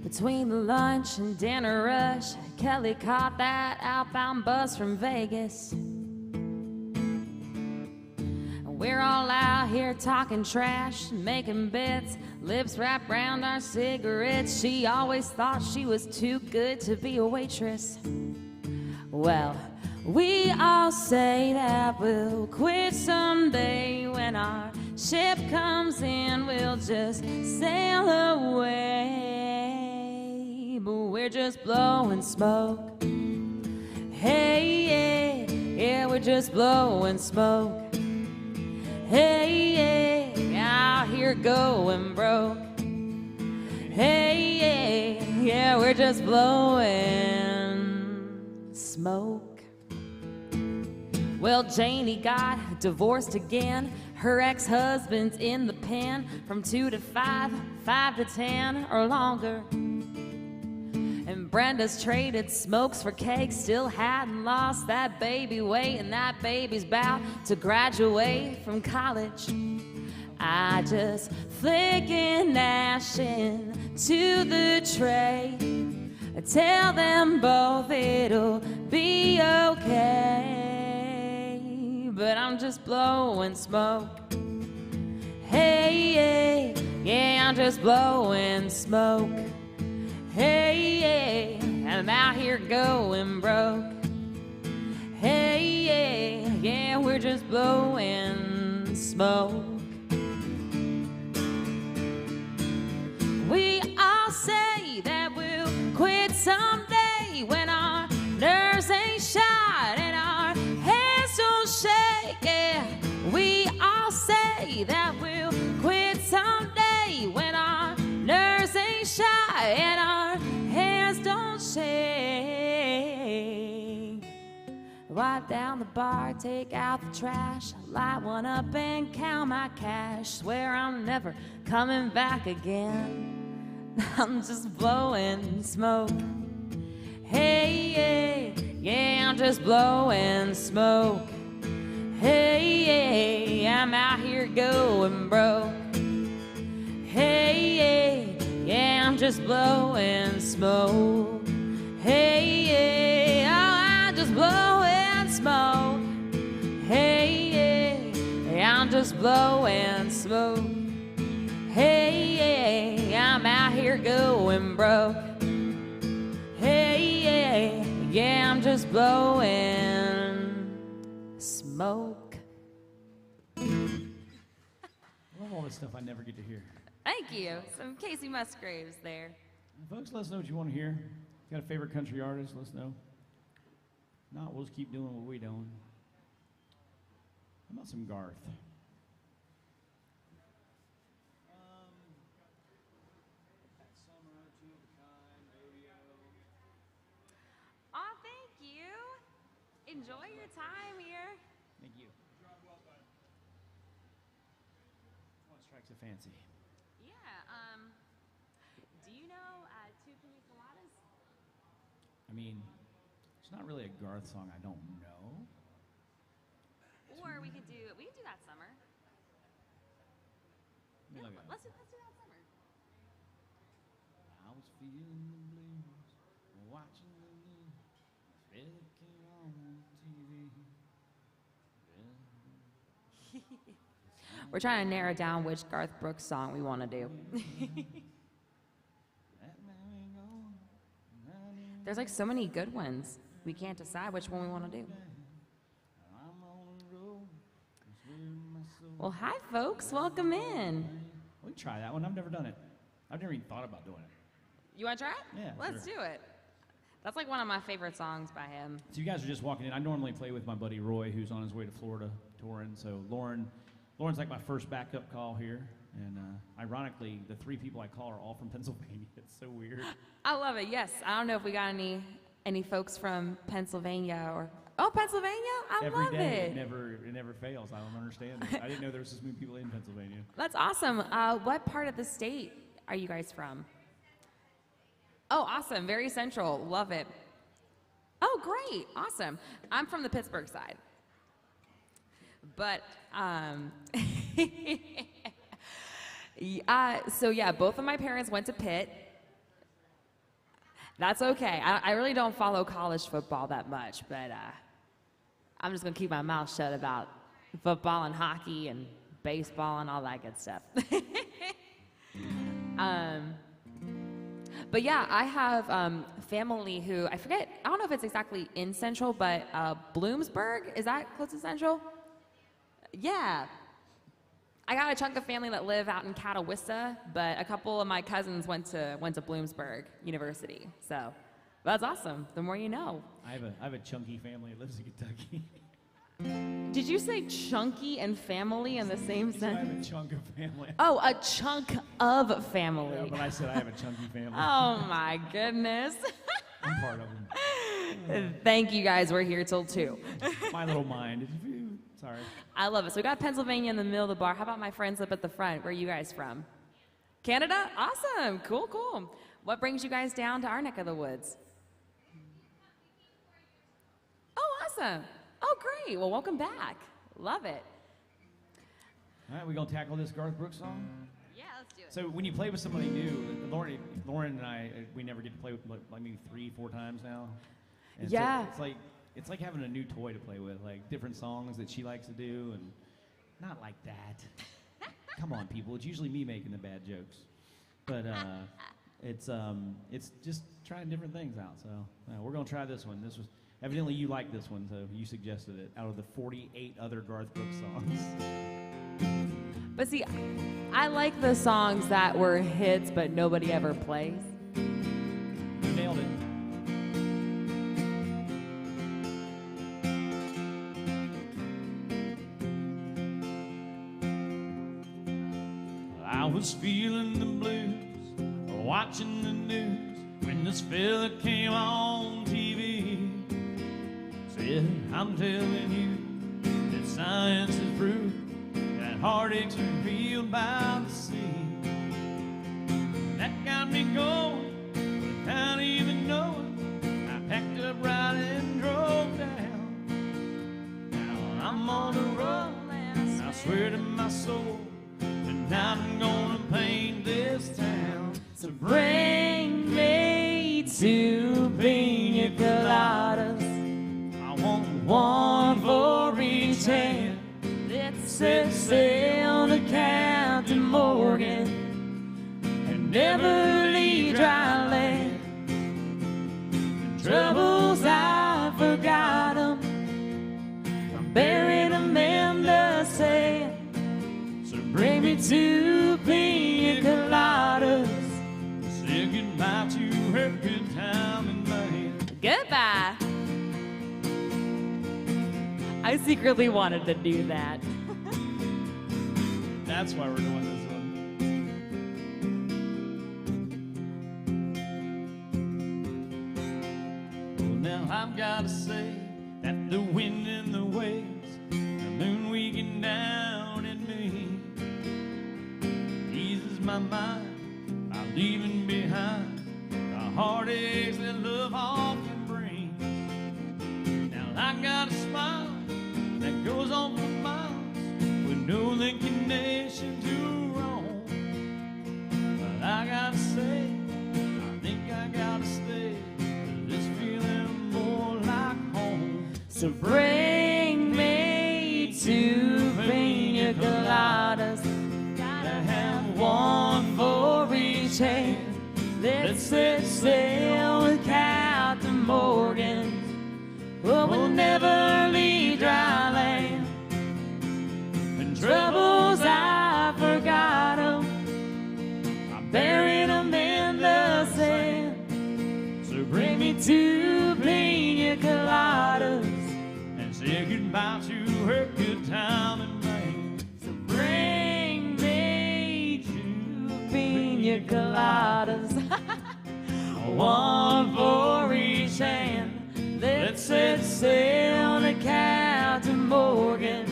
Between the lunch and dinner rush, Kelly caught that outbound bus from Vegas. We're all out here talking trash, making bits, lips wrapped around our cigarettes. She always thought she was too good to be a waitress. Well, we all say that we'll quit someday. When our ship comes in, we'll just sail away. But we're just blowing smoke. Hey, yeah, yeah, we're just blowing smoke. Hey, yeah, out here going broke. Hey, yeah, yeah, we're just blowing smoke. Well, Janie got divorced again. Her ex-husband's in the pen from 2 to 5, 5 to 10 or longer. And Brenda's traded smokes for cakes, still hadn't lost that baby weight, and that baby's about to graduate from college. I just flick an ash into the tray. Tell them both it'll be okay, but I'm just blowing smoke. Hey, yeah, yeah, I'm just blowing smoke. Hey, yeah, I'm out here going broke. Hey, yeah, yeah, we're just blowing smoke. We all say that we'll quit someday when our nerves ain't shot and our hands don't shake. Yeah, we all say that we'll quit someday when our nerves ain't shot and our hands don't shake. Wipe down the bar, take out the trash, light one up and count my cash. Swear I'm never coming back again. I'm just blowing smoke. Hey, yeah, I'm just blowing smoke. Hey, I'm out here going broke. Hey, yeah, I'm just blowing smoke. Hey, oh, I'm just blowing smoke. Hey, I'm just blowing smoke. Hey, I'm out here going broke. Hey, yeah, I'm just blowing smoke. I love all this stuff I never get to hear. Thank you. Some Casey Musgraves there. Folks, let us know what you want to hear. If you got a favorite country artist, let us know. If not, we'll just keep doing what we're doing. How about some Garth? Aw, thank you. Enjoy your time here. Thank you. What strikes a fancy? Yeah, do you know Two Pina Coladas? I mean, it's not really a Garth song I don't know. Or we could do that summer. Let me look at it. Let's do that summer. I was feeling the blues, watching the news, feel it came on TV. We're trying to narrow down which Garth Brooks song we want to do. There's like so many good ones. We can't decide which one we want to do. Well, hi, folks. Welcome in. We can try that one. I've never done it. I've never even thought about doing it. You want to try it? Yeah, Let's sure. do it. That's like one of my favorite songs by him. So you guys are just walking in. I normally play with my buddy Roy, who's on his way to Florida touring. So Lauren's like my first backup call here. And ironically, the three people I call are all from Pennsylvania. It's so weird. I love it. Yes. I don't know if we got any folks from Pennsylvania or Pennsylvania. I Every love day, it. it never fails. I don't understand it. I didn't know there was this many people in Pennsylvania. That's awesome. What part of the state are you guys from? Oh, awesome. Very central. Love it. Oh, great. Awesome. I'm from the Pittsburgh side. But, so yeah, both of my parents went to Pitt. That's okay. I really don't follow college football that much, but I'm just going to keep my mouth shut about football and hockey and baseball and all that good stuff. But yeah, I have family who, I don't know if it's exactly in Central, but Bloomsburg, is that close to Central? Yeah. I got a chunk of family that live out in Catawissa, but a couple of my cousins went to Bloomsburg University. So that's awesome. The more you know. I have a chunky family that lives in Kentucky. Did you say chunky and family in the same So I have a sentence? chunk of family. Oh, a chunk of family. Yeah, but I said I have a chunky family. Oh my goodness. I'm part of them. Thank you guys. We're here till 2. My little mind. Sorry. I love it. So we got Pennsylvania in the middle of the bar. How about my friends up at the front? Where are you guys from? Canada? Awesome. Cool, cool. What brings you guys down to our neck of the woods? Oh, awesome. Oh, great. Well, welcome back. Love it. All right, we gonna tackle this Garth Brooks song? Yeah, let's do it. So when you play with somebody new, Lauren and I, we never get to play with like maybe 3-4 times now. And Yeah. So it's like having a new toy to play with, like different songs that she likes to do, and not like that. Come on, people. It's usually me making the bad jokes, but it's just trying different things out. So we're gonna try this one. This was evidently you like this one, so you suggested it out of the 48 other Garth Brooks songs. But see, I like the songs that were hits but nobody ever plays. You nailed it. I was feeling the blues, watching the news, when this fella came on TV. Said, I'm telling you that science has proved that heartaches are healed by the sea. That got me going without even knowing. I packed up right and drove down. Now I'm on the road, and I swear to my soul, tonight I'm gonna paint this town. So bring me two pina coladas. I want one for each hand. Let's set sail to Captain Morgan and never leave dry land. The troubles I forgot 'em, I'm burying 'em in the sand. So bring me two pina coladas. Say goodbye to her good time in my hand. Goodbye. I secretly wanted to do that. That's why we're doing this one. Well, now I've got to say that the wind and the waves, the moon winking down at me, eases my mind by leaving behind the heartaches that love often brings. Now I got a smile that goes on for miles with no inclination to roam. But I gotta say, I think I gotta stay, 'cause it's feeling more like home. So bring me two pina coladas. Gotta have one for each hand. Let's set sail with Captain Morgan. Oh, we'll never leave dry land. And troubles I forgot 'em, I'm burying 'em in the sand. So bring me two pina coladas and say goodbye to her good time in Maine. So bring me two pina coladas, one for each hand. Let's set sail to Captain Morgan.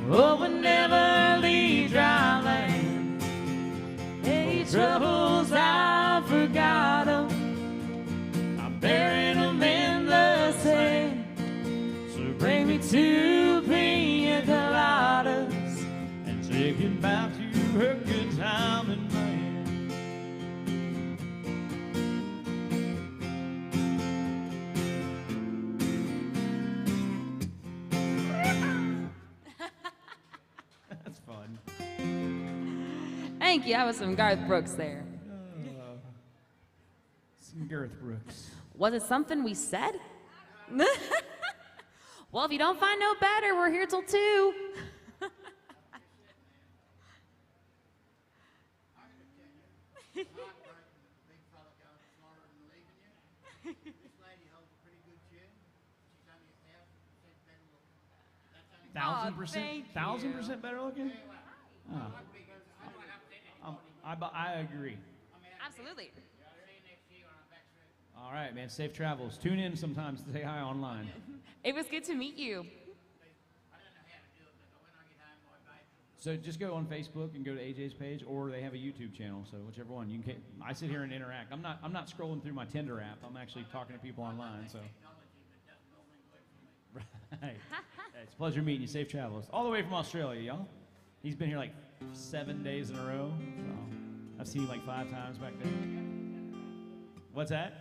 Oh, we'll never leave dry land. Hey, troubles I forgot 'em, I'm burying 'em in the sand. So bring me two pina coladas and say goodbye to her good time in my hand. That's fun. Thank you. That was some Garth Brooks there. Some Garth Brooks. Was it something we said? Well, if you don't find no better, we're here till 2. Big fella down in Florida and leaving you. This lady holds a pretty good chin. She's only 1,000% better looking. That's only 1,000%? 1,000% better looking? Oh. I agree. Absolutely. see you next year when I'm back through. All right, man. Safe travels. Tune in sometimes to say hi online. It was good to meet you. I don't know how to do it, but when I get home, my baby. So just go on Facebook and go to AJ's page, or they have a YouTube channel. So whichever one you can. I sit here and interact. I'm not scrolling through my Tinder app. I'm actually talking to people online. So. Right. It's a pleasure meeting you. Safe travels. All the way from Australia, y'all. He's been here like 7 days in a row. So I've seen him like 5 times back there. What's that?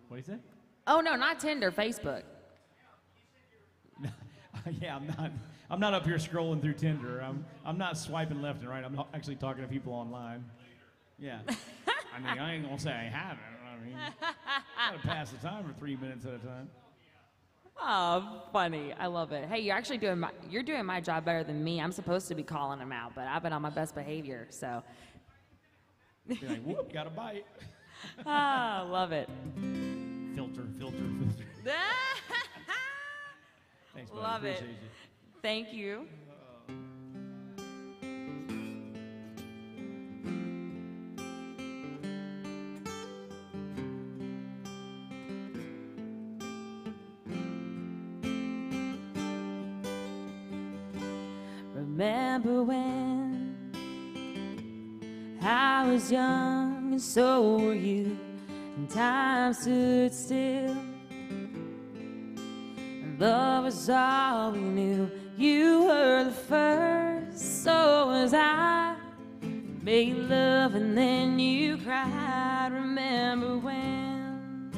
What did he say? Oh no, not Tinder, Facebook. Yeah, I'm not up here scrolling through Tinder. I'm not swiping left and right. I'm not actually talking to people online. Yeah. I mean, I ain't gonna say I haven't. I mean, gotta pass the time for 3 minutes at a time. Oh, funny. I love it. Hey, you're doing my job better than me. I'm supposed to be calling him out, but I've been on my best behavior, so. Be like, whoop, got a bite. Ah, love it. Filter. Thanks, buddy. Love it. Appreciate you. Thank you. Remember when I was young and so were you, and time stood still, and love was all we knew. You were the first, so was I. Made love and then you cried. Remember when?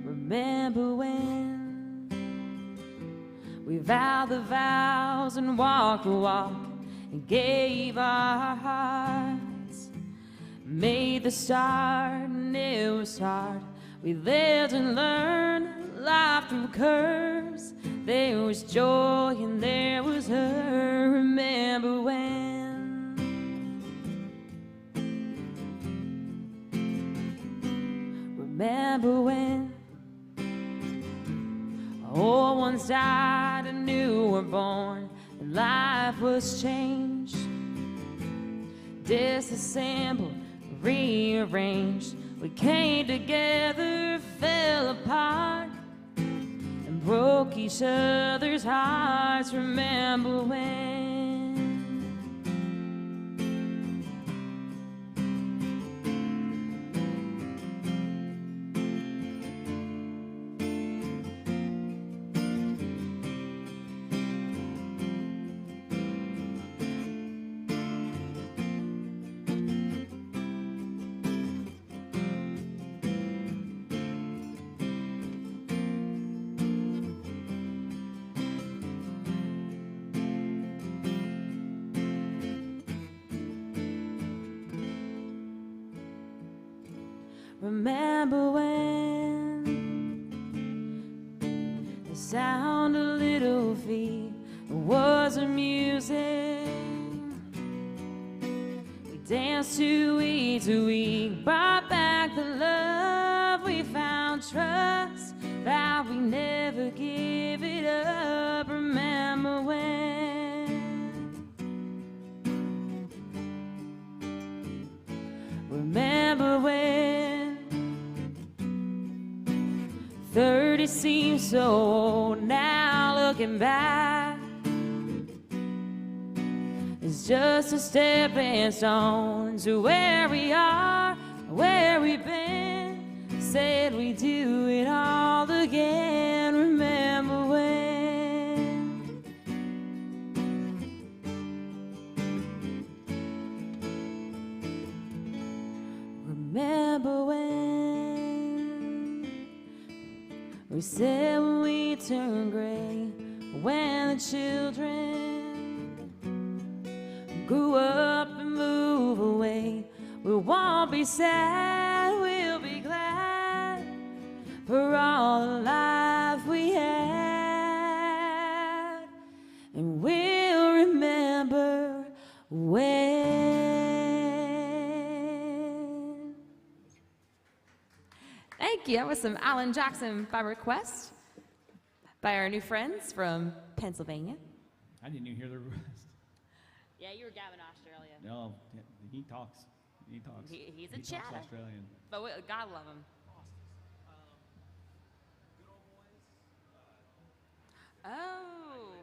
Remember when we vowed the vows and walked the walk and gave our hearts, made the start and it was hard. We lived and learned life through curves. There was joy and there was her. Remember when? Remember when old ones died and new were born, and life was changed, disassembled, rearranged. We came together, fell apart, and broke each other's hearts. Remember when? Remember when the sound of little feet was music? We danced to week, brought back the love we found, trust that we never give it up. Remember when? Remember when? 30 seems so old now, looking back. It's just a stepping stone to where we are, where we've been. Said we'd do it all again. Remember when? Remember when? We said when we turn gray, when the children grew up and move away, we won't be sad, we'll be glad for all the life we had, and we'll remember when. Thank you. That was some Alan Jackson by request by our new friends from Pennsylvania. I didn't even hear the rest. Yeah, you were Gavin Australia. No, he talks. He talks. He's a he talks chatter. Australian. But God love him. Oh,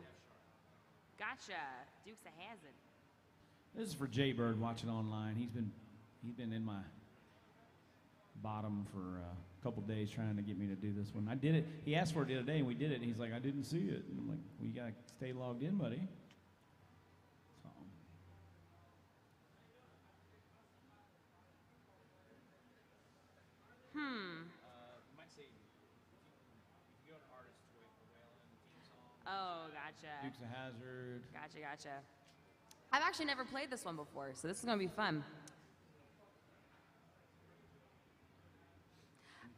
gotcha. Dukes of Hazzard. This is for Jay Bird watching online. He's been in my bottom for a couple days trying to get me to do this one. I did it. He asked for it the other day, and we did it. And he's like, I didn't see it. And I'm like, well, you gotta stay logged in, buddy. So. Hmm. You might say, if you go to artists, wait for Waylon theme song. Oh, gotcha. Dukes of Hazzard. Gotcha. I've actually never played this one before, so this is gonna be fun.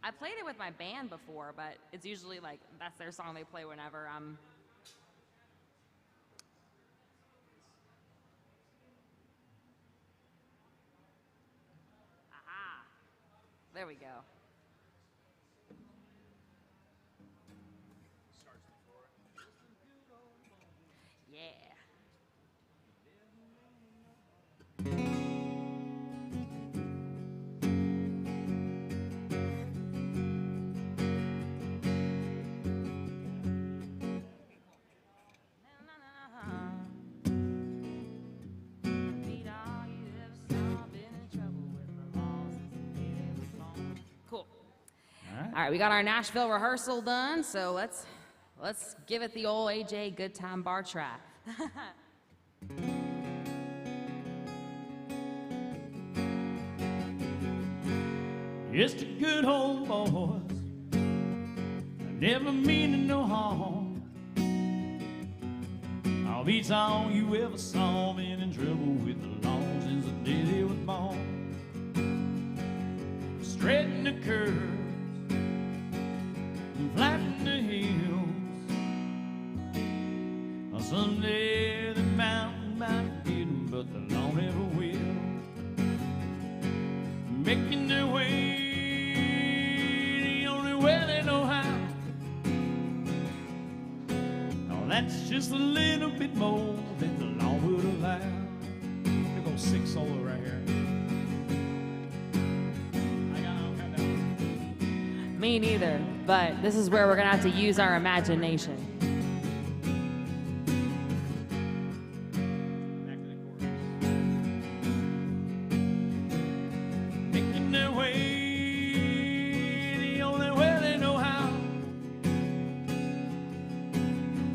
I played it with my band before, but it's usually like that's their song they play whenever I'm. Aha! There we go. Yeah. All right, we got our Nashville rehearsal done, so let's give it the old AJ Good Time Bar track. Just a good old boys, never meaning no harm. I'll be all you ever saw, been in trouble with the law since the day they was born. Straightening the curves and flatten the hills. Someday the mountain might get 'em, but the law never will. Making their way the only way they know how. Oh, that's just a little bit more than the law would allow. There goes 6 solo right here. Me neither, but this is where we're gonna have to use our imagination. Back to the chorus. Making their way the only way they know how.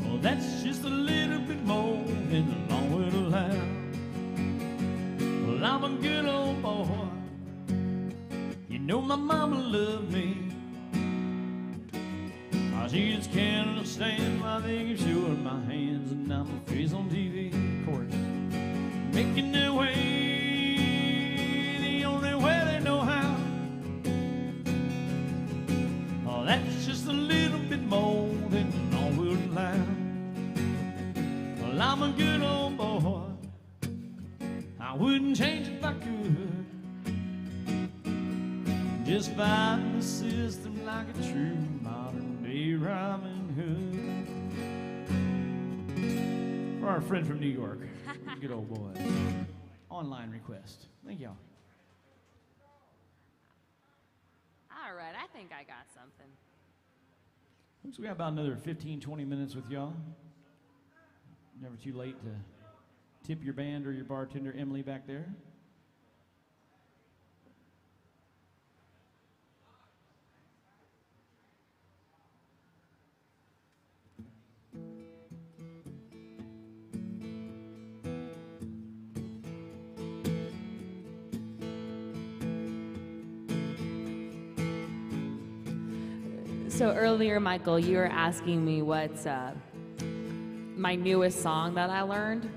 Well, that's just a little bit more than the law would allow. Well, I'm a good old boy. You know my mama loved me. She just can't understand why they keep showing my hands and I'm a face on TV. Chorus. Making their way the only way they know how. Oh, that's just a little bit more than the law will allow. Well, I'm a good old boy. I wouldn't change if I could. Just fight the system like a true modern Robin Hood. For our friend from New York, good old boy. Online request. Thank y'all. All right, I think I got something. Looks we got about another 15-20 minutes with y'all. Never too late to tip your band or your bartender, Emily, back there. So earlier, Michael, you were asking me what's my newest song that I learned.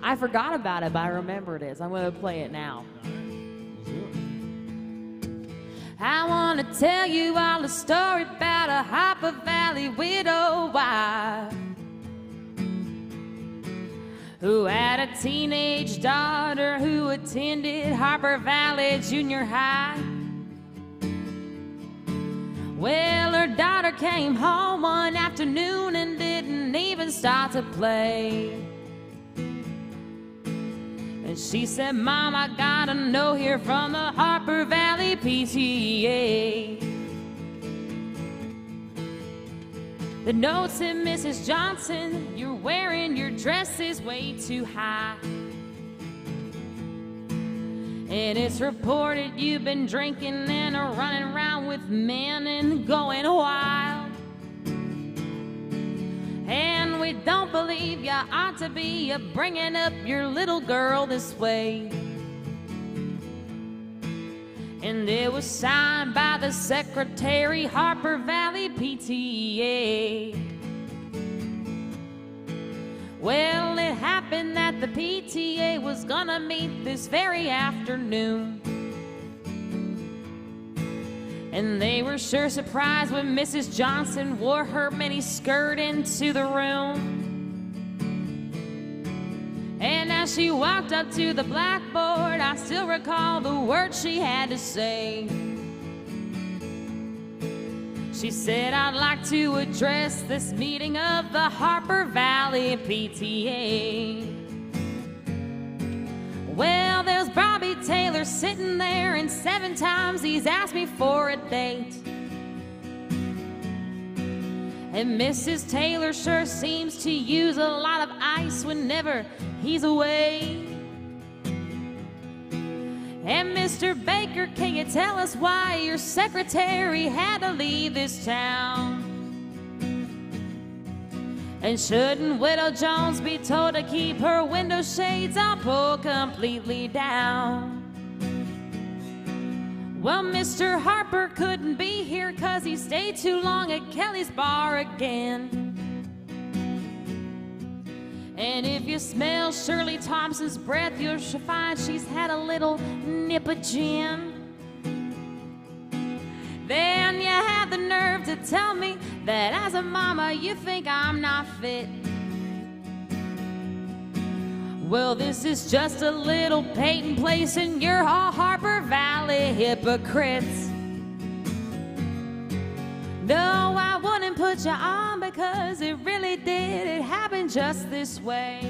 I forgot about it, but I remembered it, so I'm going to play it now. I want to tell you all a story about a Harper Valley widow wife who had a teenage daughter who attended Harper Valley Junior High. Well, her daughter came home one afternoon and didn't even start to play. And she said, Mom, I got a note here from the Harper Valley PTA. The note said, Mrs. Johnson, you're wearing your dresses way too high. And it's reported you've been drinking and are running around with men and going wild. And we don't believe you ought to be bringing up your little girl this way. And it was signed by the secretary, Harper Valley PTA. Well, it happened that the PTA was gonna meet this very afternoon. And they were sure surprised when Mrs. Johnson wore her mini skirt into the room. And as she walked up to the blackboard, I still recall the words she had to say. She said, I'd like to address this meeting of the Harper Valley PTA. Well, there's Bobby Taylor sitting there, and 7 times he's asked me for a date. And Mrs. Taylor sure seems to use a lot of ice whenever he's away. And Mr. Baker, can you tell us why your secretary had to leave this town? And shouldn't Widow Jones be told to keep her window shades all pulled completely down? Well, Mr. Harper couldn't be here 'cause he stayed too long at Kelly's bar again. And if you smell Shirley Thompson's breath, you'll find she's had a little nip of gin. Then you have the nerve to tell me that as a mama you think I'm not fit. Well, this is just a little Peyton Place and you're all Harper Valley hypocrites. No, I wouldn't put you on because it really did. It happened just this way.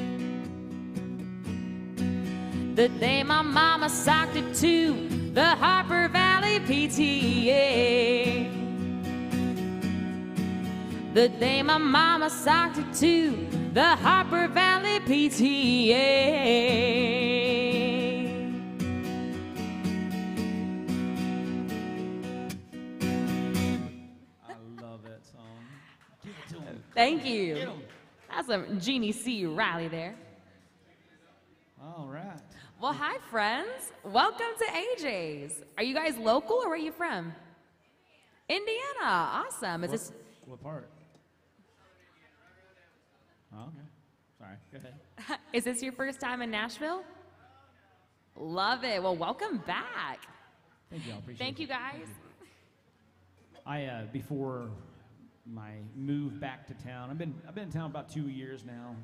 The day my mama socked it to the Harper Valley PTA. The day my mama socked it to the Harper Valley PTA. I love that song. Give it to him. Thank you. Get 'em. That's a Jeannie C. Riley there. All right. Well, hi, friends. Welcome to AJ's. Are you guys local or where are you from? Indiana. Awesome. Is this? What part? Oh, okay. Sorry. Go ahead. Is this your first time in Nashville? Love it. Well, welcome back. Thank you. I appreciate Thank it. you, guys. Before my move back to town, I've been in town about 2 years now.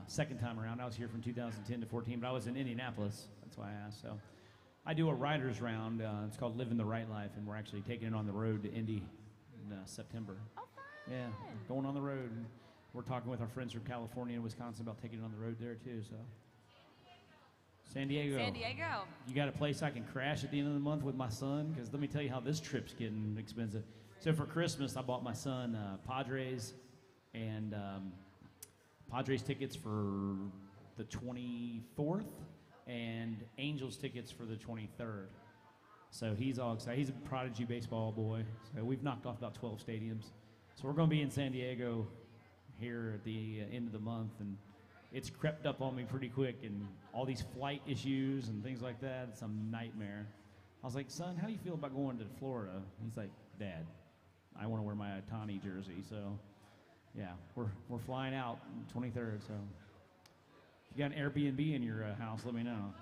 Second time around. I was here from 2010 to 14, but I was in Indianapolis. That's why I asked. So I do a writer's round. It's called Living the Right Life, and we're actually taking it on the road to Indy in September. Oh, fun. Yeah, going on the road. And we're talking with our friends from California and Wisconsin about taking it on the road there too. So San Diego. San Diego. You got a place I can crash at the end of the month with my son? Because let me tell you how this trip's getting expensive. So for Christmas, I bought my son Padres and Padres tickets for the 24th and Angels tickets for the 23rd. So he's all excited. He's a prodigy baseball boy. So we've knocked off about 12 stadiums. So we're going to be in San Diego here at the end of the month, and it's crept up on me pretty quick, and all these flight issues and things like that. It's a nightmare. I was like, son, how do you feel about going to Florida? He's like, Dad, I want to wear my Ohtani jersey. So yeah, we're flying out on the 23rd. So if you got an Airbnb in your house, let me know.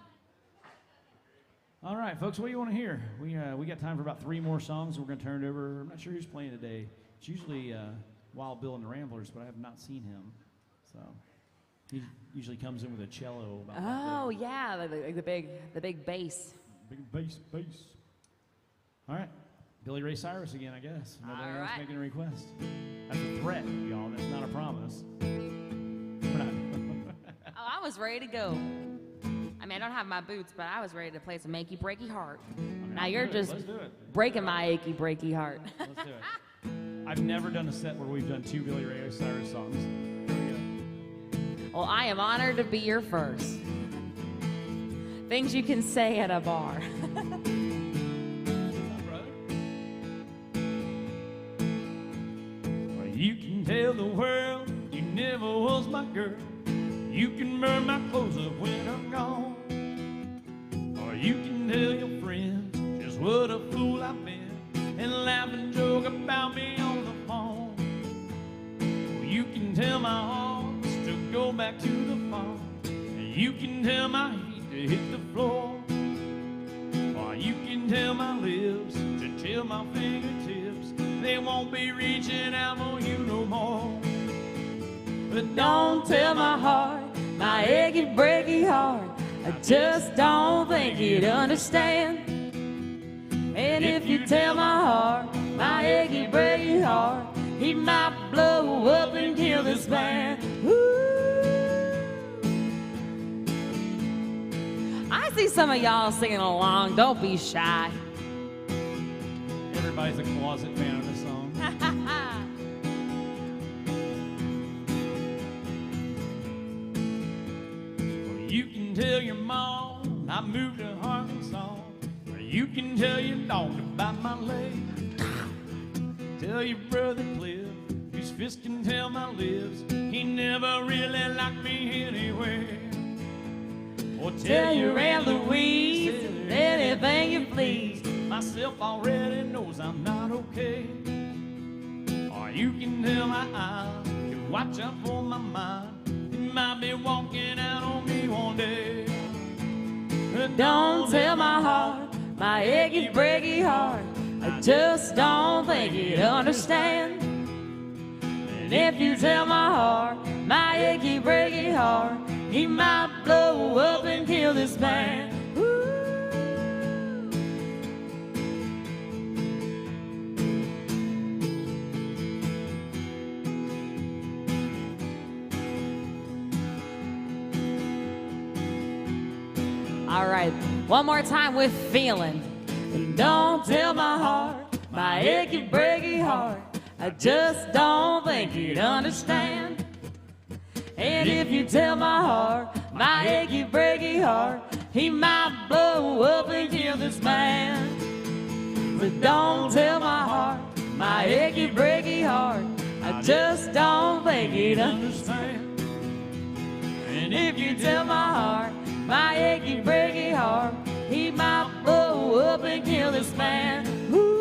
All right, folks, what do you want to hear? We got time for about 3 more songs. We're going to turn it over. I'm not sure who's playing today. It's usually Wild Bill and the Ramblers, but I have not seen him. So he usually comes in with a cello. About Oh yeah, the big bass. big bass. All right, Billy Ray Cyrus again, I guess. Nobody All else right. making a request. That's a threat, y'all. That's not a promise. We're not. Oh, I was ready to go. I mean, I don't have my boots, but I was ready to play some Achy Breaky Heart. Now I'll you're do it. just Let's do it. breaking my Achy Breaky Heart. Let's do it. I've never done a set where we've done 2 Billy Ray Cyrus songs. Here we go. Well, I am honored to be your first. Things you can say at a bar. What's up, brother? Well, you can tell the world you never was my girl. You can burn my clothes up when I'm gone. Or you can tell your friends just what a fool I've been and laugh and joke about me on the phone. Or you can tell my hearts to go back to the farm. And you can tell my feet to hit the floor. Or you can tell my lips to tell my fingertips they won't be reaching out for you no more. But Don't tell my heart, my achy breaky heart. I just don't think you'd understand. And if you tell my heart, my achy breaky heart, he might blow up and kill this band. Ooh. I see some of y'all singing along. Don't be shy. everybody's a closet fan of this song. Well, you can tell your mom I moved to Arkansas. you can tell your dog about my leg. Tell your brother Cliff, whose fist can tell my lips, he never really liked me anyway. Or tell your Aunt Louise anything you please. Myself already knows I'm not okay. Or you can tell my eyes to watch out for my mind. It might be walking out on me one day. Don't tell my heart, my achy, breaky heart, I just don't think you'd understand. And if you tell my heart, my achy, breaky heart, he might blow up and kill this man. All right, one more time with feeling. Don't tell my heart, my achy, breaky heart, I just don't think you'd understand. And if you tell my heart, my achy, breaky heart, he might blow up and kill this man. But don't tell my heart, my achy, breaky heart, I just don't think he'd understand. And if you tell my heart, my achy, breaky heart, he might blow up and kill this man. Ooh.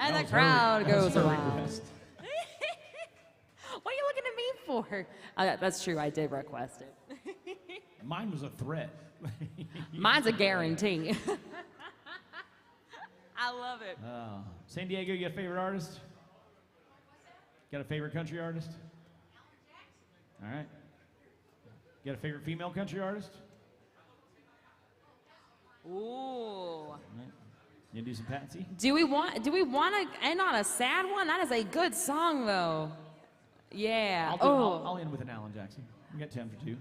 And the crowd goes wild. What are you looking at me for? That's true, I did request it. Mine was a threat. Mine's a guarantee. I love it. San Diego, you got a favorite artist? Got a favorite country artist? All right. Got a favorite female country artist? Ooh. All right. You do some Patsy? Do we want to end on a sad one? That is a good song, though. Yeah. I'll end with an Alan Jackson. We got 10 for 2.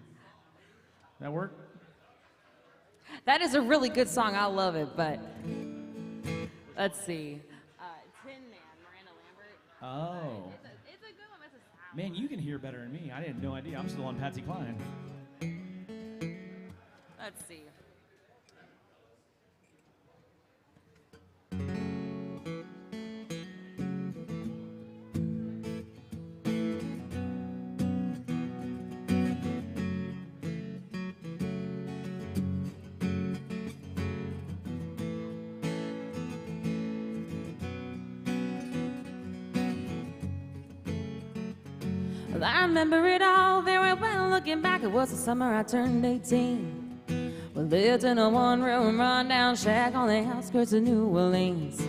That work? That is a really good song. I love it, but let's see. Tin Man, Miranda Lambert. Oh. It's a good one. It's a sad Man, you can hear better than me. I had no idea. I'm still on Patsy Cline. Let's see. Well, I remember it all very well. Looking back, it was the summer I turned 18. We lived in a one-room run-down shack on the outskirts of New Orleans.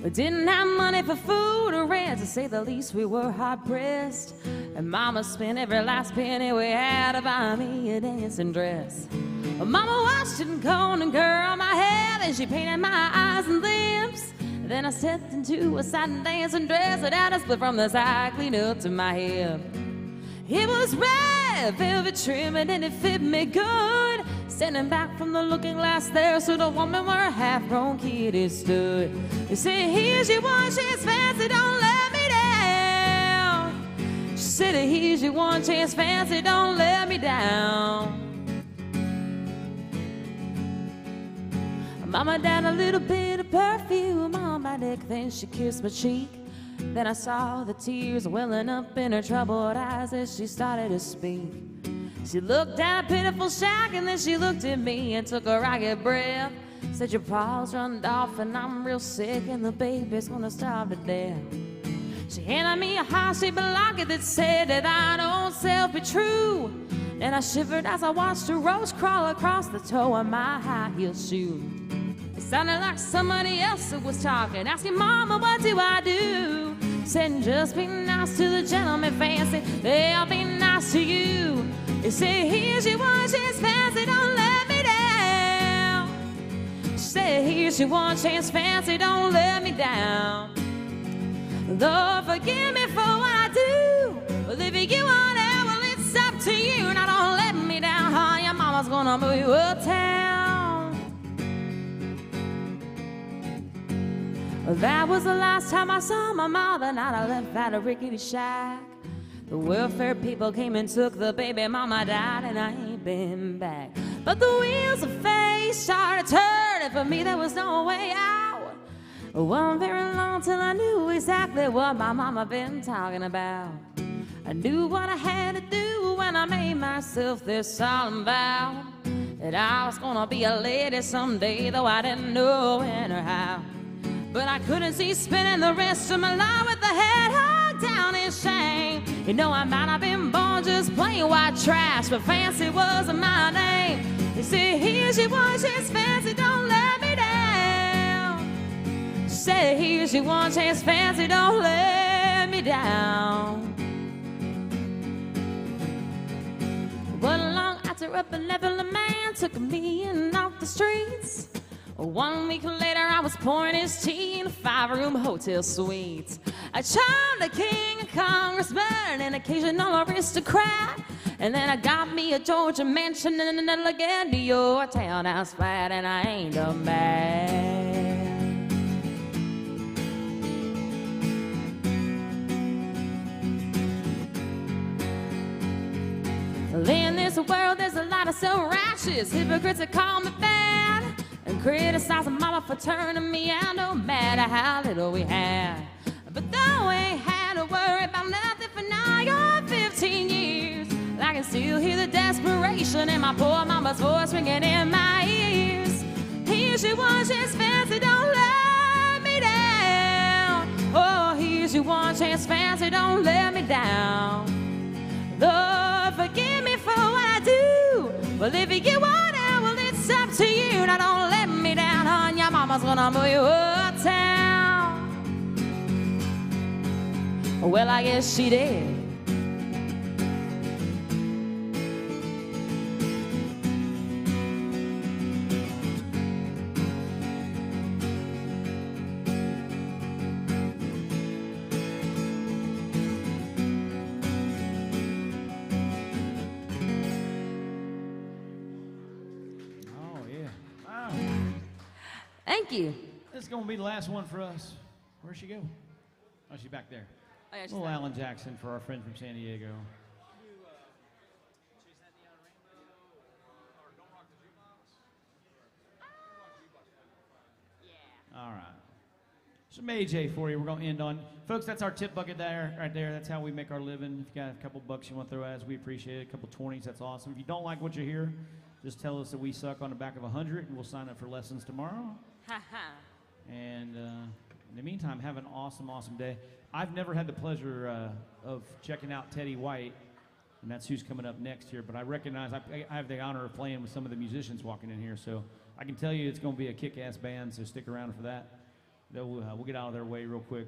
We didn't have money for food or rent, to say the least. We were hard-pressed, and Mama spent every last penny we had to buy me a dancing dress. Well, Mama washed and combed and curled my hair, then she painted my eyes and lips. Then I stepped into a satin dancing dress that had a split from the side clean up to my hip. It was red velvet trim and it fit me good. Standing back from the looking glass there stood a woman where a half-grown kid is stood. You say, here's your one chance, fancy, don't let me down. She said, here's your one chance, fancy, don't let me down. Mama down a little bit of perfume on my neck, then she kissed my cheek. Then I saw the tears welling up in her troubled eyes as she started to speak. She looked at a pitiful shack and then she looked at me and took a ragged breath. Said, your paws run off and I'm real sick and the baby's gonna starve to death. She handed me a heart-shaped locket that said that thine own self be true. And I shivered as I watched a roach crawl across the toe of my high-heel shoe. It sounded like somebody else who was talking, asking, Mama, what do I do? Said, just be nice to the gentleman, fancy, they'll be nice to you. You say, here's your one chance, fancy, don't let me down. She said, here's your one chance, fancy, don't let me down. Lord, forgive me for what I do. Well, if you want it, well, it's up to you. Now don't let mama's gonna move you uptown. That was the last time I saw my mother. Night I left at a rickety shack. The welfare people came and took the baby. Mama died and I ain't been back. But the wheels of fate started turning. For me there was no way out. It wasn't very long till I knew exactly what my mama been talking about. I knew what I had to do when I made myself this solemn vow, that I was gonna be a lady someday, though I didn't know when or how. But I couldn't see spending the rest of my life with the head hung down in shame. You know, I might have been born just plain white trash, but fancy wasn't my name. You see, here she was, she's fancy, don't let me down. She said, here she was, she's fancy, don't let me down. But long after a benevolent man took me in off the streets. 1 week later I was pouring his tea in a 5-room hotel suite. I charmed a king, a congressman, and an occasional aristocrat. And then I got me a Georgia mansion and an elegant New York townhouse flat, and I ain't a man. In this world there's a lot of self-righteous hypocrites that call me bad and criticizing mama for turning me out no matter how little we had. But though we ain't had to worry about nothing for nigh on 15 years, I can still hear the desperation in my poor mama's voice ringing in my ears. Here she was, she's fancy, don't let me down. Oh, here she was, she's fancy, don't let me down. Lord, forgive me for what I do. Well, if you want it, well, it's up to you. Now don't let me down, hon. Your mama's gonna move you uptown. Well, I guess she did. Thank you. This is going to be the last one for us. Where'd she go? Oh, she's back there. Oh, yeah, she's Little back. Alan Jackson for our friend from San Diego. All right. Some AJ for you. We're going to end on. Folks, that's our tip bucket there, right there. That's how we make our living. If you got a couple bucks you want to throw at us, we appreciate it. A couple 20s, that's awesome. If you don't like what you hear, just tell us that we suck on the back of 100, and we'll sign up for lessons tomorrow. And in the meantime, have an awesome, awesome day. I've never had the pleasure of checking out Teddy White, and that's who's coming up next here. But I recognize I have the honor of playing with some of the musicians walking in here, so I can tell you it's going to be a kick-ass band. So stick around for that. We'll get out of their way real quick.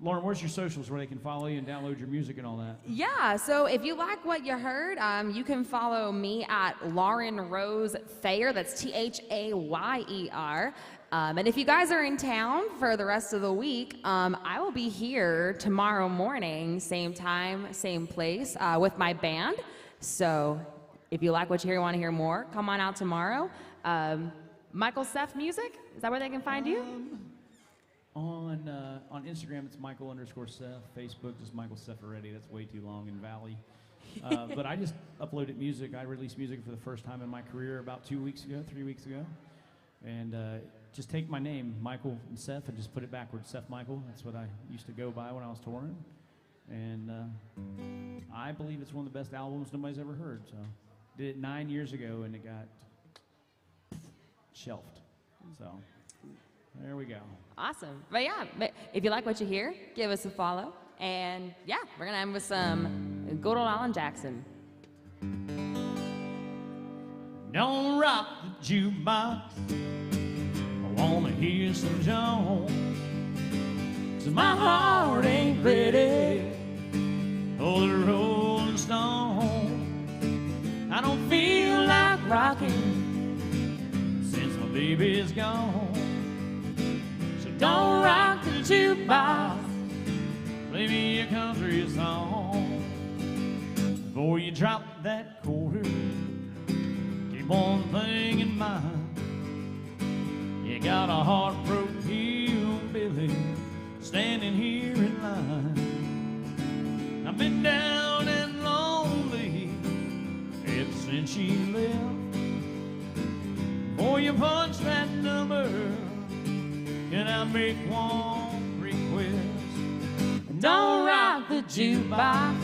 Lauren, where's your socials where they can follow you and download your music and all that? Yeah, so if you like what you heard, you can follow me at Lauren Rose Thayer. That's Thayer. And if you guys are in town for the rest of the week, I will be here tomorrow morning, same time, same place, with my band. So if you like what you hear, want to hear more, come on out tomorrow. Michael Seff Music, is that where they can find you? On Instagram, it's Michael_Seff. Facebook, just Michael Sefferetti. That's way too long in Valley. But I just uploaded music. I released music for the first time in my career about 3 weeks ago. And just take my name, Michael and Seff, and just put it backwards, Seff Michael. That's what I used to go by when I was touring. And I believe it's one of the best albums nobody's ever heard. So did it 9 years ago, and it got shelved. So there we go. Awesome. But yeah, if you like what you hear, give us a follow. And yeah, we're going to end with some good old Alan Jackson. Don't rock the jukebox. I wanna hear some Jones. 'Cause my heart ain't ready for the Rolling Stone. I don't feel like rocking since my baby's gone. So don't rock the jukebox. Play me a country song before you drop that quarter. one thing in mind. You got a heartbroken hillbilly standing here in line. I've been down and lonely ever since she left. Before you punch that number, can I make one request? Don't rock the jukebox.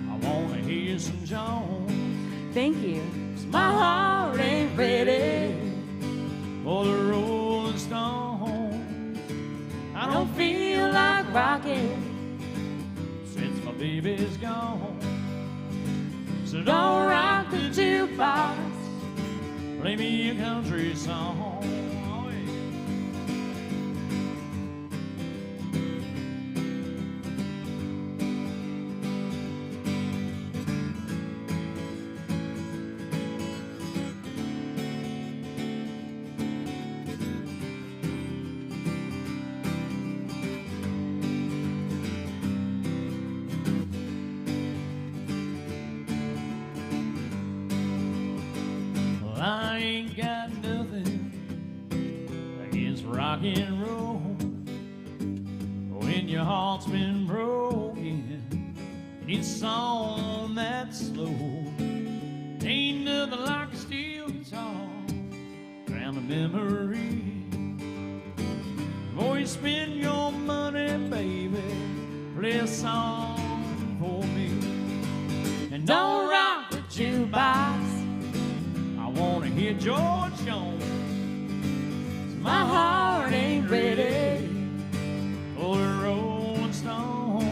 I wanna hear some Jones. Thank you. My heart ain't ready for the Rolling Stones. I don't feel like rocking since my baby's gone. So don't rock the jukebox, play me a country song. Oh, yeah. Well, I ain't got nothing against rock and roll. When your heart's been broken, it's a song that's slow. Ain't nothing like a steel guitar, drown a memory. Before you spend your money, baby, play a song for me. And don't rock the jukebox, I wanna hear George Jones. My heart ain't ready for the Rolling Stones.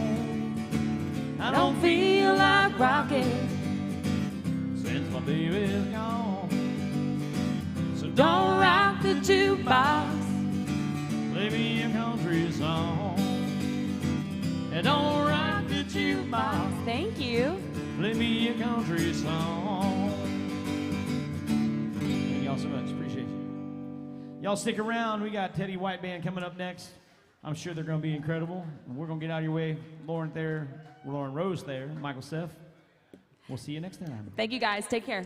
I don't feel like rocking since my baby's gone. So don't rock the jukebox, play me a country song. And don't rock the jukebox, Thank you. play me a country song. Thank y'all so much. Appreciate you. Y'all stick around. We got Teddy White Band coming up next. I'm sure they're going to be incredible. We're going to get out of your way. Lauren Rose there, Michael Steff. We'll see you next time. Thank you guys. Take care.